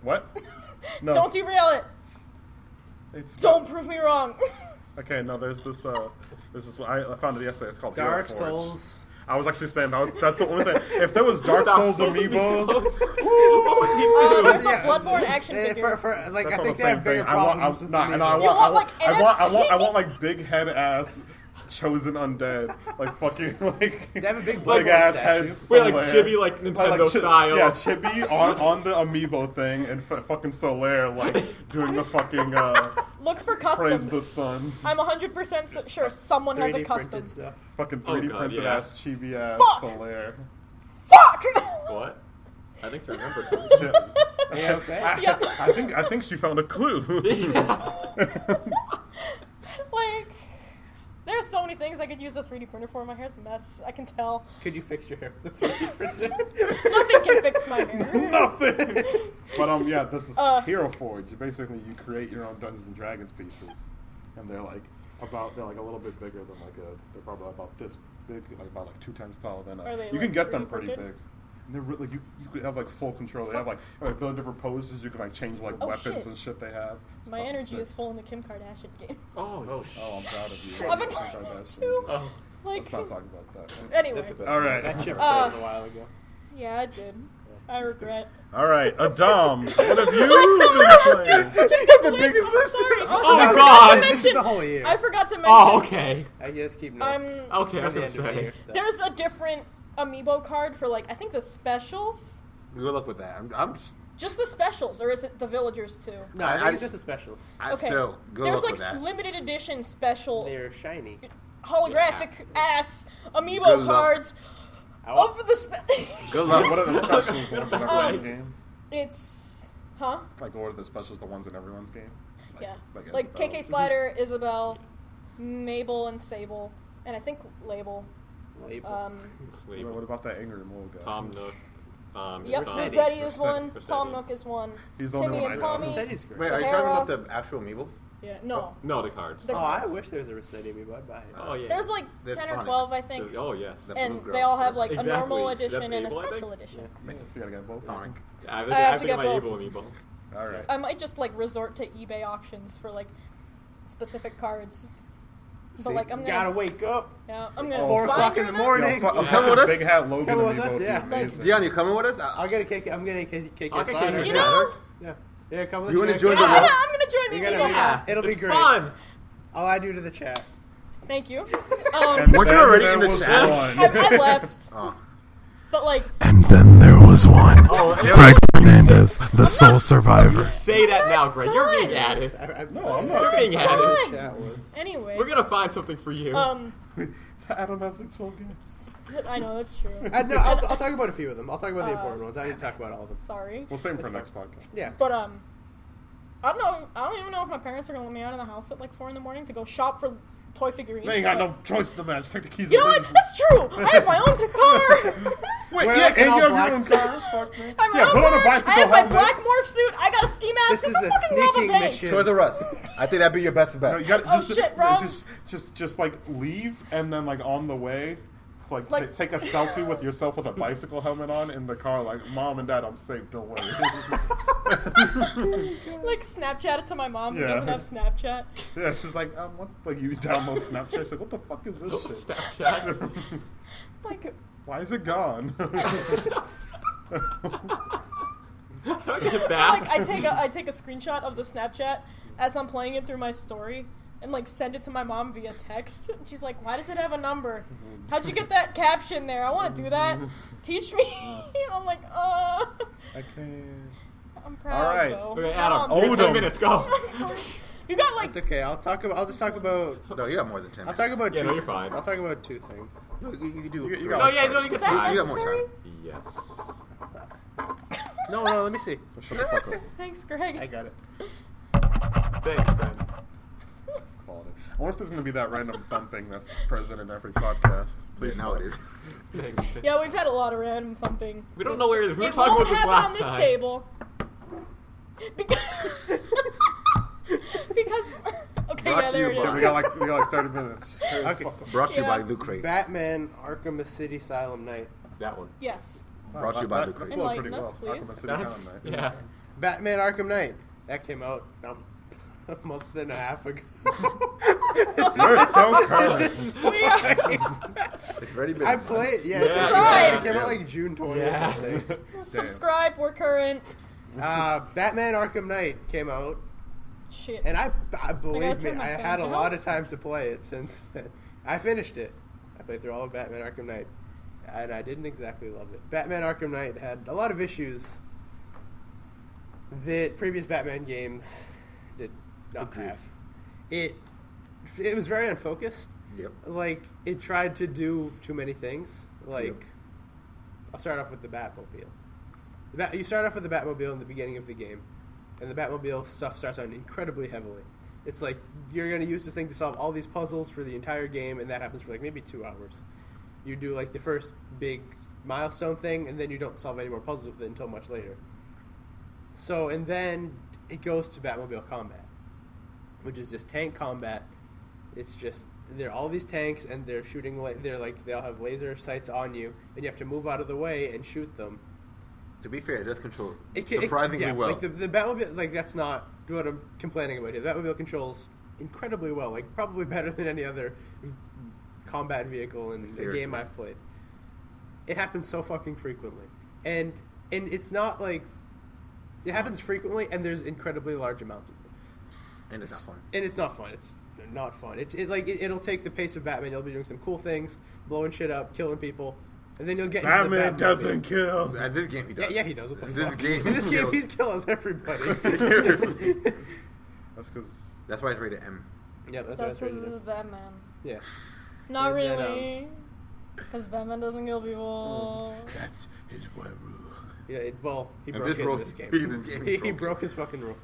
Speaker 1: What? No,
Speaker 2: don't derail it.
Speaker 1: it's
Speaker 2: Don't prove me wrong.
Speaker 1: Okay, no, there's this I found it yesterday. It's called
Speaker 6: Dark
Speaker 1: Hero Forge.
Speaker 6: Souls.
Speaker 1: I was actually saying that's the only thing. If there was Dark Souls amiibos,
Speaker 2: There's a
Speaker 6: Yeah,
Speaker 2: Bloodborne action
Speaker 6: They-
Speaker 2: figure.
Speaker 6: like,
Speaker 1: that's
Speaker 6: I
Speaker 1: not
Speaker 6: think
Speaker 1: the
Speaker 6: they
Speaker 1: same
Speaker 6: have bigger
Speaker 1: thing. I want,
Speaker 6: problems with
Speaker 1: nah, and
Speaker 6: the
Speaker 1: I
Speaker 6: amiibo.
Speaker 1: want,
Speaker 2: want, like,
Speaker 1: I
Speaker 2: NFC?
Speaker 1: want like big head ass chosen undead, like fucking like
Speaker 6: They have a big
Speaker 1: big
Speaker 6: Bloodborne
Speaker 1: ass
Speaker 6: statue.
Speaker 1: head.
Speaker 5: Wait, like
Speaker 1: Solaire.
Speaker 5: chibi, like Nintendo style.
Speaker 1: Yeah, chibi on the amiibo thing, and fucking Solaire like doing the fucking
Speaker 2: Look for
Speaker 1: praise the
Speaker 2: customs.
Speaker 1: sun,
Speaker 2: I'm 100% sure someone has a
Speaker 6: 3D
Speaker 2: custom.
Speaker 6: printed stuff.
Speaker 1: fucking
Speaker 5: Oh,
Speaker 1: 3D
Speaker 5: God,
Speaker 1: printed
Speaker 5: yeah.
Speaker 1: ass chibi ass
Speaker 2: Fuck!
Speaker 1: Solaire.
Speaker 2: Fuck! fuck!
Speaker 5: What? I think I remember something.
Speaker 1: Shit.
Speaker 6: Yeah, okay.
Speaker 1: I think she found a clue.
Speaker 2: Like, there's so many things I could use a 3D printer for. My hair's a mess. I can tell.
Speaker 6: Could you fix your hair with a 3D printer?
Speaker 2: Nothing can fix my hair.
Speaker 1: Nothing. But yeah, this is Hero Forge. Basically, you create your own Dungeons and Dragons pieces, and they're like a little bit bigger than they're probably about this big, like about like 2 times taller than
Speaker 2: Are they,
Speaker 1: you can
Speaker 2: like,
Speaker 1: get them
Speaker 2: 3D
Speaker 1: pretty
Speaker 2: printed?
Speaker 1: big. And they're really, you could have like full control. They have like build different poses. You can like change like
Speaker 2: Oh,
Speaker 1: weapons
Speaker 2: shit.
Speaker 1: and shit they have. It's
Speaker 2: My
Speaker 1: fucking
Speaker 2: energy
Speaker 1: sick.
Speaker 2: is full in the Kim Kardashian game.
Speaker 5: Oh,
Speaker 1: Oh, I'm proud of you.
Speaker 2: I've been playing it too.
Speaker 5: Oh.
Speaker 2: Like,
Speaker 1: Let's not talk about that.
Speaker 2: anyway.
Speaker 1: All right.
Speaker 6: That chip said a while ago.
Speaker 2: Yeah, I did. I regret.
Speaker 1: All right, Adam, what have you been playing?
Speaker 2: Such a good list. I'm sorry.
Speaker 5: Oh,
Speaker 6: No,
Speaker 5: God.
Speaker 6: This is the whole year.
Speaker 2: I forgot to mention.
Speaker 5: Oh, okay.
Speaker 6: I just keep notes.
Speaker 5: Okay, I was
Speaker 6: For the
Speaker 5: gonna
Speaker 6: end of the
Speaker 5: say.
Speaker 6: year stuff.
Speaker 2: There's a different amiibo card for, like, I think the specials.
Speaker 3: Good luck with that. I'm
Speaker 2: Just the specials, or is it the villagers too?
Speaker 6: No, I think it's just the specials.
Speaker 2: Okay.
Speaker 3: still good
Speaker 2: There's
Speaker 3: luck
Speaker 2: like
Speaker 3: with that.
Speaker 2: limited edition special
Speaker 6: They're shiny.
Speaker 2: holographic ass amiibo
Speaker 3: Good luck.
Speaker 2: cards
Speaker 6: Oh,
Speaker 2: of the
Speaker 3: Good
Speaker 1: What
Speaker 3: luck.
Speaker 1: are the specials? The ones in everyone's game?
Speaker 2: It's huh?
Speaker 1: Like, what are the specials? The ones in everyone's game?
Speaker 2: Yeah.
Speaker 1: Like
Speaker 2: Like
Speaker 1: Isabel.
Speaker 2: KK Slider, Isabel, Mabel, and Sable, and I think Label.
Speaker 6: label.
Speaker 1: What about that angry mole guy?
Speaker 5: Tom Nook.
Speaker 2: Yep,
Speaker 5: Tom-
Speaker 2: Rossetti is one.
Speaker 5: Rossetti.
Speaker 2: Tom Nook is one.
Speaker 1: He's the only
Speaker 2: Timmy
Speaker 1: one
Speaker 2: and
Speaker 1: I know.
Speaker 2: Tommy.
Speaker 6: Rossetti's great.
Speaker 3: Wait, are you
Speaker 2: Sahara.
Speaker 3: talking about the actual amiibo?
Speaker 2: Yeah, no.
Speaker 5: No, the cards.
Speaker 2: The
Speaker 6: Oh, I
Speaker 2: cards.
Speaker 6: wish there was a Rossetti amiibo. I'd buy it.
Speaker 5: Oh, yeah.
Speaker 2: There's like
Speaker 3: They're
Speaker 2: 10 or
Speaker 3: funny.
Speaker 2: 12, I think.
Speaker 5: Oh, yes.
Speaker 3: The
Speaker 2: And
Speaker 3: blue
Speaker 2: they
Speaker 3: girl.
Speaker 2: all have like
Speaker 5: Exactly.
Speaker 2: a normal
Speaker 5: That's
Speaker 2: edition and a
Speaker 5: Able, I think?
Speaker 2: special edition.
Speaker 1: So you gotta get both.
Speaker 3: Sonic.
Speaker 5: I
Speaker 2: I
Speaker 5: have
Speaker 2: have
Speaker 5: to
Speaker 2: to
Speaker 5: get
Speaker 2: get
Speaker 5: my
Speaker 2: both.
Speaker 5: Able amiibo.
Speaker 1: All right.
Speaker 2: I might just like resort to eBay auctions for like specific cards. But like I'm
Speaker 6: Gotta
Speaker 2: gonna,
Speaker 6: wake up.
Speaker 2: yeah, I'm gonna
Speaker 6: 4 o'clock
Speaker 2: find
Speaker 6: in the
Speaker 2: you
Speaker 6: morning.
Speaker 1: Yo,
Speaker 5: Yeah.
Speaker 3: Come with us?
Speaker 1: Big Hat Logan
Speaker 6: Come with
Speaker 1: amiibo
Speaker 6: us,
Speaker 1: would be
Speaker 6: yeah.
Speaker 1: amazing.
Speaker 3: Dion, you coming with us?
Speaker 6: I'll get a cake. I'm getting a KK
Speaker 5: I'll get
Speaker 6: slider.
Speaker 5: KK
Speaker 2: You know,
Speaker 6: Yeah. Yeah, come with
Speaker 3: You
Speaker 6: us.
Speaker 3: wanna join
Speaker 2: yeah,
Speaker 3: the-
Speaker 2: I'm gonna join the
Speaker 6: You gotta
Speaker 2: eBay.
Speaker 5: Yeah.
Speaker 6: It'll be
Speaker 5: It's
Speaker 6: great.
Speaker 5: fun.
Speaker 6: I'll add you to the chat.
Speaker 2: Thank you.
Speaker 1: And
Speaker 3: Weren't you
Speaker 1: then
Speaker 3: already
Speaker 1: there
Speaker 3: in the
Speaker 1: was
Speaker 3: chat?
Speaker 2: I left,
Speaker 3: Oh.
Speaker 2: but like
Speaker 4: And then there was one.
Speaker 5: Oh,
Speaker 4: Greg Fernandez, the sole survivor.
Speaker 5: say that now, Greg. You're being
Speaker 2: done.
Speaker 5: added.
Speaker 1: No, I'm not.
Speaker 5: You're being added.
Speaker 2: Fine.
Speaker 6: Chat was.
Speaker 2: anyway.
Speaker 5: We're gonna find something for you.
Speaker 1: Adam has like 12 games.
Speaker 2: I know that's true.
Speaker 6: No, I'll talk about a few of them. I'll talk about the important ones. I need to talk about all of them.
Speaker 2: Sorry,
Speaker 1: We'll save them for next podcast.
Speaker 6: Yeah.
Speaker 2: but I don't know. I don't even know if my parents are gonna let me out of the house at like 4 in the morning to go shop for toy figurines.
Speaker 1: They ain't got
Speaker 2: but-
Speaker 1: no choice in the match. Take the keys.
Speaker 2: You know
Speaker 1: and
Speaker 2: what?
Speaker 1: leave.
Speaker 2: That's true. I have my own car.
Speaker 1: Wait,
Speaker 6: We're
Speaker 1: yeah,
Speaker 6: like an
Speaker 1: and
Speaker 6: all
Speaker 1: you have
Speaker 6: black
Speaker 1: your own
Speaker 6: suit.
Speaker 1: car. Fuck, man.
Speaker 2: I have my
Speaker 1: Yeah,
Speaker 2: own
Speaker 1: put on a
Speaker 2: car.
Speaker 1: bicycle
Speaker 2: I have my
Speaker 1: helmet.
Speaker 2: black morph suit. I got a ski mask.
Speaker 6: This is
Speaker 2: It's
Speaker 6: a
Speaker 2: fucking lava
Speaker 6: sneaking
Speaker 2: pay.
Speaker 6: mission.
Speaker 3: Toys R Us. I think that'd be your best bet.
Speaker 1: No, you gotta
Speaker 2: Oh,
Speaker 1: just,
Speaker 2: shit, Rob.
Speaker 1: just like leave, and then like on the way, it's like,
Speaker 2: Like-
Speaker 1: take a selfie with yourself with a bicycle helmet on in the car. Like, Mom and Dad, I'm safe. Don't worry.
Speaker 2: Like Snapchat it to my mom who
Speaker 1: Yeah.
Speaker 2: doesn't have Snapchat.
Speaker 1: Yeah, it's just like, what? Like you download Snapchat. It's like, what the fuck is this shit?
Speaker 5: Snapchat.
Speaker 2: Like
Speaker 1: Why is it gone?
Speaker 5: Get back.
Speaker 2: like I take a screenshot of the Snapchat as I'm playing it through my story and like send it to my mom via text. And she's like, "Why does it have a number? How'd you get that caption there? I want to do that. Teach me." And I'm like,
Speaker 1: I can't.
Speaker 2: I'm proud
Speaker 1: All right.
Speaker 2: though.
Speaker 5: Okay,
Speaker 2: No,
Speaker 5: Adam.
Speaker 2: I'm
Speaker 5: you got 10
Speaker 1: Odom.
Speaker 5: minutes. Go.
Speaker 2: I'm sorry. You got like
Speaker 6: It's okay. I'll just talk about.
Speaker 3: No, you got more than 10.
Speaker 6: I'll talk about
Speaker 5: Yeah,
Speaker 6: two.
Speaker 5: no, you're fine.
Speaker 6: I'll talk about two things.
Speaker 3: No, you do.
Speaker 1: You
Speaker 3: three.
Speaker 1: got
Speaker 5: No, yeah, no, you
Speaker 2: is
Speaker 5: can
Speaker 2: that
Speaker 5: time.
Speaker 3: You got more
Speaker 2: necessary?
Speaker 3: time.
Speaker 5: Yes.
Speaker 6: No, let me see.
Speaker 1: Shut the fuck up.
Speaker 2: Thanks, Greg.
Speaker 6: I got it.
Speaker 5: Thanks, friend.
Speaker 1: Quality. I wonder if there's going to be that random thumping that's present in every podcast. Please
Speaker 3: Yeah, now
Speaker 1: stop.
Speaker 3: it is.
Speaker 5: Thanks.
Speaker 2: Yeah, we've had a lot of random thumping.
Speaker 5: We don't know where it is. We were
Speaker 2: It
Speaker 5: talking
Speaker 2: won't
Speaker 5: about this
Speaker 2: happen
Speaker 5: last
Speaker 2: on this
Speaker 5: time.
Speaker 2: table. Because okay,
Speaker 3: Brought
Speaker 2: yeah,
Speaker 3: to
Speaker 2: there
Speaker 3: you
Speaker 2: it
Speaker 3: by-
Speaker 2: is.
Speaker 1: We got like 30 minutes.
Speaker 6: Okay.
Speaker 3: Brought to you by
Speaker 2: Yeah.
Speaker 3: Loot Crate.
Speaker 6: Batman: Arkham City Asylum Night.
Speaker 5: That one.
Speaker 2: Yes.
Speaker 3: Brought to you by
Speaker 1: That
Speaker 3: Loot Crate.
Speaker 1: flowed pretty
Speaker 2: Enlighten us,
Speaker 1: well.
Speaker 2: please.
Speaker 1: Arkham City
Speaker 5: That's,
Speaker 1: Sound Night.
Speaker 5: yeah.
Speaker 6: Batman: Arkham Knight. That came out a month and a half ago.
Speaker 1: You're so current.
Speaker 2: We are
Speaker 3: It's already been.
Speaker 6: I played. Yeah,
Speaker 2: Subscribe.
Speaker 6: it came out like June 20th.
Speaker 5: Yeah.
Speaker 6: I think.
Speaker 2: subscribed. We're current.
Speaker 6: Batman: Arkham Knight came out,
Speaker 2: Shit.
Speaker 6: and I believe me,
Speaker 2: turn my
Speaker 6: I
Speaker 2: sound
Speaker 6: had a
Speaker 2: down.
Speaker 6: lot of time to play it since then. I finished it. I played through all of Batman: Arkham Knight, and I didn't exactly love it. Batman: Arkham Knight had a lot of issues that previous Batman games did not
Speaker 3: Agreed.
Speaker 6: have. It was very unfocused.
Speaker 3: Yep.
Speaker 6: Like, it tried to do too many things. Like, I'll start off with the Batmobile. You start off with the Batmobile in the beginning of the game, and the Batmobile stuff starts out incredibly heavily. It's like you're going to use this thing to solve all these puzzles for the entire game, and that happens for like maybe 2 hours. You do like the first big milestone thing, and then you don't solve any more puzzles with it until much later. So, and then it goes to Batmobile combat, which is just tank combat. It's just there are all these tanks, and they're shooting. They'll have laser sights on you, and you have to move out of the way and shoot them.
Speaker 3: To be fair, it does control surprisingly well.
Speaker 6: Like the Batmobile, like that's not what I'm complaining about here. The Batmobile controls incredibly well, like probably better than any other combat vehicle in the game I've played. It happens so fucking frequently, and it's not like it happens frequently, and there's incredibly large amounts of it.
Speaker 3: And it's not fun.
Speaker 6: And it's not fun. They're not fun. It'll take the pace of Batman. You'll be doing some cool things, blowing shit up, killing people. And then you'll get into the
Speaker 1: Batman doesn't kill.
Speaker 3: In this game, he does.
Speaker 6: Yeah, he does. What the
Speaker 3: In
Speaker 6: fuck?
Speaker 3: this
Speaker 6: In this game,
Speaker 3: he
Speaker 6: he kills everybody.
Speaker 1: That's because
Speaker 3: That's why it's rated M.
Speaker 6: Yeah,
Speaker 2: That's
Speaker 6: what
Speaker 2: because this is Batman.
Speaker 6: Yeah.
Speaker 2: Not
Speaker 6: And then,
Speaker 2: really. Because Batman doesn't kill people.
Speaker 3: That's his one rule.
Speaker 6: Yeah, he
Speaker 3: And
Speaker 6: broke
Speaker 3: this
Speaker 6: it in
Speaker 3: rule-
Speaker 6: this game.
Speaker 3: in this game,
Speaker 6: He broke his fucking rule.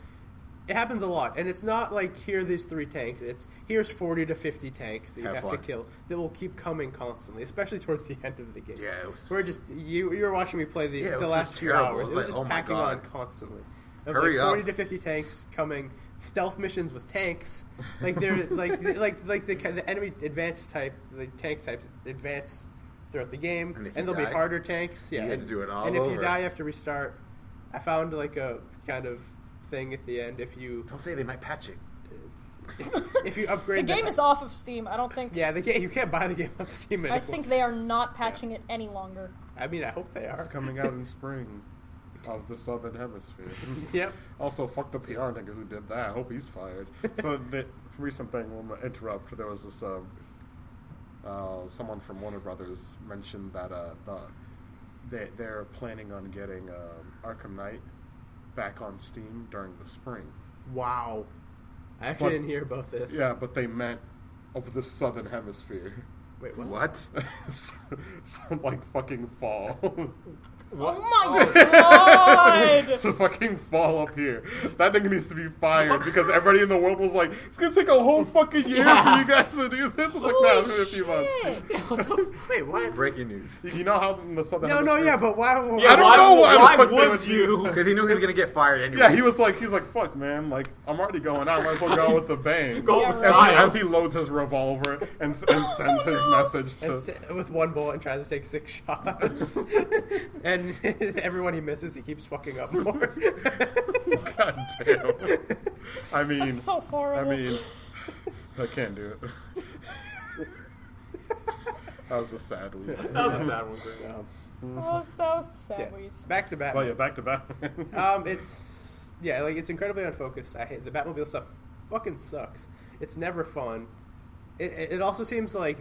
Speaker 6: It happens a lot, and it's not like here are these 3 tanks. It's here's 40 to 50 tanks that you
Speaker 3: Have
Speaker 6: have to
Speaker 3: fun.
Speaker 6: kill that will keep coming constantly, especially towards the end of the game.
Speaker 3: Yeah, it was-
Speaker 6: We're just you were watching me play
Speaker 3: Yeah, it
Speaker 6: the
Speaker 3: was
Speaker 6: last
Speaker 3: just
Speaker 6: few
Speaker 3: terrible.
Speaker 6: hours.
Speaker 3: It
Speaker 6: It
Speaker 3: was
Speaker 6: was
Speaker 3: like,
Speaker 6: just
Speaker 3: oh my
Speaker 6: packing
Speaker 3: God.
Speaker 6: on constantly. It was
Speaker 3: Hurry
Speaker 6: like 40
Speaker 3: up.
Speaker 6: to 50 tanks coming, stealth missions with tanks. Like they're like the enemy advanced type, the tank types advance throughout the game,
Speaker 3: And if
Speaker 6: and
Speaker 3: you
Speaker 6: there'll
Speaker 3: die,
Speaker 6: be harder tanks. Yeah,
Speaker 3: you have
Speaker 6: and,
Speaker 3: to do it all
Speaker 6: and if you
Speaker 3: over.
Speaker 6: die, you have to restart. I found like a kind of thing at the end if you
Speaker 3: Don't say they might patch it.
Speaker 6: if you
Speaker 2: The
Speaker 6: upgrade
Speaker 2: game is off of Steam. I don't think.
Speaker 6: Yeah, the game you can't buy the game on Steam anymore.
Speaker 2: I think they are not patching it any longer.
Speaker 6: I mean, I hope they are.
Speaker 1: it's coming out in spring of the Southern Hemisphere.
Speaker 6: Yep.
Speaker 1: Also, fuck the PR nigga who did that. I hope he's fired. So, the recent thing, I'm going to interrupt. There was this, someone from Warner Brothers mentioned that they're planning on getting Arkham Knight back on Steam during the spring.
Speaker 6: Wow. I actually didn't hear about this.
Speaker 1: Yeah, but they meant of the Southern Hemisphere.
Speaker 6: Wait, what?
Speaker 3: What?
Speaker 1: Some, like, fucking fall.
Speaker 2: Oh my god!
Speaker 1: So fucking fall up here. That nigga needs to be fired because everybody in the world was like, it's gonna take a whole fucking year for you guys to do this. It's like, no, it's gonna be a few months.
Speaker 6: Wait, what?
Speaker 3: Breaking news.
Speaker 1: You know how in the Southern
Speaker 6: No,
Speaker 1: Hemisphere...
Speaker 6: yeah, but why?
Speaker 1: I don't know why the fuck they would do-
Speaker 3: Because he knew he was going to get fired anyway.
Speaker 1: Yeah, he's like, fuck, man, like, I'm already going out. Might as well go with the bang.
Speaker 5: Go
Speaker 2: Yeah,
Speaker 5: with
Speaker 2: right.
Speaker 5: style.
Speaker 1: As he loads his revolver and sends his message to...
Speaker 6: With one bullet and tries to take 6 shots. And everyone he misses, he keeps fucking up more.
Speaker 1: God damn. I mean...
Speaker 2: That's so horrible.
Speaker 1: I mean... I can't do it. That was a sad week.
Speaker 5: That was a bad one.
Speaker 2: That was the sad
Speaker 6: Yeah.
Speaker 2: weeks.
Speaker 6: Back to
Speaker 1: Oh
Speaker 6: Batman.
Speaker 1: yeah, back to back.
Speaker 6: It's incredibly unfocused. I hate the Batmobile stuff. Fucking sucks. It's never fun. It also seems like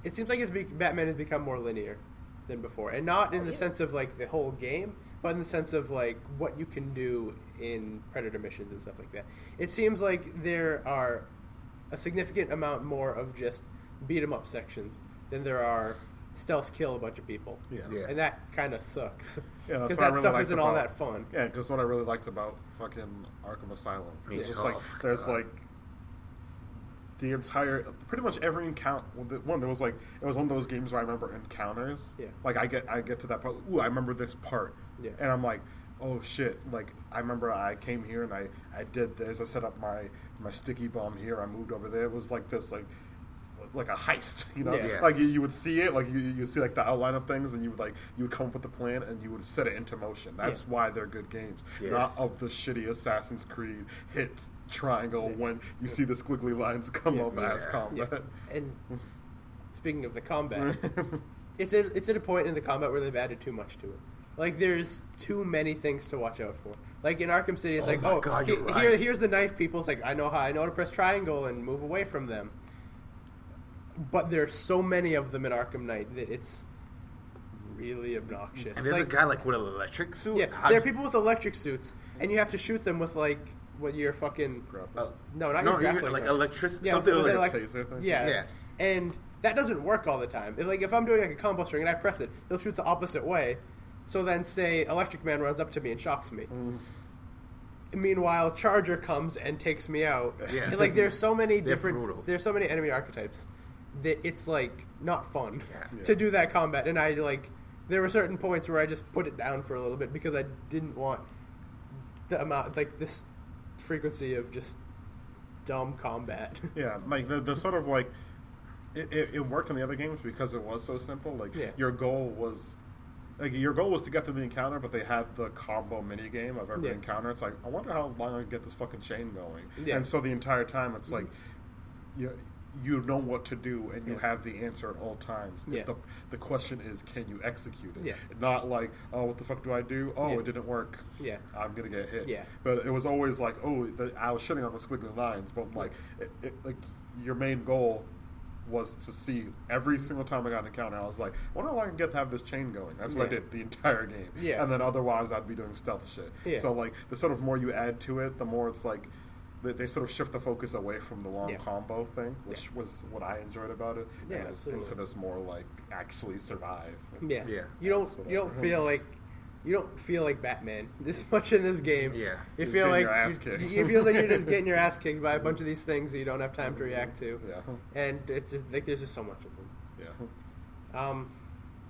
Speaker 6: Batman has become more linear than before, and not in the sense of like the whole game, but in the sense of like what you can do in Predator missions and stuff like that. It seems like there are a significant amount more of just beat 'em up sections than there are stealth kill a bunch of people.
Speaker 1: Yeah.
Speaker 3: Yeah.
Speaker 6: And that kind of sucks.
Speaker 1: Yeah, that's
Speaker 6: Because
Speaker 1: what I
Speaker 6: that
Speaker 1: really
Speaker 6: stuff
Speaker 1: liked
Speaker 6: isn't all
Speaker 1: about-
Speaker 6: that fun.
Speaker 1: Yeah, because what I really liked about fucking Arkham Asylum,
Speaker 3: Me
Speaker 1: it's
Speaker 3: too.
Speaker 1: just like
Speaker 3: Oh,
Speaker 1: there's
Speaker 3: God.
Speaker 1: like the entire, pretty much every encounter. One there was like it was one of those games where I remember encounters.
Speaker 6: Yeah.
Speaker 1: Like I get to that part. Ooh, I remember this part.
Speaker 6: Yeah.
Speaker 1: And I'm like, oh shit! Like I remember I came here and I did this. I set up my sticky bomb here. I moved over there. It was like this like a heist, you know,
Speaker 6: Yeah.
Speaker 1: like you would see it, like you see like the outline of things, and you would come up with the plan, and you would set it into motion. That's why they're good games,
Speaker 3: Yes.
Speaker 1: not of the shitty Assassin's Creed hit triangle when you see the squiggly lines come up as combat.
Speaker 6: And speaking of the combat, it's at a point in the combat where they've added too much to it. Like there's too many things to watch out for. Like in Arkham City, it's
Speaker 3: Oh
Speaker 6: like,
Speaker 3: my God, you're right.
Speaker 6: here's the knife people. It's like I know to press triangle and move away from them. But there's so many of them in Arkham Knight that it's really obnoxious.
Speaker 3: And there's
Speaker 6: like,
Speaker 3: a guy like with an electric suit.
Speaker 6: yeah, there are people with electric suits, and you have to shoot them with like what your fucking no, not your grappling
Speaker 3: like
Speaker 6: gun.
Speaker 3: electricity.
Speaker 6: Yeah,
Speaker 3: something
Speaker 6: with
Speaker 3: like
Speaker 6: the,
Speaker 1: like a taser thing?
Speaker 6: Yeah.
Speaker 3: Yeah.
Speaker 6: And that doesn't work all the time. If I'm doing like a combo string and I press it, it'll shoot the opposite way. So then, say Electric Man runs up to me and shocks me. Meanwhile, Charger comes and takes me out.
Speaker 3: Yeah.
Speaker 6: And, like, there's so many
Speaker 3: brutal.
Speaker 6: There's so many enemy archetypes that it's like not fun
Speaker 3: Yeah.
Speaker 6: to do that combat. And I there were certain points where I just put it down for a little bit because I didn't want the amount this frequency of just dumb combat.
Speaker 1: Yeah, like the sort of like it worked in the other games because it was so simple. Like your goal was to get to the encounter, but they had the combo mini game of every encounter. It's like, I wonder how long I can get this fucking chain going.
Speaker 6: Yeah.
Speaker 1: And so the entire time it's like you know what to do and you have the answer at all times.
Speaker 6: Yeah.
Speaker 1: The question is, can you execute it?
Speaker 6: Yeah.
Speaker 1: Not like, oh, what the fuck do I do? Oh, it didn't work.
Speaker 6: Yeah.
Speaker 1: I'm gonna get hit.
Speaker 6: Yeah.
Speaker 1: But it was always like, I was shitting on the squiggly lines, but like, like your main goal was to see every single time I got an encounter, I was like, I wonder how long I can get to have this chain going. That's what I did the entire game.
Speaker 6: Yeah.
Speaker 1: And then otherwise I'd be doing stealth shit.
Speaker 6: Yeah.
Speaker 1: So like the sort of more you add to it, the more it's like they sort of shift the focus away from the long combo thing, which was what I enjoyed about it.
Speaker 6: Yeah,
Speaker 1: and
Speaker 6: absolutely.
Speaker 1: into this more like actually survive.
Speaker 6: Yeah.
Speaker 3: Yeah.
Speaker 6: You don't feel like Batman this much in this game.
Speaker 3: Yeah.
Speaker 6: You
Speaker 1: Just
Speaker 6: feel
Speaker 1: getting
Speaker 6: like
Speaker 1: your ass kicked.
Speaker 6: you feel like you're just getting your ass kicked by a bunch of these things that you don't have time to react to.
Speaker 1: Yeah.
Speaker 6: And it's just like there's just so much of them.
Speaker 1: Yeah.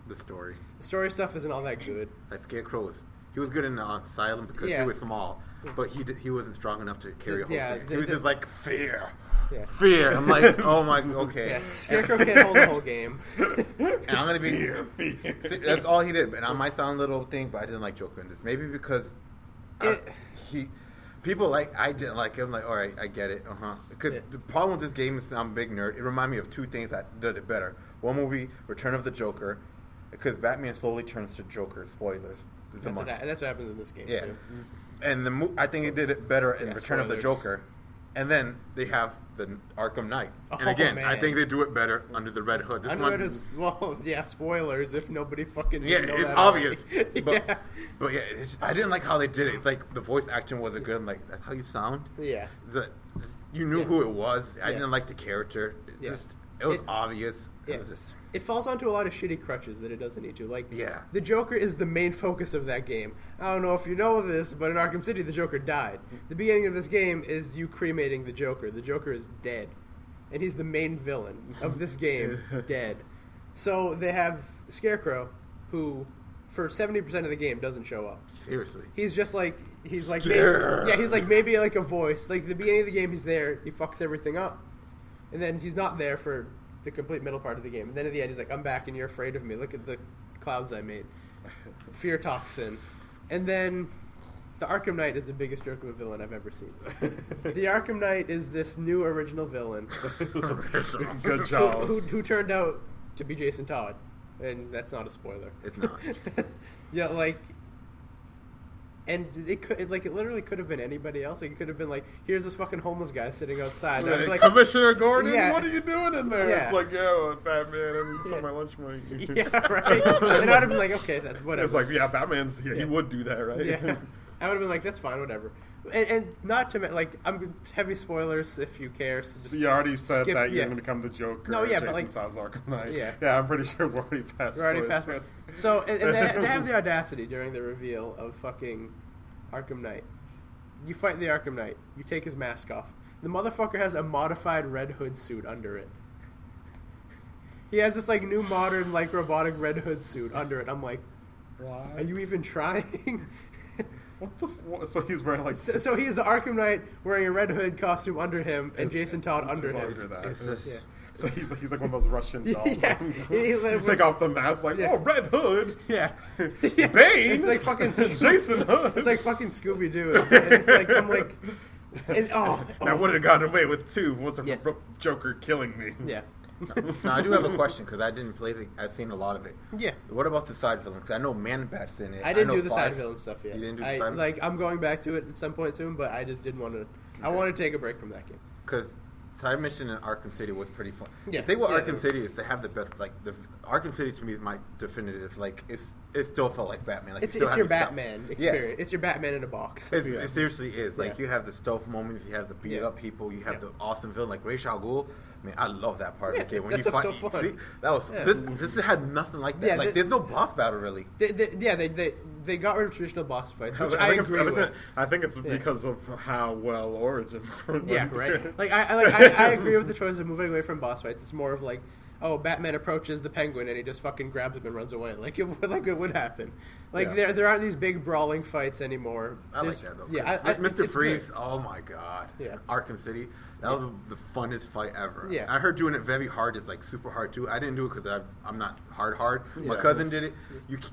Speaker 3: The story.
Speaker 6: The story stuff isn't all that good.
Speaker 3: Like Scarecrow he was good in Asylum because he was small, but he wasn't strong enough to carry a whole thing. He was just like, fear.
Speaker 6: Yeah.
Speaker 3: Fear. I'm like, oh my, okay.
Speaker 6: Yeah. Scarecrow can't hold the whole game.
Speaker 3: And I'm gonna be
Speaker 1: Fear.
Speaker 3: That's all he did. And I might sound a little thing, but I didn't like Joker in this. Maybe because people I didn't like him. Like, all right, I get it. Because the problem with this game is I'm a big nerd. It reminded me of two things that did it better. One movie, Return of the Joker, because Batman slowly turns to Joker. Spoilers.
Speaker 6: That's what happens in this game.
Speaker 3: Yeah.
Speaker 6: Too.
Speaker 3: And I think it did it better in Return of the
Speaker 6: spoilers.
Speaker 3: Joker. And then they have the Arkham Knight. And
Speaker 6: Oh,
Speaker 3: again,
Speaker 6: man.
Speaker 3: I think they do it better under the Red Hood. This
Speaker 6: Under it is, spoilers if nobody fucking
Speaker 3: yeah,
Speaker 6: didn't know
Speaker 3: it's
Speaker 6: that
Speaker 3: obvious.
Speaker 6: already.
Speaker 3: But I didn't like how they did it. It's like the voice acting wasn't good. I'm like, that's how you sound?
Speaker 6: Yeah.
Speaker 3: You knew who it was. I
Speaker 6: Yeah.
Speaker 3: didn't like the character. It was obvious.
Speaker 6: Yeah.
Speaker 3: It was just...
Speaker 6: It falls onto a lot of shitty crutches that it doesn't need to. Like,
Speaker 3: Yeah.
Speaker 6: the Joker is the main focus of that game. I don't know if you know this, but in Arkham City, the Joker died. The beginning of this game is you cremating the Joker. The Joker is dead. And he's the main villain of this game, dead. So they have Scarecrow, who, for 70% of the game, doesn't show up.
Speaker 3: Seriously.
Speaker 6: He's just like, he's like maybe like a voice. Like, the beginning of the game, he's there, he fucks everything up. And then he's not there for the complete middle part of the game. And then at the end, he's like, I'm back and you're afraid of me. Look at the clouds I made. Fear toxin. And then the Arkham Knight is the biggest joke of a villain I've ever seen. The Arkham Knight is this new original villain.
Speaker 1: Good job.
Speaker 6: Who turned out to be Jason Todd. And that's not a spoiler.
Speaker 3: It's not.
Speaker 6: Yeah, like... And it literally could have been anybody else. Like, it could have been like, here's this fucking homeless guy sitting outside. And I was like,
Speaker 1: Commissioner Gordon,
Speaker 6: Yeah.
Speaker 1: what are you doing in there?
Speaker 6: Yeah.
Speaker 1: It's like, yeah, Batman and some of my lunch money.
Speaker 6: yeah, right. And I'd have been like, okay, that's whatever.
Speaker 1: It's like, yeah, Batman's, he would do that, right?
Speaker 6: Yeah, I would have been like, that's fine, whatever. And not to like, I'm heavy spoilers if you care. So
Speaker 1: So you already said
Speaker 6: skip-
Speaker 1: that you're
Speaker 6: yeah.
Speaker 1: going to become the Joker.
Speaker 6: No, yeah,
Speaker 1: Jason
Speaker 6: but, like-
Speaker 1: Todd's Arkham Knight.
Speaker 6: Yeah.
Speaker 1: I'm pretty sure we're already past.
Speaker 6: We're already
Speaker 1: spoilers.
Speaker 6: past. So and they have the audacity during the reveal of fucking Arkham Knight. You fight the Arkham Knight. You take his mask off. The motherfucker has a modified Red Hood suit under it. He has this like new modern like robotic Red Hood suit under it. I'm like,
Speaker 1: Why?
Speaker 6: are you even trying?
Speaker 1: What the? So he's wearing like.
Speaker 6: So he is the Arkham Knight wearing a Red Hood costume under him, and Jason Todd
Speaker 1: it's
Speaker 6: under him.
Speaker 1: under that.
Speaker 3: It's just...
Speaker 6: Yeah.
Speaker 1: So he's like one of those Russian dolls.
Speaker 6: Yeah.
Speaker 1: You take off the mask, like,
Speaker 6: Yeah.
Speaker 1: oh, Red Hood,
Speaker 6: Yeah.
Speaker 1: Bane.
Speaker 6: It's like fucking
Speaker 1: Jason Hood.
Speaker 6: It's like fucking Scooby Doo. And it's like I'm like, and
Speaker 1: Now would have gotten away with two if it wasn't
Speaker 6: Yeah.
Speaker 1: for Joker killing me.
Speaker 6: yeah,
Speaker 3: Now, I do have a question because I didn't play I've seen a lot of it.
Speaker 6: yeah.
Speaker 3: What about the side villain? Because I know Man-Bat's in it.
Speaker 6: I didn't
Speaker 3: know
Speaker 6: do the side
Speaker 3: Five-
Speaker 6: villain stuff yet.
Speaker 3: You didn't do the
Speaker 6: I,
Speaker 3: side
Speaker 6: like I'm going back to it at some point soon, but I just didn't want to. I want to take a break from that game.
Speaker 3: Because side mission in Arkham City was pretty fun.
Speaker 6: Yeah.
Speaker 3: The thing with
Speaker 6: Yeah.
Speaker 3: Arkham City is they have the best, like, the Arkham City to me is my definitive, like, it's it still felt like Batman. Like
Speaker 6: It's
Speaker 3: you still
Speaker 6: your
Speaker 3: have these
Speaker 6: Batman experience. It's your Batman in a box.
Speaker 3: It seriously is. Like
Speaker 6: Yeah.
Speaker 3: you have the stealth moments, you have the beat up people, you have the awesome villain like Ra's al Ghul. Man, I love that part of the game. When
Speaker 6: that
Speaker 3: you
Speaker 6: stuff's
Speaker 3: fight,
Speaker 6: so fun.
Speaker 3: see, that was this had nothing like that.
Speaker 6: Yeah,
Speaker 3: like there's no boss battle really.
Speaker 6: They got rid of traditional boss fights, which I agree with.
Speaker 1: I think it's because of how well Origins.
Speaker 6: Yeah, right. Like I agree with the choice of moving away from boss fights. It's more of like, oh, Batman approaches the Penguin and he just fucking grabs him and runs away, like it would happen. Like there aren't these big brawling fights anymore.
Speaker 3: I like that though.
Speaker 6: Yeah,
Speaker 3: Mr. Freeze.
Speaker 6: Great.
Speaker 3: Oh my god.
Speaker 6: Yeah.
Speaker 3: Arkham City. That was the funnest fight ever.
Speaker 6: Yeah.
Speaker 3: I heard doing it very hard is like super hard too. I didn't do it because I'm not hard. My
Speaker 1: Yeah.
Speaker 3: cousin did it.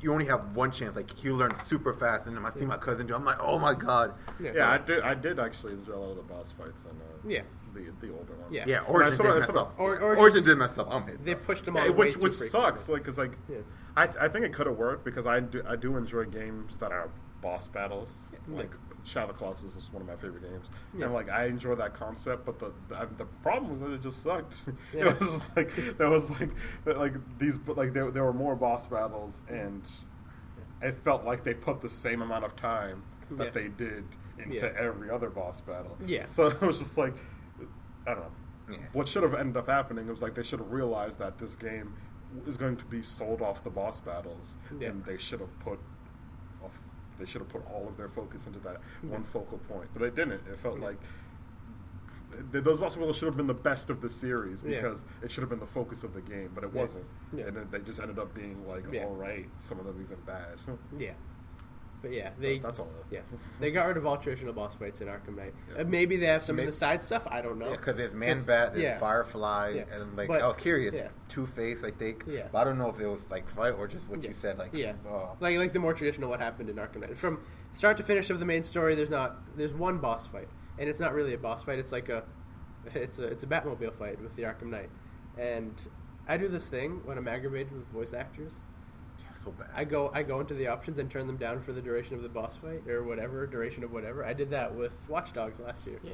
Speaker 3: You only have one chance. Like he learned super fast, and then I see my cousin do. I'm like, oh my god.
Speaker 1: Yeah, I did actually enjoy a lot of the boss fights and the older ones.
Speaker 6: Yeah.
Speaker 3: Yeah. Origin did mess up. Origin did mess up.
Speaker 6: They pushed them all
Speaker 1: Yeah,
Speaker 6: way
Speaker 1: which
Speaker 6: too
Speaker 1: sucks.
Speaker 6: frequently.
Speaker 1: Like, I think it could have worked because I do enjoy games that are boss battles. Like Shadow of the Colossus is one of my favorite games, and like I enjoy that concept. But the problem was that it just sucked.
Speaker 6: Yeah.
Speaker 1: It was just like there was like these, but like there were more boss battles, and it felt like they put the same amount of time that they did into every other boss battle.
Speaker 6: Yeah.
Speaker 1: So it was just like I don't know.
Speaker 3: Yeah.
Speaker 1: What should have ended up happening was like they should have realized that this game is going to be sold off the boss battles, and they should have put all of their focus into that one focal point. But they didn't. It felt like those boss battles should have been the best of the series because it should have been the focus of the game, but it wasn't.
Speaker 6: Yeah.
Speaker 1: And they just ended up being like, all right, some of them even bad.
Speaker 6: Yeah. But
Speaker 1: that's all.
Speaker 6: They got rid of all traditional boss fights in Arkham Knight. Maybe they have some of the side stuff. I don't know.
Speaker 3: Yeah, because there's Man-Bat, there's Firefly, and like I was curious, Two-Face, I think.
Speaker 6: Yeah.
Speaker 3: But I don't know if it was like fight or just what you said. Like
Speaker 6: like the more traditional what happened in Arkham Knight. From start to finish of the main story, there's one boss fight, and it's not really a boss fight. It's like it's a Batmobile fight with the Arkham Knight, and I do this thing when I'm aggravated with voice actors.
Speaker 3: So bad.
Speaker 6: I go into the options and turn them down for the duration of the boss fight or duration of whatever. I did that with Watch Dogs last year.
Speaker 5: Yeah.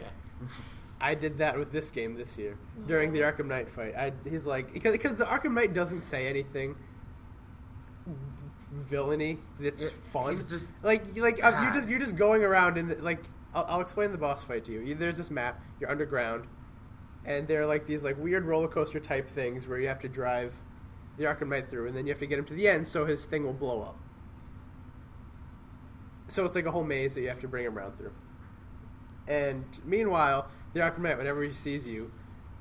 Speaker 6: I did that with this game this year during the Arkham Knight fight. He's like because the Arkham Knight doesn't say anything villainy that's fun.
Speaker 3: He's just
Speaker 6: you're just going around and I'll explain the boss fight to you. There's this map. You're underground, and there are like these like weird roller coaster type things where you have to drive the Arkham Knight through, and then you have to get him to the end so his thing will blow up. So it's like a whole maze that you have to bring him around through. And meanwhile, the Arkham Knight, whenever he sees you,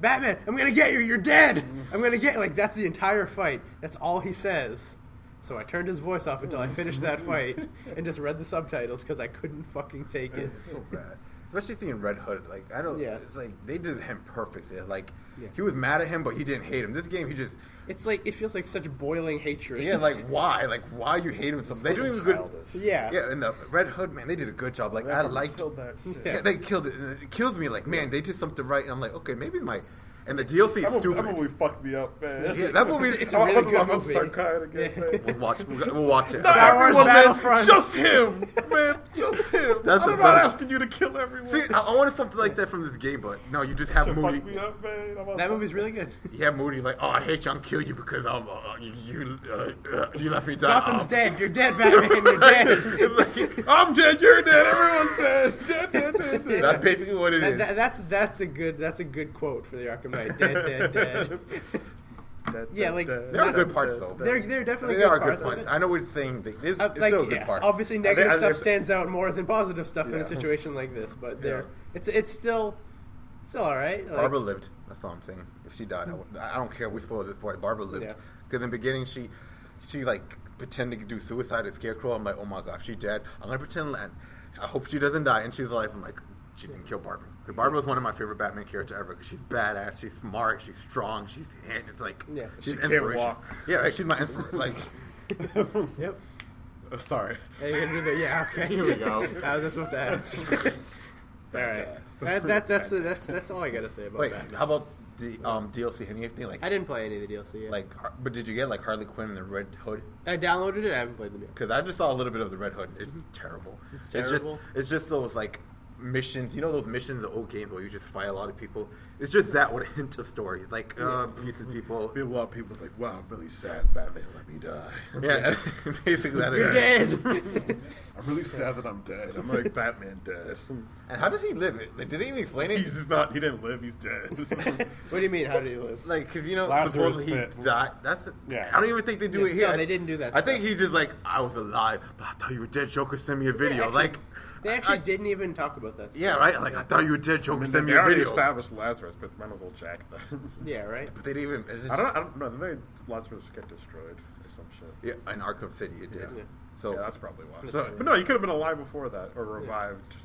Speaker 6: Batman, I'm gonna get you, you're dead! I'm gonna get you. Like, that's the entire fight. That's all he says. So I turned his voice off until I finished that fight and just read the subtitles because I couldn't fucking take it.
Speaker 3: It's so bad. Especially seeing Red Hood. Like, I don't...
Speaker 6: Yeah.
Speaker 3: It's like, they did him perfectly. Like, he was mad at him, but he didn't hate him. This game, he just...
Speaker 6: It's like, it feels like such boiling hatred.
Speaker 3: Yeah, like, why? Like, why you hate him so much? They do even good...
Speaker 6: Yeah.
Speaker 3: Yeah, and the Red Hood, man, they did a good job. Like, I liked... Yeah, they killed it. And it kills me, like, man, they did something right. And I'm like, okay, maybe my... And the DLC is stupid.
Speaker 1: That movie fucked me up, man.
Speaker 3: Yeah, that movie...
Speaker 6: It's a really good
Speaker 1: I'm gonna
Speaker 6: movie.
Speaker 1: start crying again, man.
Speaker 3: We'll watch it.
Speaker 6: Star Wars
Speaker 1: Everyone, man,
Speaker 6: Battlefront.
Speaker 1: just him, man, just him.
Speaker 3: That's
Speaker 1: I'm
Speaker 3: the
Speaker 1: not
Speaker 3: best.
Speaker 1: asking you to kill everyone.
Speaker 3: See, I wanted something like that from this game, but no, you just have
Speaker 1: Shit
Speaker 3: Moody.
Speaker 1: fucked me up, man.
Speaker 6: That movie's really good.
Speaker 3: You have Moody like, oh, I hate you, I'll kill you because you left me die.
Speaker 6: Gotham's dead. You're dead, Batman. You're dead.
Speaker 3: It's like,
Speaker 1: I'm dead. You're dead. Everyone's dead. Dead.
Speaker 3: that's basically what it is.
Speaker 6: That's a good quote for the Arkham Knight. Dead. Yeah, like
Speaker 3: There are good parts though.
Speaker 6: There definitely
Speaker 3: There
Speaker 6: good
Speaker 3: are good
Speaker 6: parts.
Speaker 3: parts. I know what you're saying. It's
Speaker 6: Like,
Speaker 3: still a good part.
Speaker 6: obviously, negative
Speaker 1: I
Speaker 6: stuff
Speaker 1: think-
Speaker 6: stands out more than positive stuff in a situation like this. But it's still all right. Like,
Speaker 3: Barbara lived. That's all I'm saying. If she died, I don't care. We spoiled this part. Barbara lived
Speaker 6: Yeah.
Speaker 3: because in the beginning she like pretended to do suicide at Scarecrow. I'm like, oh my gosh, she's dead. I'm gonna pretend. And I hope she doesn't die. And she's alive. I'm like, she didn't kill Barbara. Because Barbara was one of my favorite Batman characters ever. Because she's badass, she's smart, she's strong, it's like she's
Speaker 1: can't
Speaker 3: inspiration.
Speaker 1: walk.
Speaker 3: Yeah, right. She's my inspiration. Like,
Speaker 6: Yep.
Speaker 1: Sorry.
Speaker 6: Hey, you're gonna do that? Yeah. Okay.
Speaker 5: Here we go.
Speaker 6: I was just supposed to ask. All right. That's all I gotta say about
Speaker 3: wait,
Speaker 6: Batman.
Speaker 3: how about the DLC? Anything like?
Speaker 6: I didn't play any of the DLC yet.
Speaker 3: But did you get like Harley Quinn and the Red Hood?
Speaker 6: I downloaded it. I haven't played them yet.
Speaker 3: Because I just saw a little bit of the Red Hood. It's terrible.
Speaker 6: It's terrible?
Speaker 3: It's just those like missions. You know those missions in the old games where you just fight a lot of people? It's just that with a hint of story. Like, pieces people.
Speaker 1: A lot of people's like, wow, I'm really sad Batman let me die.
Speaker 3: Yeah, basically that.
Speaker 6: You're dead.
Speaker 1: I'm really sad that I'm dead. I'm like, Batman dead.
Speaker 3: And how does he live? Like, did they even explain it?
Speaker 1: He's just not, he didn't live, he's dead.
Speaker 6: What do you mean? How do you live?
Speaker 3: Like, because, you know,
Speaker 1: Lazarus
Speaker 3: supposedly he
Speaker 1: pit.
Speaker 3: died. That's
Speaker 1: Yeah.
Speaker 3: I don't even think they do it here.
Speaker 6: No, they didn't do that
Speaker 3: I think
Speaker 6: stuff.
Speaker 3: he's just like, I was alive, but I thought you were dead. Joker sent me a video.
Speaker 6: actually-
Speaker 3: like,
Speaker 6: They actually didn't even talk about that.
Speaker 3: yeah, right. Like, I thought you were dead.
Speaker 1: I
Speaker 3: Joker
Speaker 1: mean,
Speaker 3: sent me
Speaker 1: they
Speaker 3: a
Speaker 1: already
Speaker 3: video.
Speaker 1: established Lazarus, but might as well jack that.
Speaker 6: Yeah, right.
Speaker 3: But they didn't even. It's just,
Speaker 1: I don't know. They Lazarus get destroyed or some shit.
Speaker 3: Yeah, in Arkham City, it did.
Speaker 6: Yeah.
Speaker 3: So,
Speaker 1: Yeah, that's probably why.
Speaker 3: So-
Speaker 1: But no, you could have been alive before that or revived.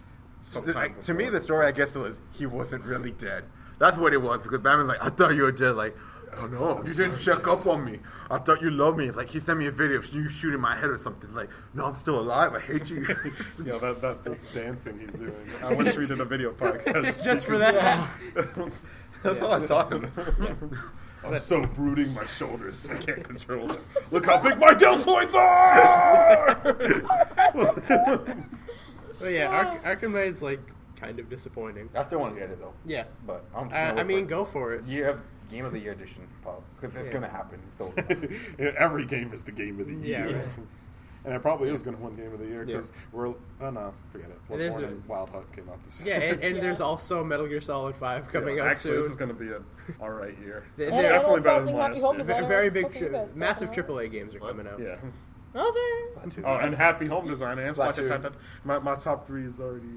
Speaker 1: Sometime
Speaker 3: like, to me,
Speaker 1: before.
Speaker 3: the story, I guess, was he wasn't really dead. That's what it was, because Batman's like, I thought you were dead. Like, oh no, you didn't check up on me. I thought you loved me. Like, he sent me a video of you shooting my head or something. Like, no, I'm still alive. I hate you.
Speaker 1: Yeah, this dancing he's doing. I wish we did a video podcast
Speaker 6: Just for that.
Speaker 5: Yeah.
Speaker 3: That's all I saw him.
Speaker 1: I'm so brooding, my shoulders. I can't control them. Look how big my deltoids are!
Speaker 6: But yeah, Arkham Knight's like kind of disappointing.
Speaker 3: I still want to get it, though.
Speaker 6: Yeah.
Speaker 3: But I'm just
Speaker 6: I mean, go for it.
Speaker 3: Game of the Year edition, Paul. Because it's
Speaker 6: Yeah.
Speaker 3: going to happen. So,
Speaker 1: Every game is the game of the
Speaker 6: Yeah,
Speaker 1: year.
Speaker 6: right.
Speaker 1: And it probably is going to win game of the year because
Speaker 6: Yeah.
Speaker 1: we're... Oh, no, forget it.
Speaker 6: And there's
Speaker 1: Bloodborne
Speaker 6: a-
Speaker 1: and Wild Hunt came out this
Speaker 6: Yeah,
Speaker 1: year.
Speaker 6: and
Speaker 2: Yeah.
Speaker 6: there's also Metal Gear Solid 5 coming out
Speaker 1: Actually,
Speaker 6: soon.
Speaker 1: this is going to be an alright year.
Speaker 6: They-
Speaker 2: And
Speaker 6: they're
Speaker 2: Animal
Speaker 1: definitely better than
Speaker 2: Crossing Happy
Speaker 1: last
Speaker 2: Home
Speaker 1: year.
Speaker 2: is
Speaker 6: very,
Speaker 2: out.
Speaker 6: very big,
Speaker 2: What are you guys
Speaker 6: massive
Speaker 2: talking about?
Speaker 6: AAA games are coming out.
Speaker 1: Yeah.
Speaker 2: Another.
Speaker 1: Oh, and Happy Home Design and
Speaker 3: Splatoon.
Speaker 1: my top 3 is already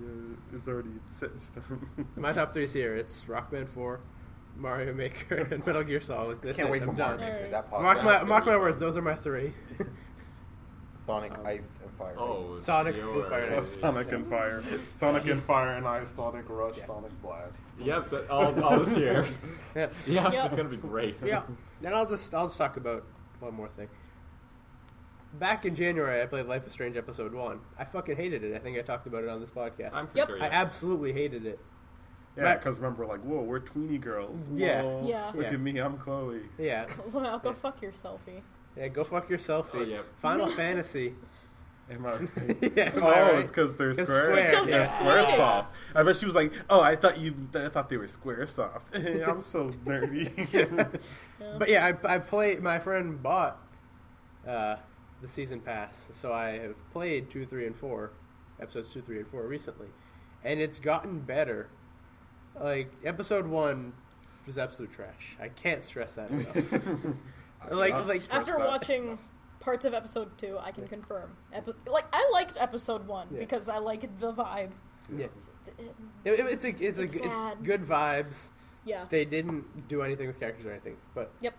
Speaker 1: set in stone.
Speaker 6: My top 3 is here. It's Rock Band 4, Mario Maker, and Metal Gear Solid. That's
Speaker 3: can't
Speaker 6: it.
Speaker 3: wait for
Speaker 6: I'm
Speaker 3: Mario
Speaker 6: done.
Speaker 3: Maker. That part.
Speaker 6: Mark my words. Those are my 3.
Speaker 3: Sonic, Ice, and Fire.
Speaker 5: Oh,
Speaker 6: Sonic,
Speaker 5: yours.
Speaker 6: Blue Fire, and Ice.
Speaker 1: Sonic and Fire, Sonic and Fire and Ice, Sonic Rush, Sonic Blast.
Speaker 5: Yep, all this year.
Speaker 6: Yeah.
Speaker 5: Yeah,
Speaker 2: Yep.
Speaker 5: it's gonna be great.
Speaker 6: Yeah. And I'll just talk about one more thing. Back in January, I played Life is Strange Episode 1. I fucking hated it. I think I talked about it on this podcast.
Speaker 5: I'm pretty
Speaker 2: Yep.
Speaker 5: sure.
Speaker 6: I
Speaker 5: Yeah.
Speaker 6: absolutely hated it.
Speaker 1: Yeah,
Speaker 6: Right.
Speaker 1: because remember, like, whoa, we're tweeny girls.
Speaker 6: Yeah.
Speaker 1: Whoa,
Speaker 2: Yeah.
Speaker 1: Look
Speaker 6: Yeah.
Speaker 1: at me, I'm Chloe.
Speaker 6: Yeah.
Speaker 2: Well, go fuck yourselfie.
Speaker 6: Yeah, go fuck yourself.
Speaker 5: Oh, yeah.
Speaker 6: Final Fantasy.
Speaker 1: Am I?
Speaker 6: Yeah,
Speaker 1: Oh,
Speaker 6: right.
Speaker 1: it's because they're
Speaker 6: It's
Speaker 1: square.
Speaker 6: square,
Speaker 2: It's 'cause
Speaker 1: They're
Speaker 2: they're
Speaker 1: square
Speaker 2: squares.
Speaker 1: soft. I bet she was like, "Oh, I thought they were square soft." I'm so nerdy.
Speaker 6: But yeah, I played. My friend bought the season pass, so I have played 2, 3, and 4 episodes 2, 3, and 4 recently, and it's gotten better. Like episode 1 was absolute trash. I can't stress that enough. like
Speaker 2: After
Speaker 1: that.
Speaker 2: watching parts of episode 2, I can confirm. I liked episode 1
Speaker 6: Yeah.
Speaker 2: because I liked the vibe.
Speaker 6: yeah,
Speaker 2: It's
Speaker 6: it's
Speaker 2: bad.
Speaker 6: good vibes.
Speaker 2: Yeah.
Speaker 6: They didn't do anything with characters or anything, but
Speaker 2: Yep.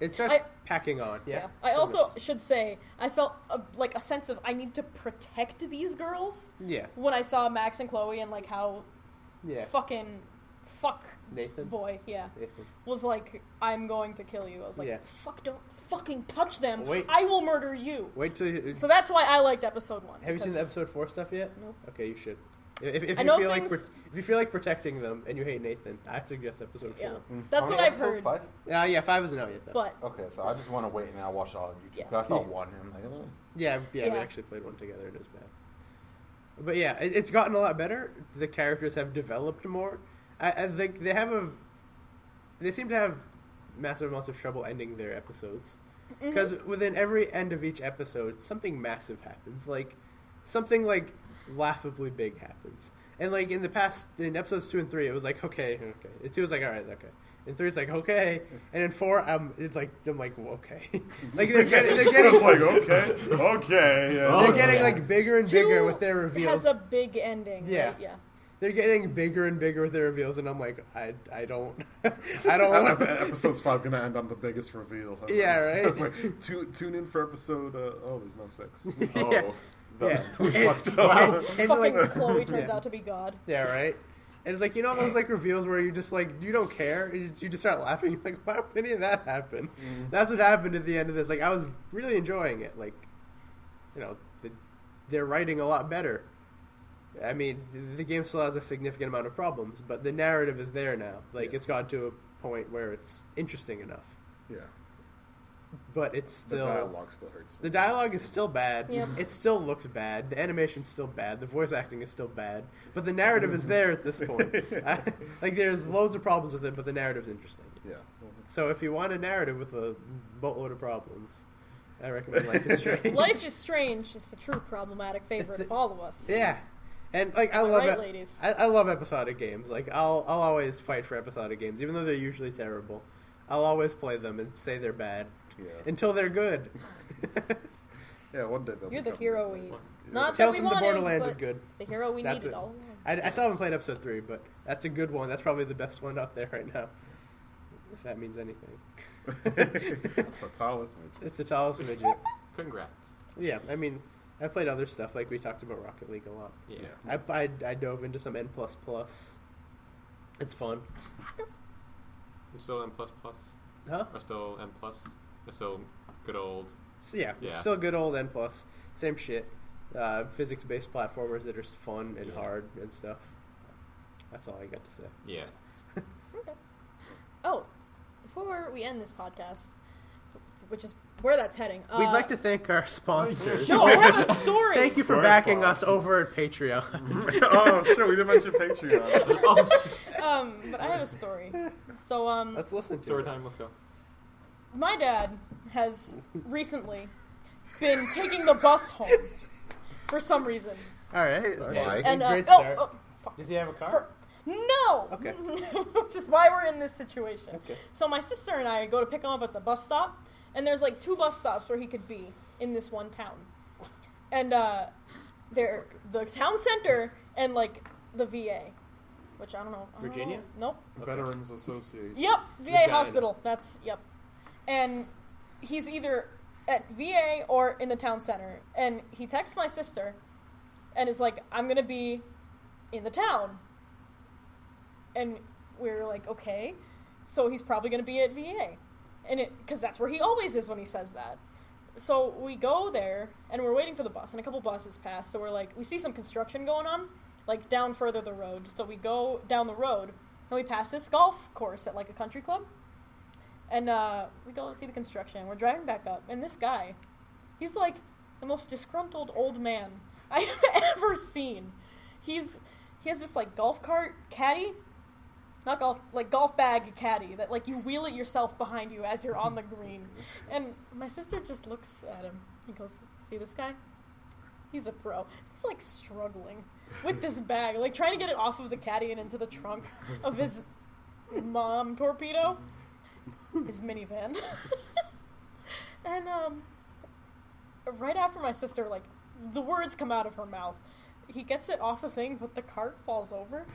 Speaker 6: it starts
Speaker 2: I-
Speaker 6: packing on. Yeah.
Speaker 2: I also should say I felt like a sense of I need to protect these girls
Speaker 6: Yeah.
Speaker 2: when I saw Max and Chloe and like how
Speaker 6: Yeah.
Speaker 2: fuck
Speaker 6: Nathan.
Speaker 2: boy, yeah,
Speaker 6: Nathan.
Speaker 2: was like, I'm going to kill you. I was like,
Speaker 6: Yeah.
Speaker 2: fuck, don't fucking touch them.
Speaker 6: Wait.
Speaker 2: I will murder you.
Speaker 6: Wait till you,
Speaker 2: So that's why I liked episode 1.
Speaker 6: have you seen the
Speaker 2: because-
Speaker 6: episode 4 stuff yet?
Speaker 2: Nope.
Speaker 6: Okay, you should. If
Speaker 2: I
Speaker 6: you
Speaker 2: know
Speaker 6: feel
Speaker 2: things-
Speaker 6: if you feel like protecting them and you hate Nathan, I suggest episode 4.
Speaker 2: Yeah. That's
Speaker 3: How
Speaker 2: what
Speaker 3: many
Speaker 2: I've
Speaker 3: episodes?
Speaker 2: heard.
Speaker 3: 5?
Speaker 6: Yeah, 5 isn't out yet though.
Speaker 2: But
Speaker 3: Okay, so I just want to wait and I'll watch it all on YouTube.
Speaker 2: Yeah.
Speaker 3: 'Cause I thought
Speaker 6: Yeah.
Speaker 3: 1 and I'm like, oh.
Speaker 6: yeah, we
Speaker 2: Yeah.
Speaker 6: actually played one together and it was bad. But yeah, it's gotten a lot better. The characters have developed more. I think they seem to have massive amounts of trouble ending their episodes. Because within every end of each episode, something massive happens. Like, something, like, laughably big happens. And, like, in the past, in episodes 2 and 3, it was like, okay. And 2 was like, alright, okay. And 3, it's like, okay. And in 4, I'm like, well, okay. Like, they're getting,
Speaker 1: It's like okay. Yeah.
Speaker 6: they're getting, like, bigger and bigger
Speaker 2: 2
Speaker 6: with their reveals.
Speaker 2: has a big ending.
Speaker 6: Yeah.
Speaker 2: Right? Yeah.
Speaker 6: They're getting bigger and bigger with their reveals, and I'm like, I don't want.
Speaker 1: Episode's 5 gonna end on the biggest reveal.
Speaker 6: Yeah, right.
Speaker 1: It's like, tune in for episode. There's no sex.
Speaker 5: Oh.
Speaker 6: Yeah. Yeah.
Speaker 1: We fucked up.
Speaker 6: And,
Speaker 2: Fucking
Speaker 6: like,
Speaker 2: Chloe turns
Speaker 6: yeah.
Speaker 2: out to be God.
Speaker 6: Yeah, right. And it's like, you know those like reveals where you just like you don't care, you just start laughing. You're like, why would any of that happen? That's what happened at the end of this. Like, I was really enjoying it. Like, you know, they're writing a lot better. I mean, the game still has a significant amount of problems, but the narrative is there now. Like, it's gotten to a point where it's interesting enough.
Speaker 1: Yeah.
Speaker 6: but it's still
Speaker 1: The dialogue still hurts.
Speaker 6: The dialogue is still bad.
Speaker 2: Yep.
Speaker 6: It still looks bad. The animation's still bad. The voice acting is still bad. But the narrative is there at this point. Like, there's loads of problems with it, but the narrative's interesting.
Speaker 1: Yes.
Speaker 6: So if you want a narrative with a boatload of problems, I recommend Life is Strange.
Speaker 2: Life is Strange is the true problematic favorite of all of us.
Speaker 6: Yeah. And, like, I
Speaker 2: Am I
Speaker 6: love
Speaker 2: right,
Speaker 6: it.
Speaker 2: ladies?
Speaker 6: I love episodic games. Like, I'll always fight for episodic games, even though they're usually terrible. I'll always play them and say they're bad.
Speaker 1: Yeah.
Speaker 6: Until they're good.
Speaker 1: Yeah, one day they'll
Speaker 2: You're the
Speaker 1: become
Speaker 2: hero
Speaker 1: good.
Speaker 2: we...
Speaker 1: Yeah.
Speaker 2: Not
Speaker 6: Tales
Speaker 2: that
Speaker 6: from
Speaker 2: we
Speaker 6: the
Speaker 2: wanted,
Speaker 6: Borderlands
Speaker 2: but
Speaker 6: is good.
Speaker 2: the hero we
Speaker 6: That's
Speaker 2: needed
Speaker 6: it.
Speaker 2: all along.
Speaker 6: I still haven't played episode 3, but that's a good one. That's probably the best one out there right now. If that means anything.
Speaker 1: That's the tallest midget.
Speaker 6: It's the tallest midget.
Speaker 5: Congrats.
Speaker 6: Yeah, I mean, I played other stuff, like we talked about Rocket League a lot.
Speaker 5: Yeah.
Speaker 6: I dove into some N++. It's fun.
Speaker 5: You're still N++?
Speaker 6: Huh?
Speaker 5: Or still N+? Or still good old...
Speaker 6: So, yeah,
Speaker 5: Yeah.
Speaker 6: it's still good old N+. Same shit. Physics-based platformers that are fun and
Speaker 5: Yeah.
Speaker 6: hard and stuff. That's all I got to say.
Speaker 5: Yeah.
Speaker 2: Okay. Oh, before we end this podcast, which is where that's heading.
Speaker 6: We'd like to thank our sponsors.
Speaker 2: No, I have a story.
Speaker 6: Thank you for
Speaker 1: Story
Speaker 6: backing
Speaker 1: song.
Speaker 6: us over at Patreon.
Speaker 1: Oh, shit, we didn't mention Patreon.
Speaker 5: Oh, shit.
Speaker 2: But I have a story. So,
Speaker 6: Let's listen to
Speaker 5: Story
Speaker 6: it.
Speaker 5: time, let's go.
Speaker 2: my dad has recently been taking the bus home for some reason.
Speaker 6: All right.
Speaker 3: Why?
Speaker 2: And
Speaker 6: Great start.
Speaker 2: fuck.
Speaker 6: Does he have a car?
Speaker 2: No.
Speaker 6: Okay.
Speaker 2: Which is why we're in this situation.
Speaker 6: Okay.
Speaker 2: So my sister and I go to pick him up at the bus stop, and there's like 2 bus stops where he could be in this one town, and they're the town center and like the VA, which I don't know.
Speaker 6: Virginia?
Speaker 2: Nope.
Speaker 1: Veterans Association.
Speaker 2: Yep, VA
Speaker 6: Regina.
Speaker 2: hospital. That's yep. And he's either at VA or in the town center. And he texts my sister and is like, I'm gonna be in the town. And we're like, okay. So he's probably gonna be at VA. And because that's where he always is when he says that. So we go there and we're waiting for the bus, and a couple buses pass. So we're like, we see some construction going on, like down further the road. So we go down the road and we pass this golf course at like a country club. And we go see the construction. We're driving back up, and this guy, he's like the most disgruntled old man I have ever seen. He has this like golf cart caddy, not golf, like golf bag caddy that like you wheel it yourself behind you as you're on the green. And my sister just looks at him and goes, "See this guy? He's a pro. He's like struggling with this bag, like trying to get it off of the caddy and into the trunk of his mom torpedo." His minivan. And right after my sister, like, the words come out of her mouth. He gets it off the thing, but the cart falls over.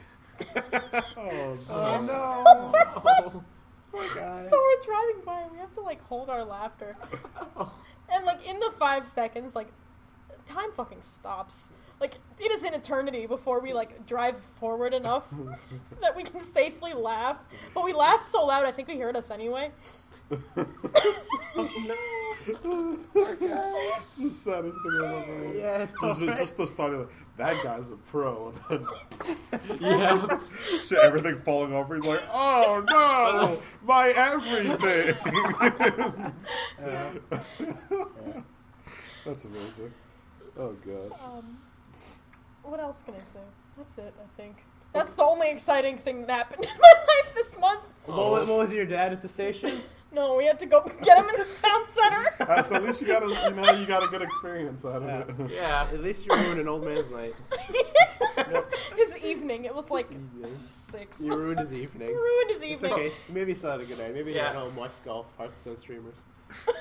Speaker 1: Oh,
Speaker 6: no. Poor guy.
Speaker 2: So we're driving by and we have to like hold our laughter. And like in the 5 seconds, like time fucking stops. Like it is an eternity before we like drive forward enough that we can safely laugh. But we laughed so loud I think we heard us anyway.
Speaker 1: It's the saddest thing I've ever heard.
Speaker 6: Yeah,
Speaker 1: Just the start of it. That guy's a pro. And then
Speaker 5: Yeah.
Speaker 1: shit, everything falling over. He's like, oh no, my everything. That's amazing. Oh god.
Speaker 2: What else can I say? That's it, I think. That's the only exciting thing that happened in my life this month.
Speaker 6: What was your dad at the station?
Speaker 2: No, we had to go get him in the town center.
Speaker 1: So at least you got a good experience out of it.
Speaker 5: Yeah.
Speaker 6: At least you ruined an old man's night.
Speaker 2: His evening. It was like 6.
Speaker 6: You ruined his evening.
Speaker 2: You ruined his
Speaker 6: It's
Speaker 2: evening.
Speaker 6: okay. Maybe he still had a good night. Maybe he
Speaker 5: Yeah.
Speaker 6: went home and watched golf, Hearthstone streamers.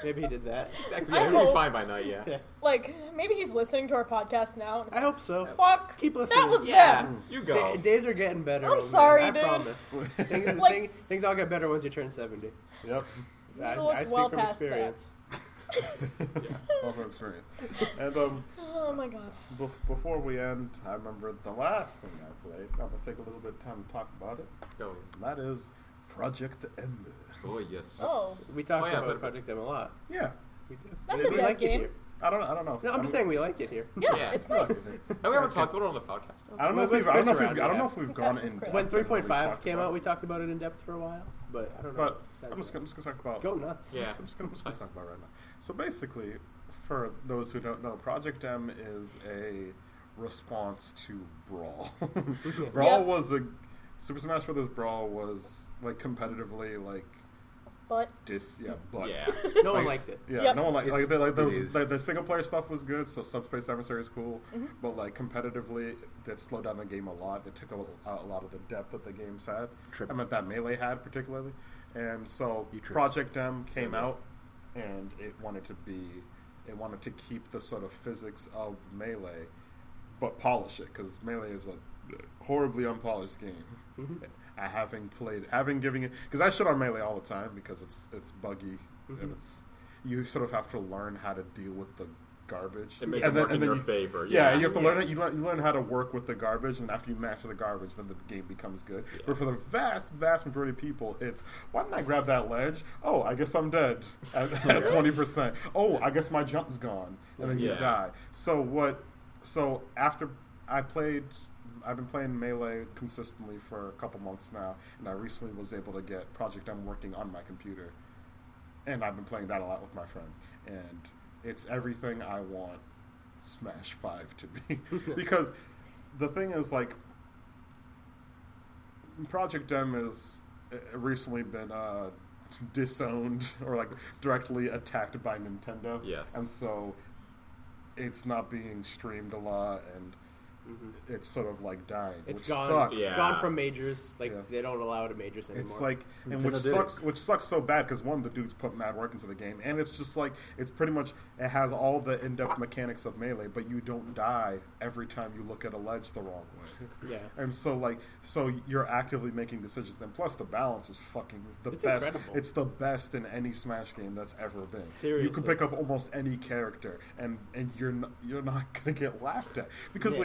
Speaker 6: Maybe he did that.
Speaker 5: Exactly.
Speaker 2: I
Speaker 5: Yeah, we'll
Speaker 2: hope-
Speaker 5: be fine by now, yeah.
Speaker 6: Yeah.
Speaker 2: Like, maybe he's listening to our podcast now. And it's
Speaker 6: I hope so.
Speaker 2: like, fuck.
Speaker 6: Keep listening.
Speaker 2: That was
Speaker 5: Yeah,
Speaker 2: them.
Speaker 5: you go.
Speaker 6: Days are getting better.
Speaker 2: I'm
Speaker 6: old man.
Speaker 2: sorry,
Speaker 6: I
Speaker 2: dude.
Speaker 6: promise. Things,
Speaker 2: Like-
Speaker 6: things all get better once you turn 70.
Speaker 1: Yep.
Speaker 6: I
Speaker 2: look
Speaker 6: speak
Speaker 2: well
Speaker 6: from
Speaker 2: past that.
Speaker 6: experience.
Speaker 1: Over experience. And
Speaker 2: Oh my god.
Speaker 1: before we end, I remember the last thing I played. I'm gonna take a little bit of time to talk about it.
Speaker 5: Go.
Speaker 1: And that is Project M.
Speaker 5: Oh, yes.
Speaker 2: Oh.
Speaker 6: We talk
Speaker 5: Oh, yeah,
Speaker 6: about
Speaker 5: but-
Speaker 6: Project M a lot.
Speaker 1: Yeah.
Speaker 6: We do.
Speaker 2: That's
Speaker 6: we
Speaker 2: a good
Speaker 6: like
Speaker 2: game.
Speaker 6: it here.
Speaker 1: I don't know.
Speaker 6: No, I'm just saying we like it here.
Speaker 2: Yeah,
Speaker 5: Yeah.
Speaker 2: it's nice.
Speaker 5: Have we ever talked about it on the podcast?
Speaker 1: I don't know if
Speaker 6: With
Speaker 1: we've. I
Speaker 6: Chris
Speaker 1: don't know
Speaker 6: around,
Speaker 1: if
Speaker 6: yeah.
Speaker 1: we've gone in.
Speaker 2: When
Speaker 6: When
Speaker 1: depth and really
Speaker 6: 3.5
Speaker 1: talked
Speaker 6: came
Speaker 1: about
Speaker 6: out,
Speaker 1: it.
Speaker 6: we talked about it in depth for a while. but I don't know.
Speaker 1: But
Speaker 6: besides
Speaker 1: I'm just
Speaker 6: that.
Speaker 1: gonna talk about.
Speaker 6: Go nuts.
Speaker 5: Yeah.
Speaker 1: I'm just gonna talk about right now. So basically, for those who don't know, Project M is a response to Brawl. Brawl
Speaker 2: Yep.
Speaker 1: was a Super Smash Bros. Brawl was like competitively like
Speaker 2: But
Speaker 1: but
Speaker 5: Yeah.
Speaker 6: No one liked it.
Speaker 1: yeah,
Speaker 2: Yep.
Speaker 1: no one
Speaker 3: It
Speaker 1: those
Speaker 3: is.
Speaker 1: the single player stuff was good. So Subspace Emissary is cool, but like competitively, that slowed down the game a lot. It took out a lot of the depth that the games had.
Speaker 3: Trip.
Speaker 1: I meant that Melee had particularly, and so
Speaker 3: You tripped.
Speaker 1: Project M came out, and it wanted to keep the sort of physics of Melee, but polish it because Melee is a horribly unpolished game. Having given it, because I shit on Melee all the time because it's buggy and it's you sort of have to learn how to deal with the garbage
Speaker 5: And make it work in your favor.
Speaker 1: Yeah, you have to
Speaker 6: Yeah.
Speaker 1: learn it. You learn how to work with the garbage, and after you master the garbage, then the game becomes good.
Speaker 5: Yeah.
Speaker 1: But for the vast majority of people, it's why didn't I grab that ledge? Oh, I guess I'm dead at 20%. Oh, I guess my jump's gone, and then you
Speaker 5: Yeah.
Speaker 1: die. So after I've been playing Melee consistently for a couple months now, and I recently was able to get Project M working on my computer, and I've been playing that a lot with my friends, and it's everything I want Smash 5 to be. Because the thing is, like, Project M has recently been disowned or like directly attacked by Nintendo.
Speaker 5: Yes.
Speaker 1: And so it's not being streamed a lot, and it's sort of like dying.
Speaker 6: It's
Speaker 1: which
Speaker 6: gone.
Speaker 1: Sucks.
Speaker 6: It's
Speaker 5: Yeah.
Speaker 6: gone from majors. Like
Speaker 1: Yeah.
Speaker 6: they don't allow it at majors anymore.
Speaker 1: It's like, and
Speaker 3: Nintendo
Speaker 1: which sucks so bad because one, the dudes put mad work into the game, and it's just like it's pretty much it has all the in-depth mechanics of Melee, but you don't die every time you look at a ledge the wrong way.
Speaker 6: Yeah.
Speaker 1: And so you're actively making decisions, and plus the balance is fucking the
Speaker 6: It's
Speaker 1: best.
Speaker 6: incredible.
Speaker 1: It's the best in any Smash game that's ever been. You
Speaker 6: Seriously.
Speaker 1: can pick up almost any character, and you're not gonna get laughed at because
Speaker 6: Yeah.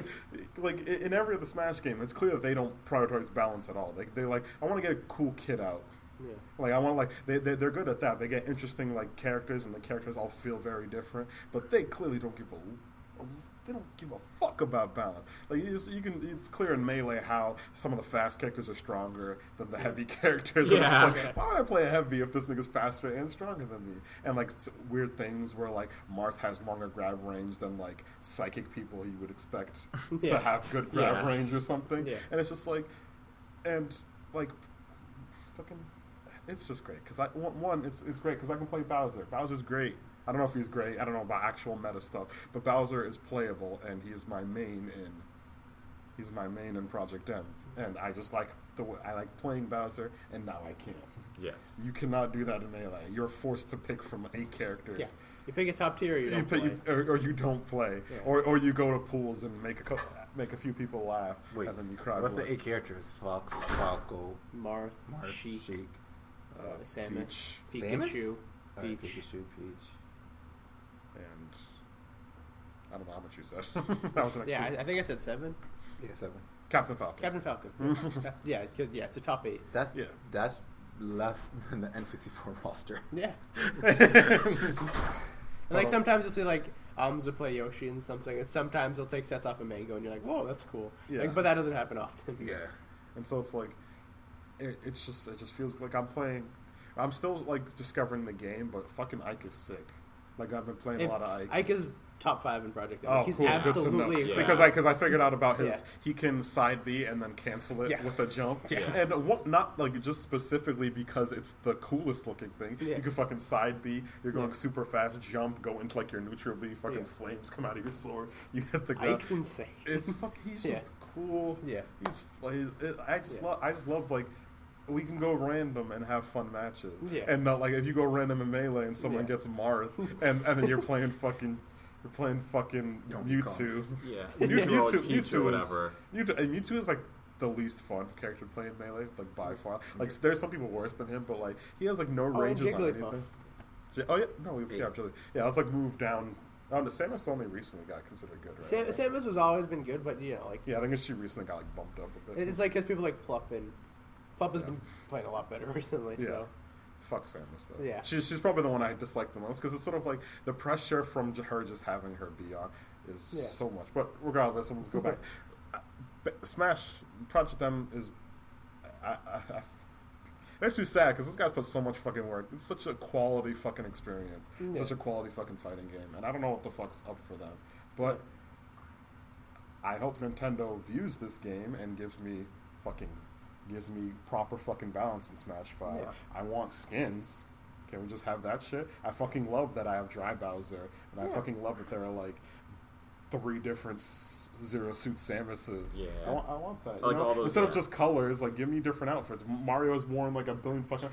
Speaker 1: like in every other Smash game, it's clear that they don't prioritize balance at all. They like, I want to get a cool kid out.
Speaker 6: Yeah.
Speaker 1: Like I want to like they're good at that. They get interesting like characters, and the characters all feel very different. But they clearly don't give they don't give a fuck about balance. Like it's clear in Melee how some of the fast characters are stronger than the heavy characters. And it's
Speaker 5: Yeah.
Speaker 1: just like, why would I play a heavy if this nigga's faster and stronger than me? And like weird things where like Marth has longer grab range than like psychic people you would expect to
Speaker 6: Yeah.
Speaker 1: have good grab
Speaker 5: Yeah.
Speaker 1: range or something.
Speaker 6: Yeah.
Speaker 1: And it's just like, and like, fucking, it's just great because it's great because I can play Bowser. Bowser's great. I don't know if he's great. I don't know about actual meta stuff, but Bowser is playable, and he's my main in Project M. And I just like I like playing Bowser, and now I can.
Speaker 5: Yes.
Speaker 1: You cannot do that in Melee. You're forced to pick from 8 characters.
Speaker 6: Yeah. You pick a top tier, or you don't play.
Speaker 1: Or you don't play,
Speaker 6: Yeah.
Speaker 1: or you go to pools and make a few people laugh,
Speaker 3: Wait,
Speaker 1: and then you cry.
Speaker 3: what's the
Speaker 1: blood.
Speaker 3: 8 characters? Fox, Falco,
Speaker 6: Marth,
Speaker 3: Marth,
Speaker 6: Sheik,
Speaker 3: Sheik,
Speaker 6: Samus,
Speaker 1: Peach.
Speaker 6: Pikachu,
Speaker 3: Alright,
Speaker 6: Peach.
Speaker 3: Pikachu, Peach.
Speaker 1: And I don't know how much you said. That was an
Speaker 6: Yeah,
Speaker 1: extra.
Speaker 6: I think I said 7.
Speaker 3: Yeah, 7.
Speaker 1: Captain Falcon.
Speaker 6: Captain Falcon. Yeah, 'cause, it's a top 8.
Speaker 1: Yeah.
Speaker 3: That's less than the N64 roster.
Speaker 6: Yeah. And, like sometimes you'll see like will play Yoshi and something, and sometimes they'll take sets off of Mango, and you're like, whoa, that's cool.
Speaker 1: Yeah.
Speaker 6: Like, but that doesn't happen often.
Speaker 3: Yeah.
Speaker 1: And so it's like, it just feels like I'm playing. I'm still like discovering the game, but fucking Ike is sick. Like I've been playing a lot of Ike.
Speaker 6: Ike is top 5 in Project M.
Speaker 1: Oh,
Speaker 6: Like, he's
Speaker 1: cool. Good to know.
Speaker 6: absolutely
Speaker 5: Yeah.
Speaker 6: incredible.
Speaker 1: Because I figured out about his
Speaker 6: Yeah.
Speaker 1: he can side B and then cancel it
Speaker 6: Yeah.
Speaker 1: with a jump.
Speaker 6: Yeah.
Speaker 1: And not like just specifically because it's the coolest looking thing.
Speaker 6: Yeah.
Speaker 1: You can fucking side B, you're going
Speaker 6: Yeah.
Speaker 1: super fast, jump, go into like your neutral B, fucking
Speaker 6: Yeah.
Speaker 1: flames come out of your sword. You hit the ground.
Speaker 6: Ike's insane.
Speaker 1: It's fucking he's
Speaker 6: Yeah.
Speaker 1: just cool.
Speaker 6: Yeah.
Speaker 1: I just love like we can go random and have fun matches.
Speaker 6: Yeah.
Speaker 1: And not like if you go random in Melee and someone
Speaker 6: Yeah.
Speaker 1: gets Marth and then you're playing fucking
Speaker 3: Donkey
Speaker 1: Mewtwo.
Speaker 5: Yeah.
Speaker 1: Mewtwo
Speaker 5: or whatever.
Speaker 1: Mewtwo is like the least fun character to play in Melee, like by far. Like there's some people worse than him, but like he has like no ranges on
Speaker 6: Jigglypuff.
Speaker 1: anything. Oh yeah, no, let's like move down. Oh, the Samus only recently got considered good, right?
Speaker 6: Samus has always been good, but like
Speaker 1: Yeah, I think she recently got like bumped up a bit.
Speaker 6: it's like because people like Plup, and Plup has been playing a lot better recently.
Speaker 1: Yeah.
Speaker 6: So
Speaker 1: Fuck Samus though.
Speaker 6: Yeah.
Speaker 1: she's probably the one I dislike the most because it's sort of like the pressure from her just having her be on is
Speaker 6: Yeah.
Speaker 1: so much. But regardless, let's go back. Smash Project M is makes me sad because this guy's put so much fucking work. It's such a quality fucking experience.
Speaker 6: Yeah.
Speaker 1: Such a quality fucking fighting game, and I don't know what the fuck's up for them, but I hope Nintendo views this game and gives me proper fucking balance in Smash 5.
Speaker 6: Yeah.
Speaker 1: I want skins. Can we just have that shit? I fucking love that I have Dry Bowser, and I fucking love that there are like 3 different Zero Suit Samuses.
Speaker 5: Yeah.
Speaker 1: I want that.
Speaker 5: Like
Speaker 1: you know?
Speaker 5: all those,
Speaker 1: Instead of just colors, like give me different outfits. Mario's worn like a billion fucking.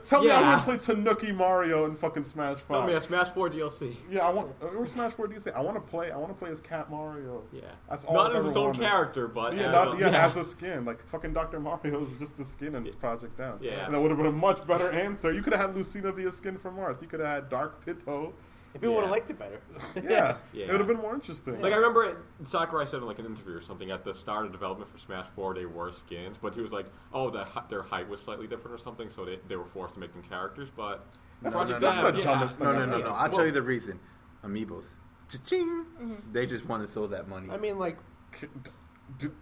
Speaker 1: Tell me I want to play Tanuki Mario in fucking Smash 5.
Speaker 5: Oh man, Smash 4 DLC.
Speaker 1: Yeah, I want or Smash 4 DLC. I want to play as Cat Mario.
Speaker 5: Yeah,
Speaker 1: That's all
Speaker 5: not
Speaker 1: I've
Speaker 5: as
Speaker 1: ever
Speaker 5: its own
Speaker 1: wanted.
Speaker 5: character, but
Speaker 1: as a skin. Like fucking Dr. Mario is just the skin in Project Down.
Speaker 5: Yeah.
Speaker 1: And that would have been a much better answer. You could have had Lucina be a skin from Marth. You could have had Dark Pito.
Speaker 6: People would have liked it better.
Speaker 1: Yeah.
Speaker 5: Yeah.
Speaker 1: It would have been more interesting.
Speaker 5: Like I remember Sakurai said in like an interview or something at the start of development for Smash 4 they were skins, but he was like, oh, their height was slightly different or something, so they were forced to make them characters. But
Speaker 1: That's
Speaker 5: Project
Speaker 1: the
Speaker 5: Down,
Speaker 1: dumbest thing.
Speaker 3: No.
Speaker 1: ever.
Speaker 3: I'll tell you the reason. Amiibos. Cha-ching. They just want to throw that money.
Speaker 6: I mean, like,
Speaker 1: Do-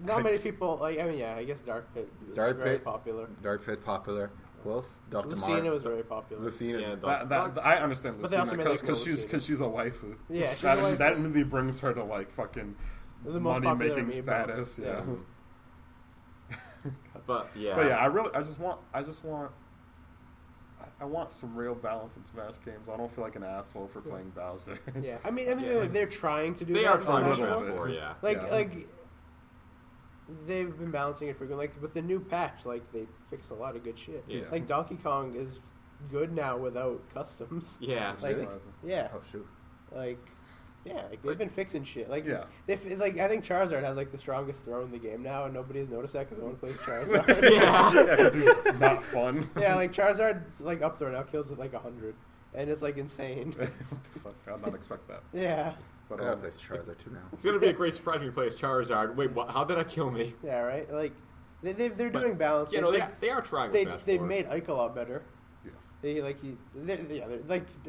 Speaker 6: not many people, like, I mean, yeah, I guess Dark Pit was very popular.
Speaker 3: Dark Pit popular. Who else? Dr.
Speaker 6: Lucina
Speaker 3: Mario.
Speaker 6: was very popular.
Speaker 3: Lucina.
Speaker 5: Yeah,
Speaker 1: I understand
Speaker 6: But they also
Speaker 1: Lucina
Speaker 6: made, like,
Speaker 1: because
Speaker 6: Lucinas.
Speaker 1: she's a waifu.
Speaker 6: Yeah, she's
Speaker 1: that,
Speaker 6: a waifu.
Speaker 1: that really brings her to like fucking
Speaker 6: The most
Speaker 1: money
Speaker 6: popular
Speaker 1: making
Speaker 6: amiibo.
Speaker 1: status. Yeah.
Speaker 5: but yeah,
Speaker 1: But yeah, I want some real balance in Smash games. I don't feel like an asshole for playing Bowser.
Speaker 6: Yeah, I mean, they're trying to do
Speaker 5: they
Speaker 6: that
Speaker 5: are
Speaker 6: in
Speaker 5: trying to
Speaker 6: Smash
Speaker 5: Smash
Speaker 6: 4.
Speaker 5: 4, yeah.
Speaker 6: Like they've been balancing it for good. Like with the new patch, like they fixed a lot of good shit.
Speaker 5: Yeah.
Speaker 6: Like Donkey Kong is good now without customs.
Speaker 5: Yeah,
Speaker 6: Like,
Speaker 1: Really?
Speaker 6: yeah,
Speaker 3: Oh, shoot.
Speaker 6: like yeah, like they've been fixing shit. Like
Speaker 1: Yeah.
Speaker 6: like I think Charizard has like the strongest throw in the game now, and nobody's noticed that because no one plays Charizard.
Speaker 5: yeah.
Speaker 1: Yeah, 'cause he's not fun.
Speaker 6: Yeah, like Charizard's like up there now, kills it like 100, and it's like insane.
Speaker 1: Fuck, I'd not expect that.
Speaker 6: Yeah,
Speaker 1: But
Speaker 3: I gotta play Charizard too now.
Speaker 5: It's gonna be a great surprise when you play as Charizard. Wait, what? How did I kill me?
Speaker 6: yeah, right. Like they're doing balance.
Speaker 5: Yeah, no,
Speaker 6: things.
Speaker 5: they are trying.
Speaker 6: They
Speaker 5: with Smash
Speaker 6: they
Speaker 5: 4.
Speaker 6: made Ike a lot better.
Speaker 1: Yeah.
Speaker 6: They're like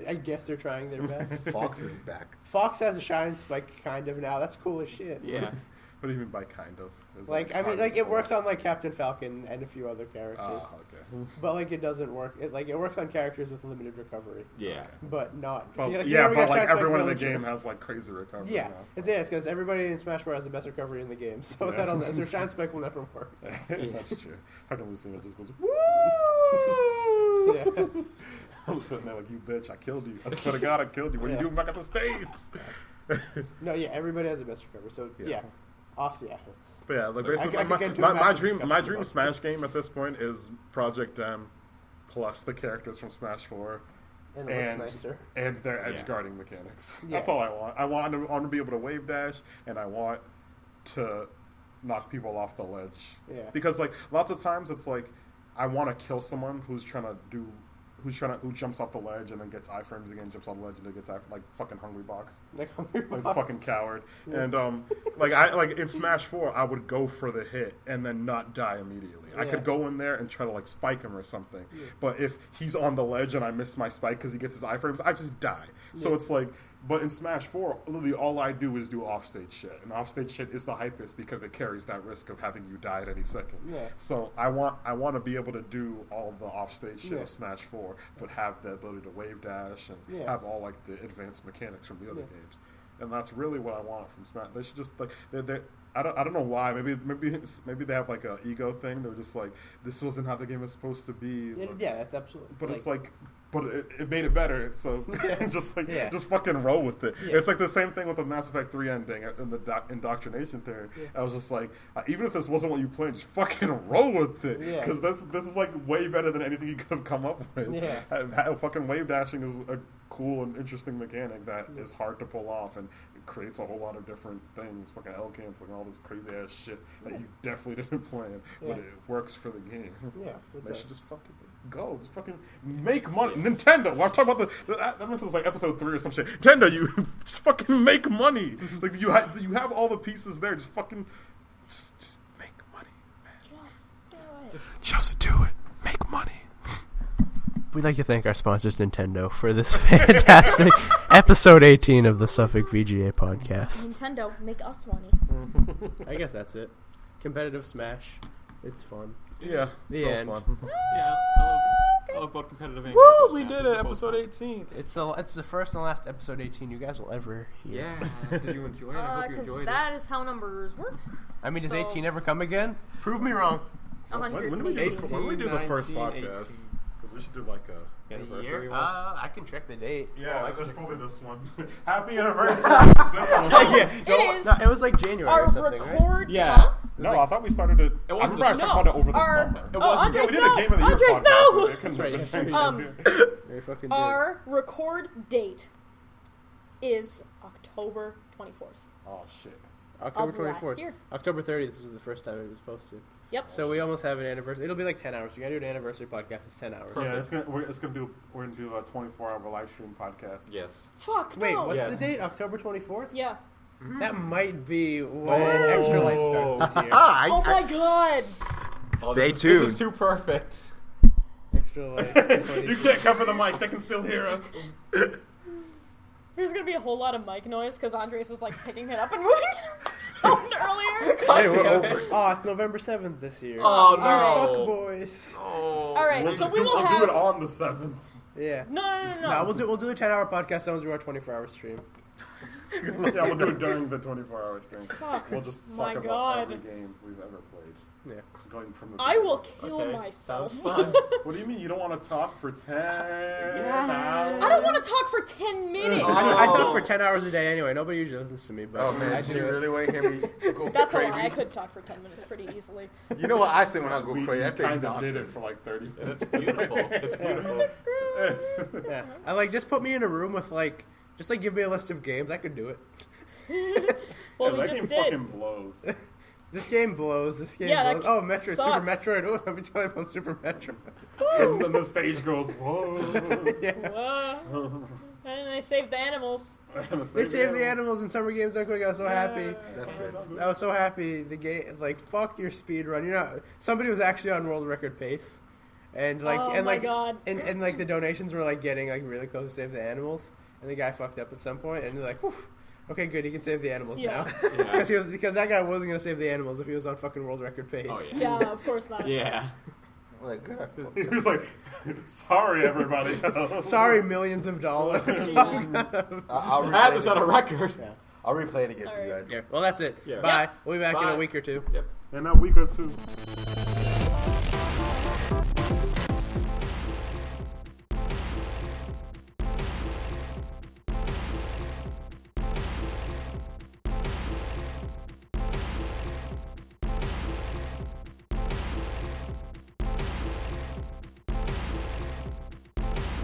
Speaker 6: I guess they're trying their best.
Speaker 3: Fox is back.
Speaker 6: Fox has a shine spike kind of now. That's cool as shit.
Speaker 5: Yeah.
Speaker 1: What do you mean by kind of? Is
Speaker 6: Like I mean,
Speaker 1: hard
Speaker 6: like
Speaker 1: as
Speaker 6: it
Speaker 1: fuck?
Speaker 6: works on like Captain Falcon and a few other characters,
Speaker 1: Ah, okay.
Speaker 6: but like it doesn't work. It works on characters with limited recovery,
Speaker 5: Yeah.
Speaker 6: but not.
Speaker 1: But,
Speaker 6: you
Speaker 1: yeah,
Speaker 6: never
Speaker 1: but
Speaker 6: get a
Speaker 1: like
Speaker 6: shine spike
Speaker 1: everyone in the
Speaker 6: villager.
Speaker 1: game has like crazy recovery.
Speaker 6: Yeah,
Speaker 1: now, so.
Speaker 6: it's because everybody in Smash Bros has the best recovery in the game, so
Speaker 1: Yeah.
Speaker 6: that'll so shine spike will never work.
Speaker 1: That's true. Fucking Lucina just goes,
Speaker 6: Yeah.
Speaker 1: woo! I'm sitting there like, you bitch, I killed you. I swear to God, I killed you. What are
Speaker 6: Yeah.
Speaker 1: you doing back at the stage?
Speaker 6: No, yeah, everybody has the best recovery. So
Speaker 1: Yeah.
Speaker 6: it's
Speaker 1: But yeah, like
Speaker 6: I
Speaker 1: basically,
Speaker 6: could get into a
Speaker 1: my
Speaker 6: massive
Speaker 1: dream
Speaker 6: discussion about
Speaker 1: Smash game at this point is Project M plus the characters from Smash 4
Speaker 6: and it looks nicer.
Speaker 1: and their edge
Speaker 5: Yeah.
Speaker 1: guarding mechanics.
Speaker 6: Yeah.
Speaker 1: That's all I want. I want to be able to wave dash, and I want to knock people off the ledge.
Speaker 6: Yeah.
Speaker 1: Because like lots of times it's like I want to kill someone who jumps off the ledge and then gets iframes again, jumps off the ledge and then gets like fucking Hungry Box.
Speaker 6: Like
Speaker 1: Like fucking coward. And like in Smash 4 I would go for the hit and then not die immediately. I
Speaker 6: Yeah.
Speaker 1: could go in there and try to like spike him or something. But if he's on the ledge and I miss my spike because he gets his iframes, I just die. So it's like, but in Smash 4, literally all I do is do offstage shit. And offstage shit is the hypest because it carries that risk of having you die at any second.
Speaker 6: Yeah.
Speaker 1: So I want to be able to do all the offstage shit
Speaker 6: Yeah.
Speaker 1: of Smash 4, but have the ability to wave dash and
Speaker 6: Yeah.
Speaker 1: have all like the advanced mechanics from the other
Speaker 6: Yeah.
Speaker 1: games. And that's really what I want from Smash. They should just like I don't know why. Maybe they have like a ego thing. They're just like, this wasn't how the game was supposed to be.
Speaker 6: Yeah, that's absolutely.
Speaker 1: But it's like, but it made it better. So
Speaker 6: Yeah.
Speaker 1: just
Speaker 6: Yeah.
Speaker 1: just fucking roll with it.
Speaker 6: Yeah.
Speaker 1: It's like the same thing with the Mass Effect 3 ending in the indoctrination theory.
Speaker 6: Yeah.
Speaker 1: I was just like, even if this wasn't what you planned, just fucking roll with it.
Speaker 6: Yeah.
Speaker 1: Because this is like way better than anything you could have come up with.
Speaker 6: Yeah.
Speaker 1: Fucking wave dashing is a cool and interesting mechanic that is hard to pull off, and it creates a whole lot of different things, fucking L canceling, all this crazy ass shit that you definitely didn't plan, but
Speaker 6: Yeah.
Speaker 1: it works for the game.
Speaker 6: Yeah, it
Speaker 1: They
Speaker 6: does.
Speaker 1: should just fucking go, just fucking make money. Nintendo, I'm talking about that mentions like episode 3 or some shit. Nintendo, you just fucking make money. Like you have all the pieces there. Just fucking just make money, man.
Speaker 2: Just do it.
Speaker 4: Just do it. Make money. We'd like to thank our sponsors, Nintendo, for this fantastic episode 18 of the Suffolk VGA podcast.
Speaker 2: Nintendo, make us money.
Speaker 6: I guess that's it. Competitive Smash. It's fun.
Speaker 1: Yeah.
Speaker 4: The
Speaker 1: so
Speaker 4: end.
Speaker 1: fun.
Speaker 5: Yeah, I love both competitive and
Speaker 1: Woo!
Speaker 5: casual
Speaker 1: We
Speaker 5: matches.
Speaker 1: did
Speaker 5: They're
Speaker 1: it.
Speaker 5: both
Speaker 1: Episode
Speaker 5: fun.
Speaker 1: 18.
Speaker 4: It's the first and last episode 18 you guys will ever hear.
Speaker 5: Yeah. Did you enjoy it? I hope you
Speaker 2: Because
Speaker 5: enjoyed
Speaker 2: that is how numbers work.
Speaker 4: I mean, does
Speaker 2: So-
Speaker 4: 18 ever come again? Prove me wrong.
Speaker 1: When do we do,
Speaker 2: 118.
Speaker 1: when we do the first
Speaker 6: 19,
Speaker 1: podcast? Because we should do like a anniversary one.
Speaker 4: I can check the date.
Speaker 1: Yeah, there's probably this one. Happy anniversary. It's this one.
Speaker 2: It is
Speaker 4: No, it was like January
Speaker 2: our
Speaker 4: or something, right?
Speaker 2: record.
Speaker 5: Yeah.
Speaker 2: Huh?
Speaker 1: No, I thought we started it. I
Speaker 5: wasn't
Speaker 1: remember I
Speaker 5: this-
Speaker 1: talked about it over the
Speaker 2: our-
Speaker 1: summer.
Speaker 5: It
Speaker 2: Oh,
Speaker 5: wasn't.
Speaker 1: Yeah,
Speaker 2: Andres,
Speaker 1: we did a
Speaker 2: no!
Speaker 1: Game of the Year
Speaker 2: Andres,
Speaker 1: podcast.
Speaker 2: no!
Speaker 1: But it couldn't
Speaker 4: right,
Speaker 1: have
Speaker 4: that's
Speaker 1: changed.
Speaker 4: right. Very fucking did.
Speaker 2: Our record date is October 24th.
Speaker 1: Oh, shit.
Speaker 4: October
Speaker 2: of last
Speaker 4: 24th.
Speaker 2: year.
Speaker 4: October 30th was the first time it was posted.
Speaker 2: Yep.
Speaker 4: So we almost have an anniversary. It'll be like 10 hours. We're gonna do an anniversary podcast. It's 10 hours.
Speaker 1: Yeah, we're gonna do a 24-hour live stream podcast.
Speaker 5: Yes.
Speaker 2: Fuck,
Speaker 4: Wait,
Speaker 2: no.
Speaker 4: what's
Speaker 5: Yes.
Speaker 4: the date? October 24th?
Speaker 2: Yeah.
Speaker 4: That might be when Extra Life starts this year.
Speaker 2: Oh my god.
Speaker 5: Oh,
Speaker 3: Stay
Speaker 5: This
Speaker 3: tuned.
Speaker 5: is too perfect.
Speaker 4: Extra Life.
Speaker 1: You can't cover the mic; they can still hear us.
Speaker 2: There's gonna be a whole lot of mic noise because Andres was like picking it up and moving it around earlier.
Speaker 3: Hey, we're over.
Speaker 4: Oh, it's November 7th this year.
Speaker 5: Oh,
Speaker 4: You
Speaker 5: no.
Speaker 4: fuck boys.
Speaker 5: Oh.
Speaker 2: Alright,
Speaker 1: We'll
Speaker 2: so
Speaker 1: just
Speaker 2: we will
Speaker 1: I'll
Speaker 2: have.
Speaker 1: do it on the 7th.
Speaker 4: Yeah.
Speaker 2: No.
Speaker 4: No, we'll do a 10-hour podcast. Someone's do our 24-hour stream.
Speaker 1: Yeah, we'll do it during the 24-hour stream.
Speaker 2: Fuck.
Speaker 1: We'll just
Speaker 2: My
Speaker 1: talk about
Speaker 2: God.
Speaker 1: every game we've ever played.
Speaker 4: Yeah.
Speaker 1: Going from the
Speaker 2: I will
Speaker 1: beginning.
Speaker 2: kill
Speaker 5: Okay,
Speaker 2: myself.
Speaker 5: sounds fun.
Speaker 1: What do you mean you don't want to talk for 10
Speaker 2: I don't want to talk for 10 minutes.
Speaker 4: I talk for 10 hours a day anyway. Nobody usually listens to me, but
Speaker 3: Oh man,
Speaker 4: I
Speaker 3: do
Speaker 4: do
Speaker 3: you
Speaker 4: it.
Speaker 3: really want to hear me go
Speaker 2: That's a
Speaker 3: crazy?
Speaker 2: lie. I could talk for 10 minutes pretty easily.
Speaker 3: You know what I think when I go
Speaker 1: We
Speaker 3: crazy? I think
Speaker 1: kind of did it
Speaker 3: nonsense.
Speaker 1: for like 30 minutes.
Speaker 5: It's beautiful. It's beautiful.
Speaker 4: Yeah. I like just put me in a room with like just like give me a list of games. I could do it.
Speaker 2: Well,
Speaker 1: Yeah,
Speaker 2: we
Speaker 1: that
Speaker 2: just
Speaker 1: game
Speaker 2: did.
Speaker 1: fucking blows.
Speaker 4: This game blows. This game
Speaker 2: Yeah, that
Speaker 4: blows.
Speaker 2: game
Speaker 4: Oh, Metroid, Super
Speaker 2: sucks.
Speaker 4: Metroid. Oh, let me tell you about Super Metroid.
Speaker 1: And then the stage goes, whoa.
Speaker 4: Yeah.
Speaker 2: Whoa. And they saved the animals.
Speaker 4: They saved the animals in Summer Games Done Quick. I was so happy.
Speaker 3: That's good.
Speaker 4: I was so happy. The game, like, fuck your speed run. You know, somebody was actually on world record pace, and like,
Speaker 2: Oh
Speaker 4: and
Speaker 2: my
Speaker 4: like,
Speaker 2: God.
Speaker 4: and like the donations were like getting like really close to save the animals, and the guy fucked up at some point, and they're like, whew, okay, good, he can save the animals
Speaker 2: Yeah.
Speaker 4: now, because that guy wasn't gonna save the animals if he was on fucking world record pace.
Speaker 5: Oh, yeah.
Speaker 2: Yeah, of course not.
Speaker 5: Yeah.
Speaker 3: Like, good.
Speaker 1: He was like, sorry, everybody else.
Speaker 4: Sorry, millions of dollars.
Speaker 3: I'll
Speaker 5: I had
Speaker 3: replay
Speaker 5: this on a
Speaker 3: it.
Speaker 5: record.
Speaker 4: Yeah.
Speaker 3: I'll replay it again for you
Speaker 2: Alright.
Speaker 3: guys.
Speaker 4: Well, that's it.
Speaker 5: Yeah.
Speaker 4: Bye.
Speaker 2: Yep.
Speaker 4: We'll be back in
Speaker 5: Bye.
Speaker 4: a week or two.
Speaker 5: Yep.
Speaker 1: In a week or two.